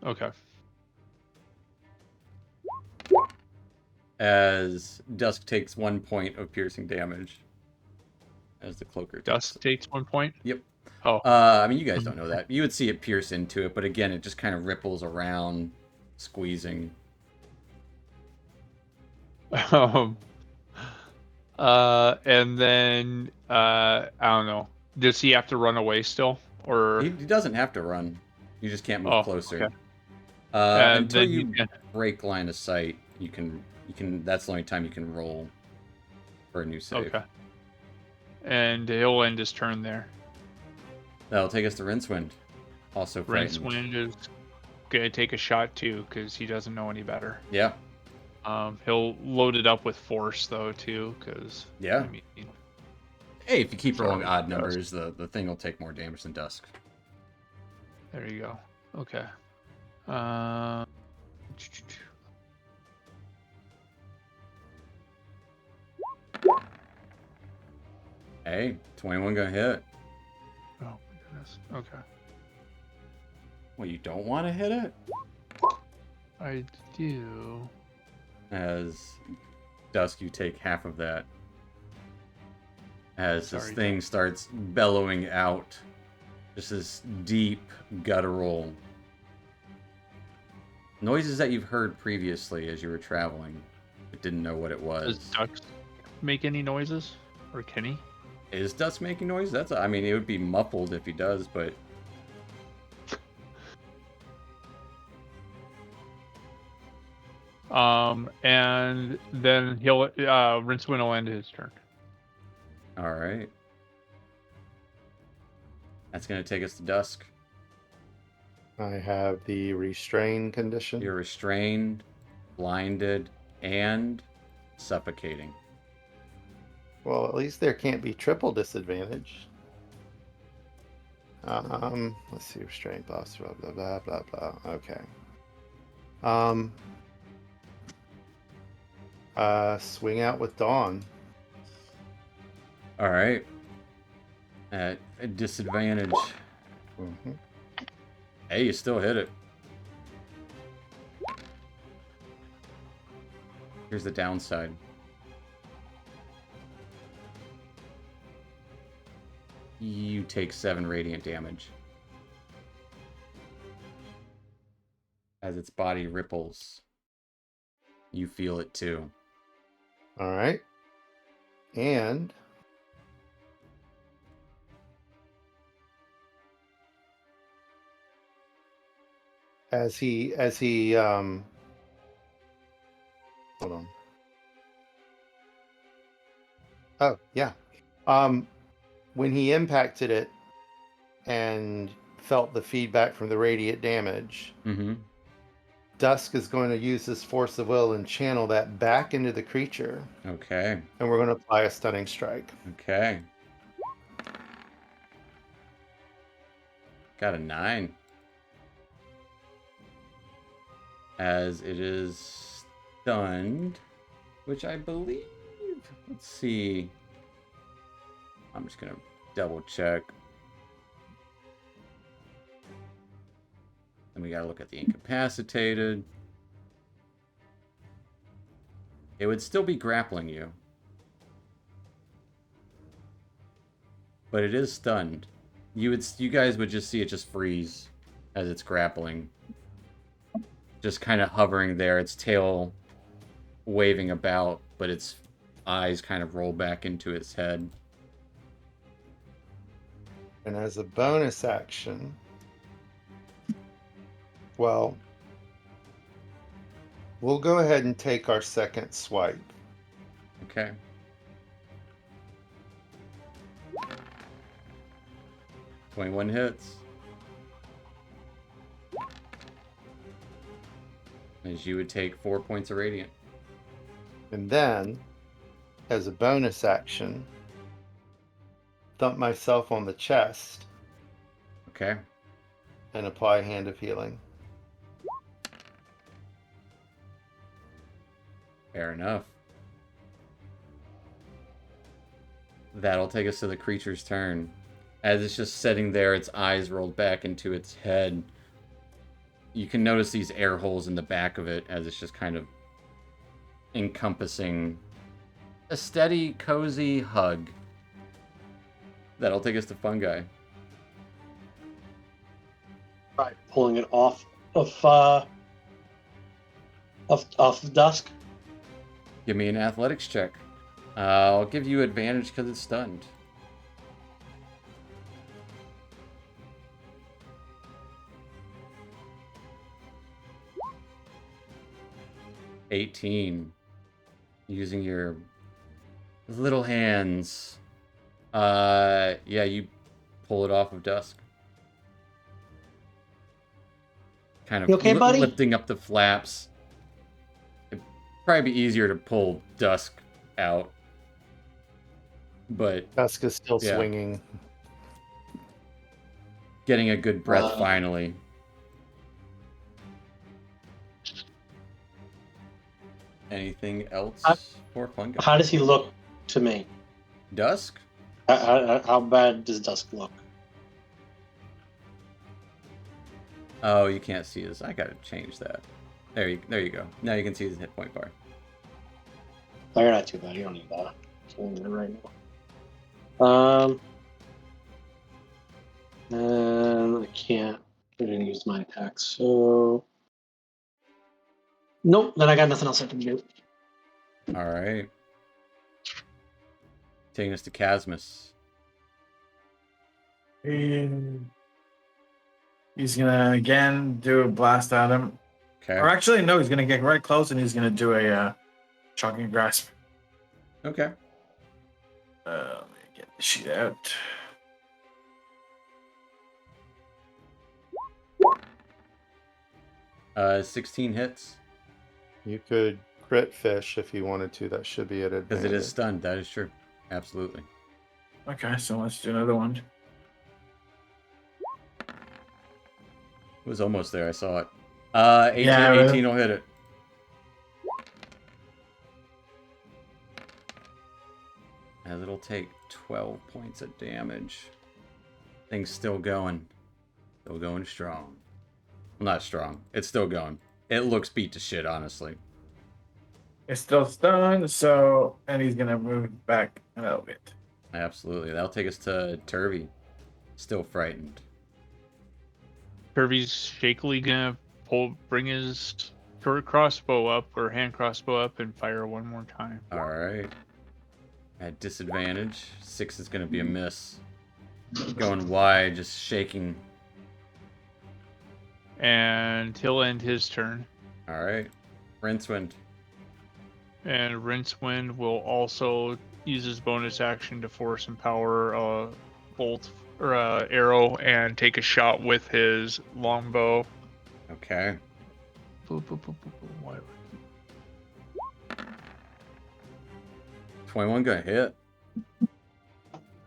Okay. As Dusk takes 1 point of piercing damage. As the cloaker. Dusk takes 1 point. Yep. Oh. I mean, you guys don't know that. You would see it pierce into it, but again, it just kind of ripples around, squeezing. And then I don't know. Does he have to run away still, or He doesn't have to run. You just can't move closer. Okay. Until then you break line of sight, you can. That's the only time you can roll for a new save. Okay. And he'll end his turn there. That'll take us to Rincewind. Also frightened. Rincewind is gonna take a shot too because he doesn't know any better. Yeah. He'll load it up with force though too because Yeah. I mean, Hey, if you keep rolling Sorry, odd Dusk. numbers, the thing will take more damage than Dusk. there you go. Okay. Hey, 21 gonna hit. Oh my goodness. Okay. Well, you don't want to hit it? I do. As Dusk, you take half of that. As this Sorry, thing starts bellowing out. Just this deep, guttural noises that you've heard previously as you were traveling, but didn't know what it was. Does Ducks make any noises? Or can he? Is Dusk making noise? I mean, it would be muffled if he does, but And then he'll Rincewind will end his turn. all right. That's gonna take us to Dusk. I have the restrain condition. You're restrained, blinded, and suffocating. Well, at least there can't be triple disadvantage. Let's see, restraint, blah, blah, blah, blah, blah. Okay. Swing out with Dawn. All right. At a disadvantage. Mhm. Hey, you still hit it. Here's the downside. You take 7 radiant damage. As its body ripples, you feel it too. All right. And as he hold on. Oh, yeah. When he impacted it and felt the feedback from the radiant damage, Mm-hmm. Dusk is going to use his force of will and channel that back into the creature, Okay. and we're going to apply a stunning strike. Okay. Got a 9. As it is stunned, which I believe, let's see. I'm just going to double check. And we got to look at the incapacitated. It would still be grappling you. But it is stunned. You guys would just see it just freeze as it's grappling. Just kind of hovering there, its tail waving about, but its eyes kind of roll back into its head. And as a bonus action, well, we'll go ahead and take our second swipe. Okay. "21 hits. As you would take 4 points of radiant. And then, as a bonus action, thump myself on the chest Okay. and apply Hand of Healing. Fair enough. That'll take us to the creature's turn. As it's just sitting there, its eyes rolled back into its head. You can notice these air holes in the back of it as it's just kind of encompassing a steady, cozy hug. That'll take us to Fungi. Right, pulling it off of Dusk. Give me an athletics check. I'll give you advantage because it's stunned. "18. Using your little hands. Yeah, you pull it off of Dusk. Kind of You okay, buddy? lifting up the flaps. It'd probably be easier to pull Dusk out. But Dusk is still Yeah. swinging. getting a good breath Wow. finally. Anything else for Fungi? How does he look to me? Dusk? How bad does Dusk look? Oh, you can't see his. I gotta change that. There you go. Now you can see his hit point bar. Oh, you're not too bad. You don't need that. Right now. And I can't. I didn't use my attack, so nope. Then I got nothing else I can do. All right. Taking us to Casmus. He's gonna again do a blast at him. Okay. Or actually, no, he's gonna get right close and he's gonna do a shocking grasp. Okay. Let me get the sheet out. Uh, 16 hits You could crit fish if you wanted to. That should be at advantage. because it is stunned. That is true. Absolutely. Okay, so let's do another one. It was almost there. I saw it. 18, Yeah, 18 will hit it. As it'll take 12 points of damage. Thing's still going. Still going strong. Well, not strong. It's still going. It looks beat to shit, honestly. It's still stunned, so and he's gonna move back a little bit. Absolutely. That'll take us to Turvy. Still frightened. Kirby's shakily gonna bring his short crossbow up or hand crossbow up and fire one more time. Alright. At disadvantage. 6 is going to be a miss. Going wide, just shaking. And he'll end his turn. Alright. Rincewind. And Rincewind will also use his bonus action to force and power a bolt or arrow and take a shot with his longbow. Okay. Boop, boop, boop, boop, boop. Why- 21 gonna hit.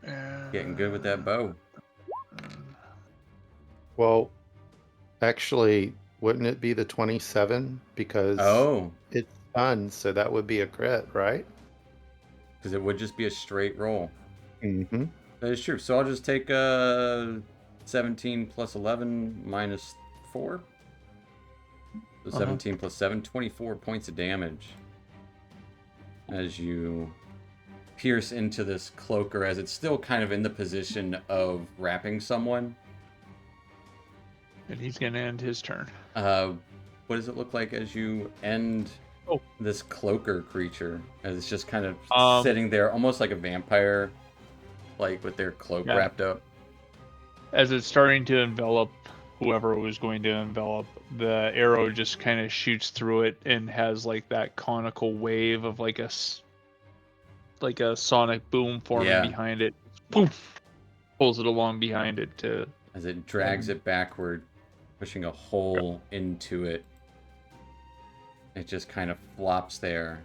And- Getting good with that bow. Well, actually, wouldn't it be the 27? Because Oh. it's stunned, so that would be a crit, right? Because it would just be a straight roll. Mm-hmm. That is true. So I'll just take 17 plus 11 minus 4. So 17 plus 7, 24 points of damage. As you pierce into this cloaker, as it's still kind of in the position of wrapping someone. And he's gonna end his turn. What does it look like as you end this cloaker creature? As it's just kind of sitting there, almost like a vampire, like with their cloak wrapped up. As it's starting to envelop whoever it was going to envelop, the arrow just kind of shoots through it and has like that conical wave of like a sonic boom forming behind it. Poof! Pulls it along behind it to. As it drags it backward, pushing a hole into it. It just kind of flops there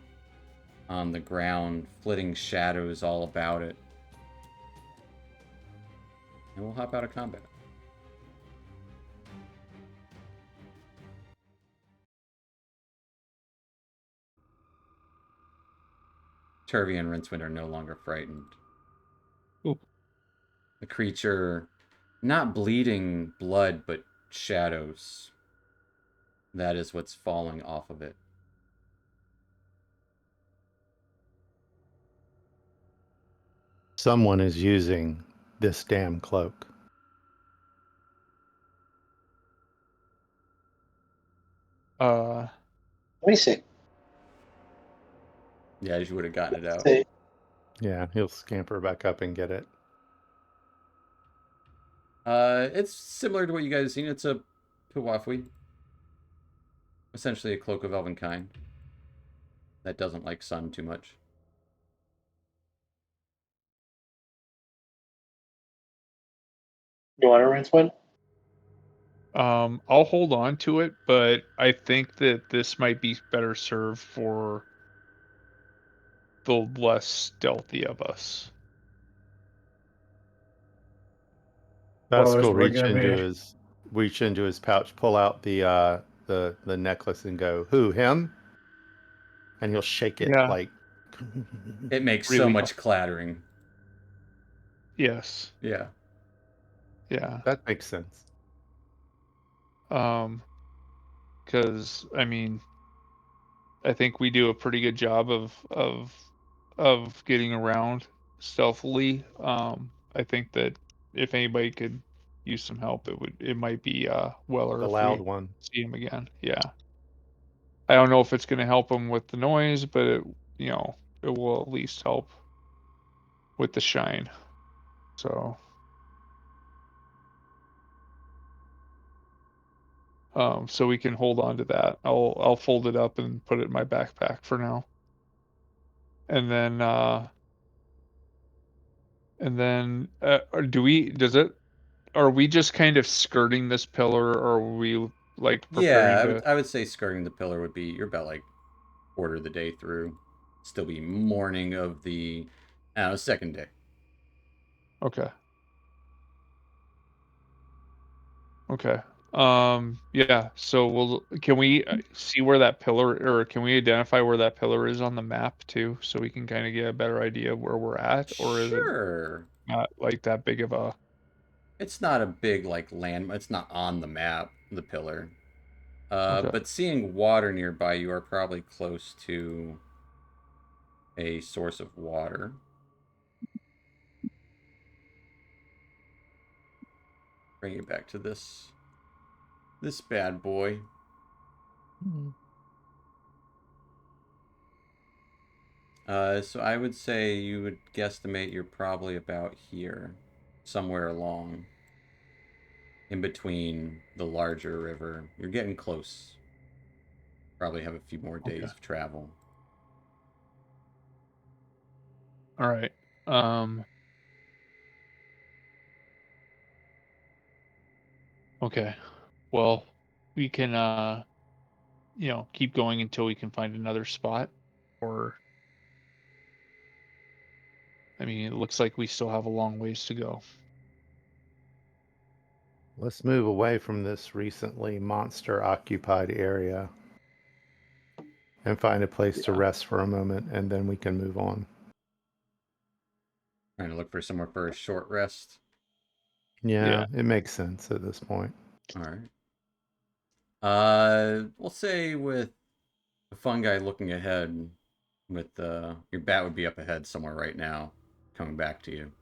on the ground, flitting shadows all about it. And we'll hop out of combat. Turvy and Rincewind are no longer frightened. Ooh. The creature, not bleeding blood, but shadows. That is what's falling off of it. Someone is using this damn cloak. Let me see. Yeah, you would have gotten it out. See. Yeah, he'll scamper back up and get it. It's similar to what you guys have seen. It's a Puwafwi. Essentially a cloak of Elvenkind. That doesn't like sun too much. You want to rinse one? I'll hold on to it, but I think that this might be better served for the less stealthy of us. Dusk Well, will we're gonna reach into his pouch, pull out the necklace, and go, "Who, him?" And he'll shake it Yeah. like It makes so Really much clattering. Yes. Yeah. Yeah. That makes sense. Because I mean, I think we do a pretty good job of getting around stealthily. I think that if anybody could use some help, it might be Weller The if loud we one. see him again. Yeah. I don't know if it's going to help him with the noise, but it will at least help with the shine. So, so we can hold on to that. I'll fold it up and put it in my backpack for now. And then are we just kind of skirting this pillar, or are we like Yeah, preparing I to? would I would say skirting the pillar would be you're about like quarter of the day through. Still be morning of the second day. Okay. Okay. Yeah, so can we see where that pillar, or can we identify where that pillar is on the map too, so we can kind of get a better idea of where we're at, or is it Sure. not like that big of a? It's not a big like land. It's not on the map, the pillar. Okay. But seeing water nearby, you are probably close to a source of water. Bring you back to this bad boy. So I would say you would guesstimate you're probably about here, somewhere along, in between the larger river. You're getting close. Probably have a few more Okay. days of travel. All right. Okay. Well, we can keep going until we can find another spot, or I mean, it looks like we still have a long ways to go. Let's move away from this recently monster occupied area and find a place to Yeah. rest for a moment, and then we can move on. Trying to look for somewhere for a short rest. Yeah, Yeah. it makes sense at this point. All right. We'll say with the fungi looking ahead, with your bat would be up ahead somewhere right now, coming back to you.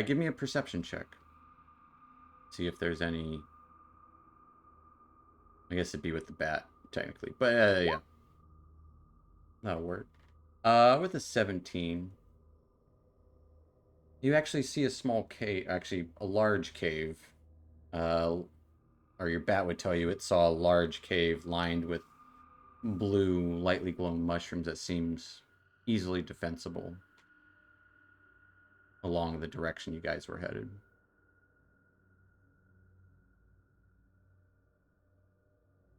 Give me a perception check. See if there's any. I guess it'd be with the bat technically, but yeah, that'll work. With a 17, you actually see a small cave, actually a large cave. Or your bat would tell you it saw a large cave lined with blue, lightly glowing mushrooms that seems easily defensible along the direction you guys were headed.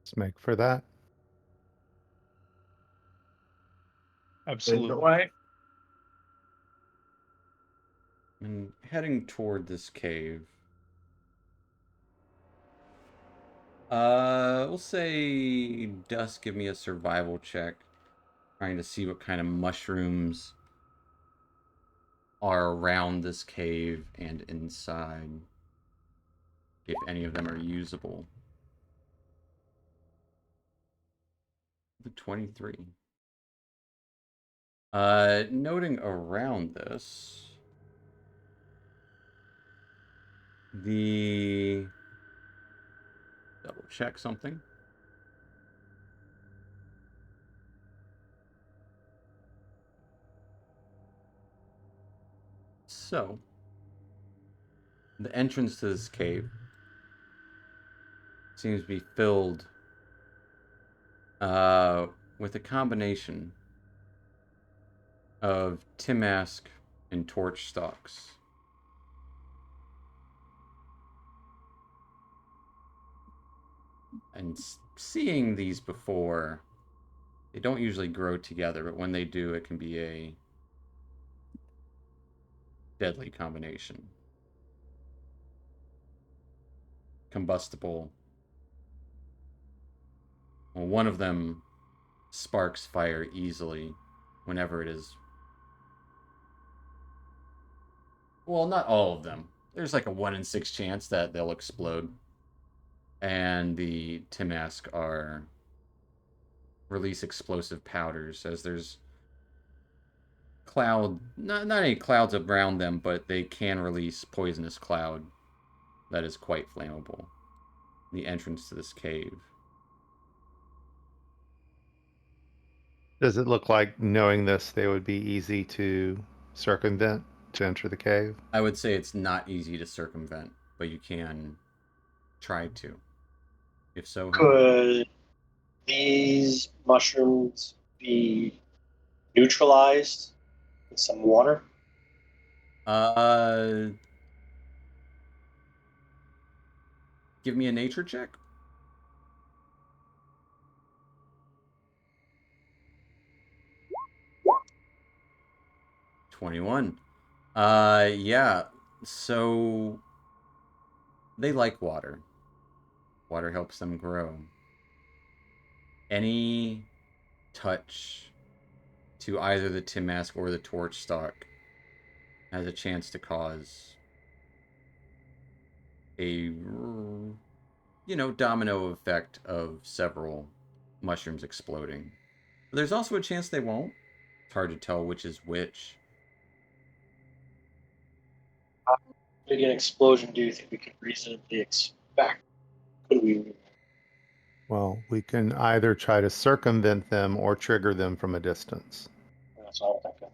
Let's make for that. Lead the Absolutely. way. And heading toward this cave, we'll say Dust, give me a survival check, trying to see what kind of mushrooms are around this cave and inside, if any of them are usable. The 23. Noting around this, the double check something. So, the entrance to this cave seems to be filled with a combination of Timask and torch stalks. And seeing these before, they don't usually grow together, but when they do, it can be a deadly combination. Combustible. Well, one of them sparks fire easily, whenever it is. Well, not all of them. There's like a 1 in 6 chance that they'll explode. And the Timask are release explosive powders, as there's not any clouds around them, but they can release poisonous cloud that is quite flammable. The entrance to this cave. Does it look like, knowing this, they would be easy to circumvent to enter the cave? I would say it's not easy to circumvent, but you can try to. If so, how? Could these mushrooms be neutralized with some water? Give me a nature check. $21. Yeah. So they like water. Water helps them grow. Any touch to either the Timask or the torch stalk has a chance to cause a, domino effect of several mushrooms exploding. But there's also a chance they won't. It's hard to tell which is which. How big an explosion do you think we could reasonably expect? Could we? Well, we can either try to circumvent them or trigger them from a distance. That's all I'm thinking.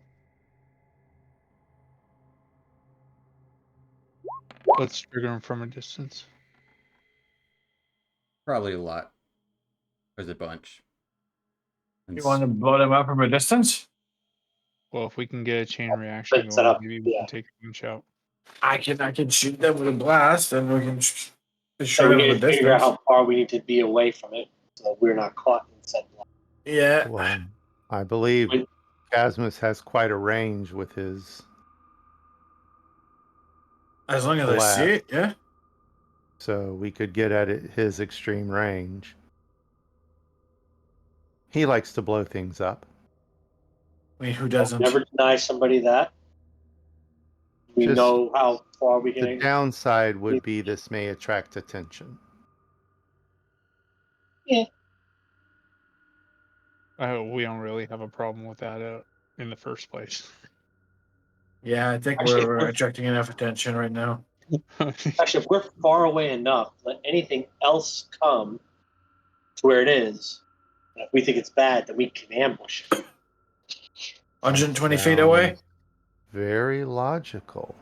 Let's trigger them from a distance. Probably a lot. There's a bunch. And You want to blow them up from a distance? Well, if we can get a chain reaction Set going, up, maybe we yeah. can take one shot. I can shoot them with a blast, and we can shoot So them we from a need to figure out distance. how far we need to be away from it so that we're not caught in said line. Yeah. Well, I believe Wait. Casmus has quite a range with his, As long as I Blast. see it, yeah. so we could get at his extreme range. He likes to blow things up. I mean, who doesn't? Never deny somebody that. We Just know how far we The can. downside would be this may attract attention. We don't really have a problem with that in the first place. Yeah, I think Actually, we're we're- attracting enough attention right now. Actually, if we're far away enough, let anything else come to where it is. And if we think it's bad, then we can ambush it. 120 feet away. Sounds very logical.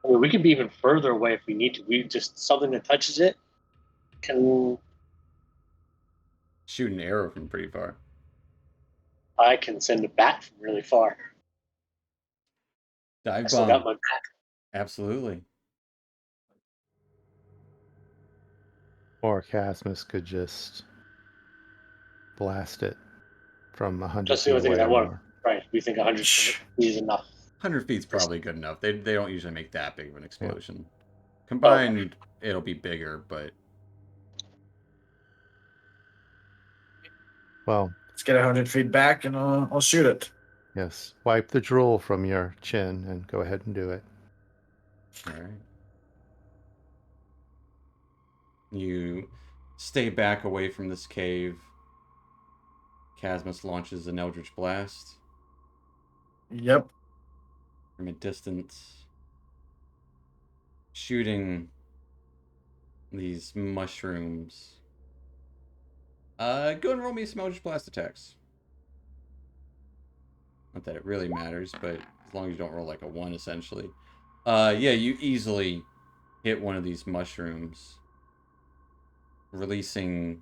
I mean, we could be even further away if we need to. We just something that touches it can. shoot an arrow from pretty far. I can send a bat from really far. I Dive still got bomb. my bat. Absolutely. Or Casmus could just blast it from 100 Just the feet only thing away that or one. more. Right. We think 100 feet is enough. 100 feet's probably good enough. They don't usually make that big of an explosion. Combined, it'll be bigger, but Well, Let's get 100 feet back, and I'll shoot it. yes. Wipe the drool from your chin and go ahead and do it. all right. You stay back away from this cave. Casmus launches an Eldritch Blast Yep. from a distance, shooting these mushrooms. Go and roll me some Eldritch Blast attacks. Not that it really matters, but as long as you don't roll like a 1, essentially. Yeah, you easily hit one of these mushrooms, releasing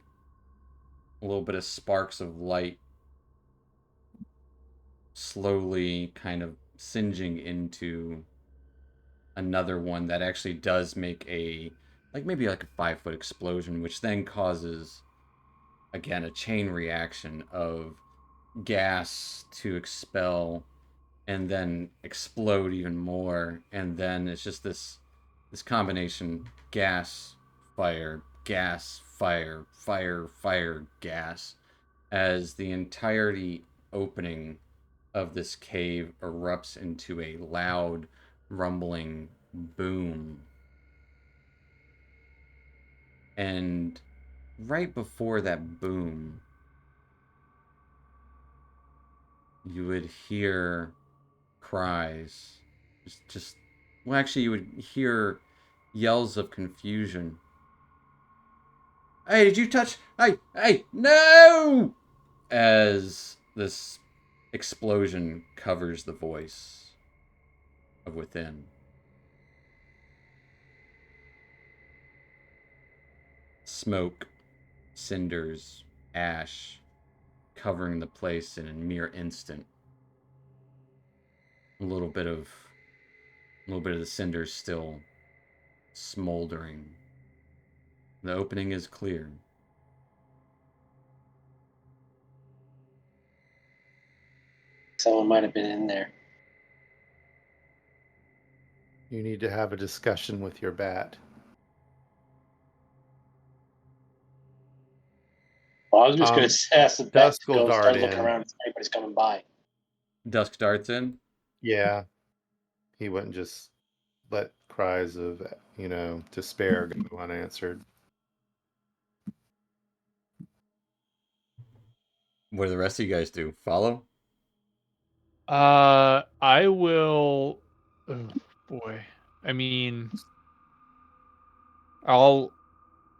a little bit of sparks of light, slowly kind of singeing into another one that actually does make maybe like a 5-foot explosion, which then causes, again, a chain reaction of gas to expel and then explode even more, and then it's just this combination gas, fire, gas, fire, fire, fire, gas, as the entirety opening of this cave erupts into a loud, rumbling boom. And right before that boom, you would hear cries. Well, actually, you would hear yells of confusion. Hey, did you touch? Hey, no! As this explosion covers the voice of within. Smoke, cinders, ash, covering the place in a mere instant. A little bit of the cinders still smoldering. The opening is clear. Someone might have been in there. You need to have a discussion with your bat. Well, I was just going to ask the bat Dusk to will go dart start looking in. around if anybody's coming by. Dusk darts in. Yeah. He wouldn't just let cries of, despair go unanswered. What do the rest of you guys do? Follow? I will. Oh boy. I mean, I'll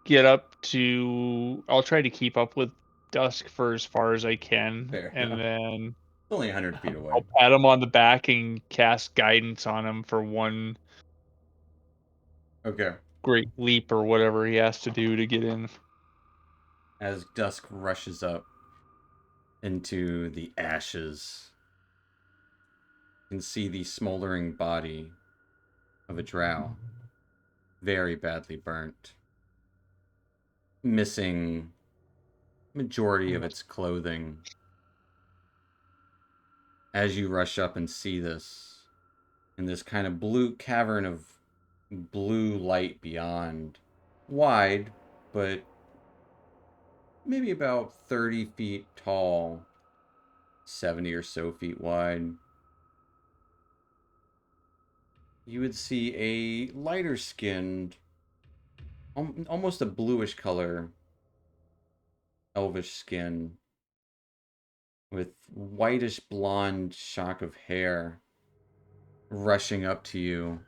get up to. I'll try to keep up with Dusk for as far as I can, Fair and enough. then It's only 100 feet away. I'll pat him on the back and cast guidance on him for one Okay. great leap or whatever he has to do to get in. As Dusk rushes up into the ashes, you can see the smoldering body of a drow. Very badly burnt. Missing majority of its clothing. As you rush up and see this, in this kind of blue cavern of blue light beyond, wide, but maybe about 30 feet tall, 70 or so feet wide, you would see a lighter skinned, almost a bluish color, elvish skin, with whitish blonde shock of hair rushing up to you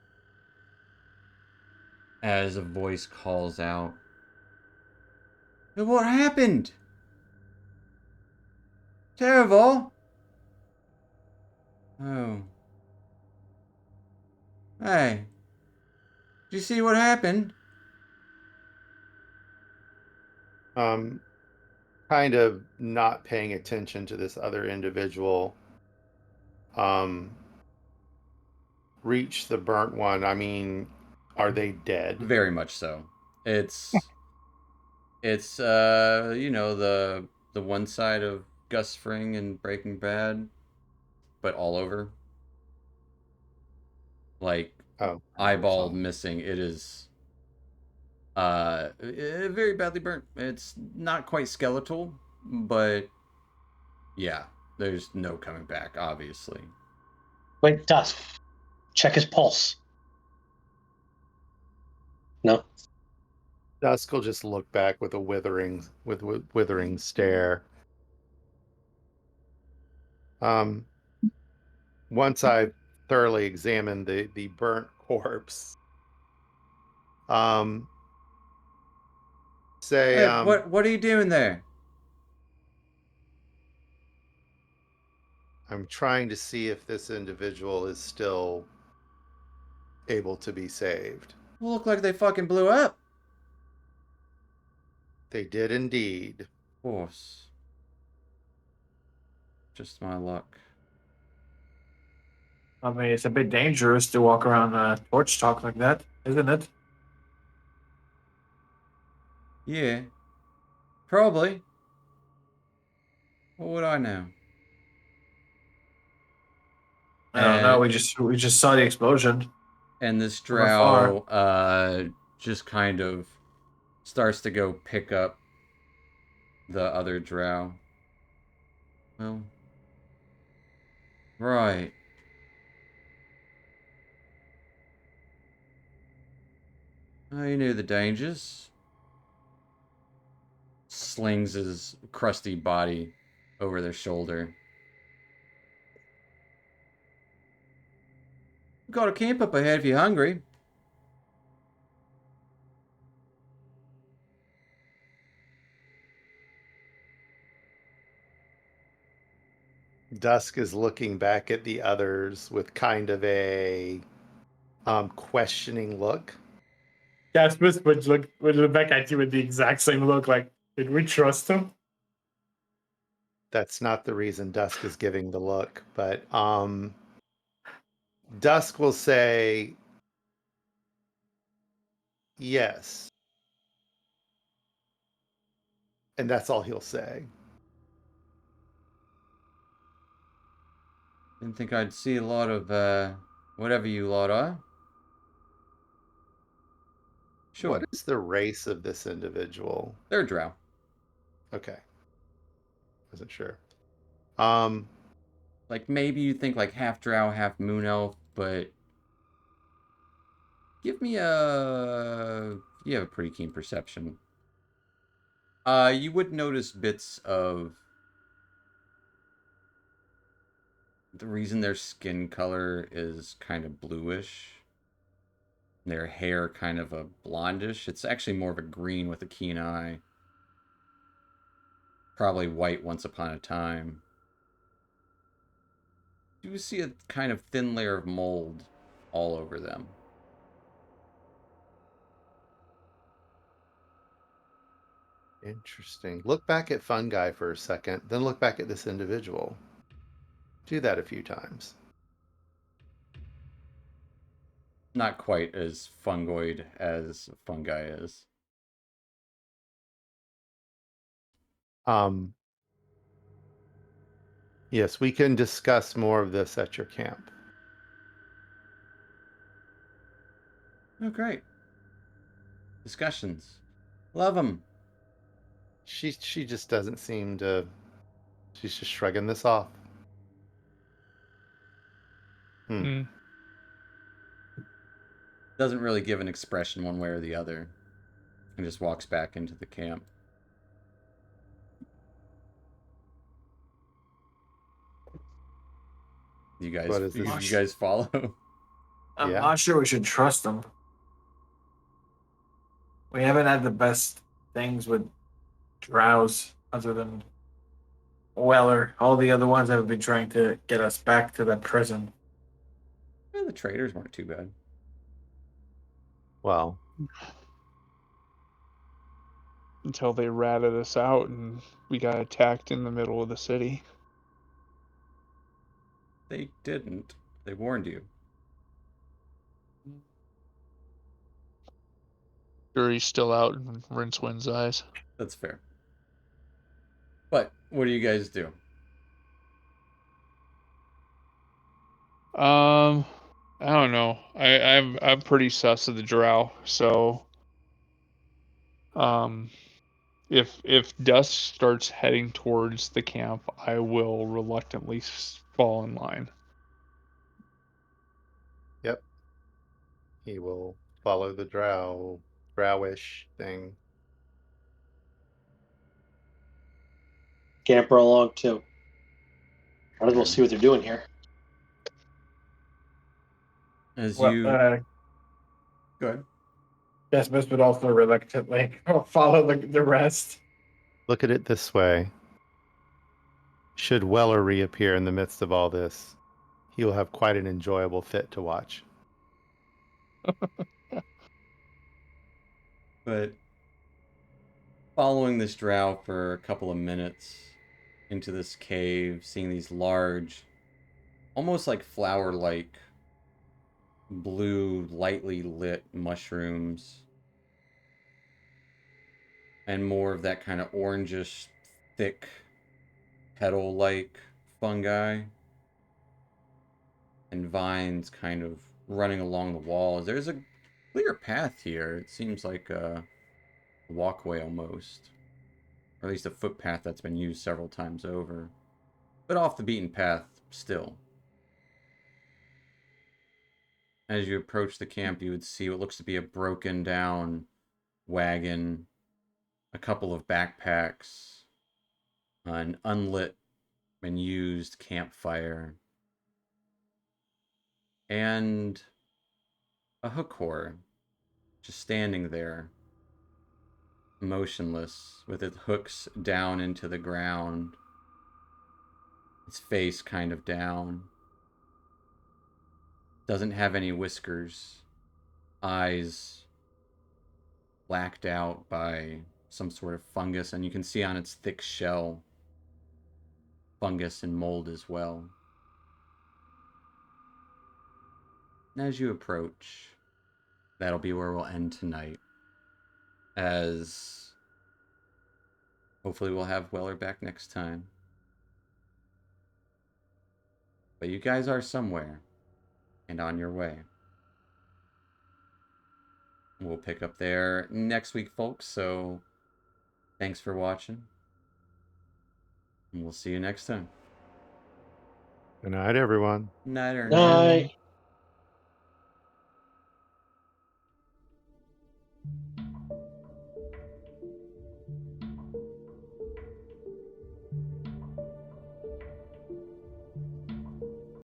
as a voice calls out, "What happened? Terrible? Oh. Hey, did you see what happened?" Kind of not paying attention to this other individual. Reach the burnt one. I mean, are they dead? Very much so. It's the one side of Gus Fring and Breaking Bad, but all over. Like Oh, eyeball so- missing. It is very badly burnt. It's not quite skeletal, but yeah, there's no coming back, obviously. Wait, Dusk, check his pulse. No? Dusk will just look back with a withering stare. Once I've thoroughly examined the burnt corpse, say, Hey, what are you doing there? I'm trying to see if this individual is still able to be saved. Look like they fucking blew up. They did indeed. Of course. Just my luck. I mean, it's a bit dangerous to walk around a torch talk like that, isn't it? Yeah. Probably. What would I know? I don't know. We just saw the explosion. And this From afar. drow just kind of starts to go pick up the other drow. Well, right. Oh, you knew the dangers. Slings his crusty body over their shoulder. Got a camp up ahead if you're hungry. Dusk is looking back at the others with kind of a questioning look. Casmus would look back at you with the exact same look. Like, did we trust him? That's not the reason Dusk is giving the look, but Dusk will say yes. And that's all he'll say. Didn't think I'd see a lot of, whatever you lot are. Sure. What is the race of this individual? They're drow. Okay. Wasn't sure. Like, maybe you think like half drow, half moon elf, but give me a... You have a pretty keen perception. You would notice bits of the reason their skin color is kind of bluish. Their hair kind of a blondish. It's actually more of a green with a keen eye. Probably white once upon a time. You see a kind of thin layer of mold all over them. Interesting. Look back at Fungi for a second, then look back at this individual. Do that a few times. Not quite as fungoid as fungi is. Yes, we can discuss more of this at your camp. Oh, great. Discussions. Love them. She just doesn't seem to. She's just shrugging this off. Doesn't really give an expression one way or the other. And just walks back into the camp. You guys, What is you this? guys follow? I'm Yeah. not sure we should trust him. We haven't had the best things with drows other than Weller. All the other ones have been trying to get us back to that prison. The traders weren't too bad. Well, Until they ratted us out and we got attacked in the middle of the city. They didn't. They warned you. Jury's still out in Rincewind's eyes. That's fair. But what do you guys do? I don't know. I'm pretty sus of the drow, so if Dusk starts heading towards the camp, I will reluctantly fall in line. yep. He will follow the drowish thing. Camper along too. Might as well see what they're doing here. As Well, you... Go ahead. Casmus would also reluctantly follow the rest. Look at it this way. Should Weller reappear in the midst of all this, he will have quite an enjoyable fit to watch. But following this drow for a couple of minutes into this cave, seeing these large, almost like flower-like, blue, lightly lit mushrooms, and more of that kind of orangish, thick, petal-like fungi, and vines kind of running along the walls. There's a clear path here. It seems like a walkway almost. Or at least a footpath that's been used several times over. But off the beaten path still. As you approach the camp, you would see what looks to be a broken down wagon, a couple of backpacks, an unlit and used campfire, and a Hookor just standing there, motionless, with its hooks down into the ground, its face kind of down. Doesn't have any whiskers, eyes blacked out by some sort of fungus, and you can see on its thick shell fungus and mold as well. And as you approach, that'll be where we'll end tonight, as hopefully we'll have Weller back next time. But you guys are somewhere and on your way. We'll pick up there next week, folks, so thanks for watching, and we'll see you next time. Good night, everyone. Night, Ernest. Night.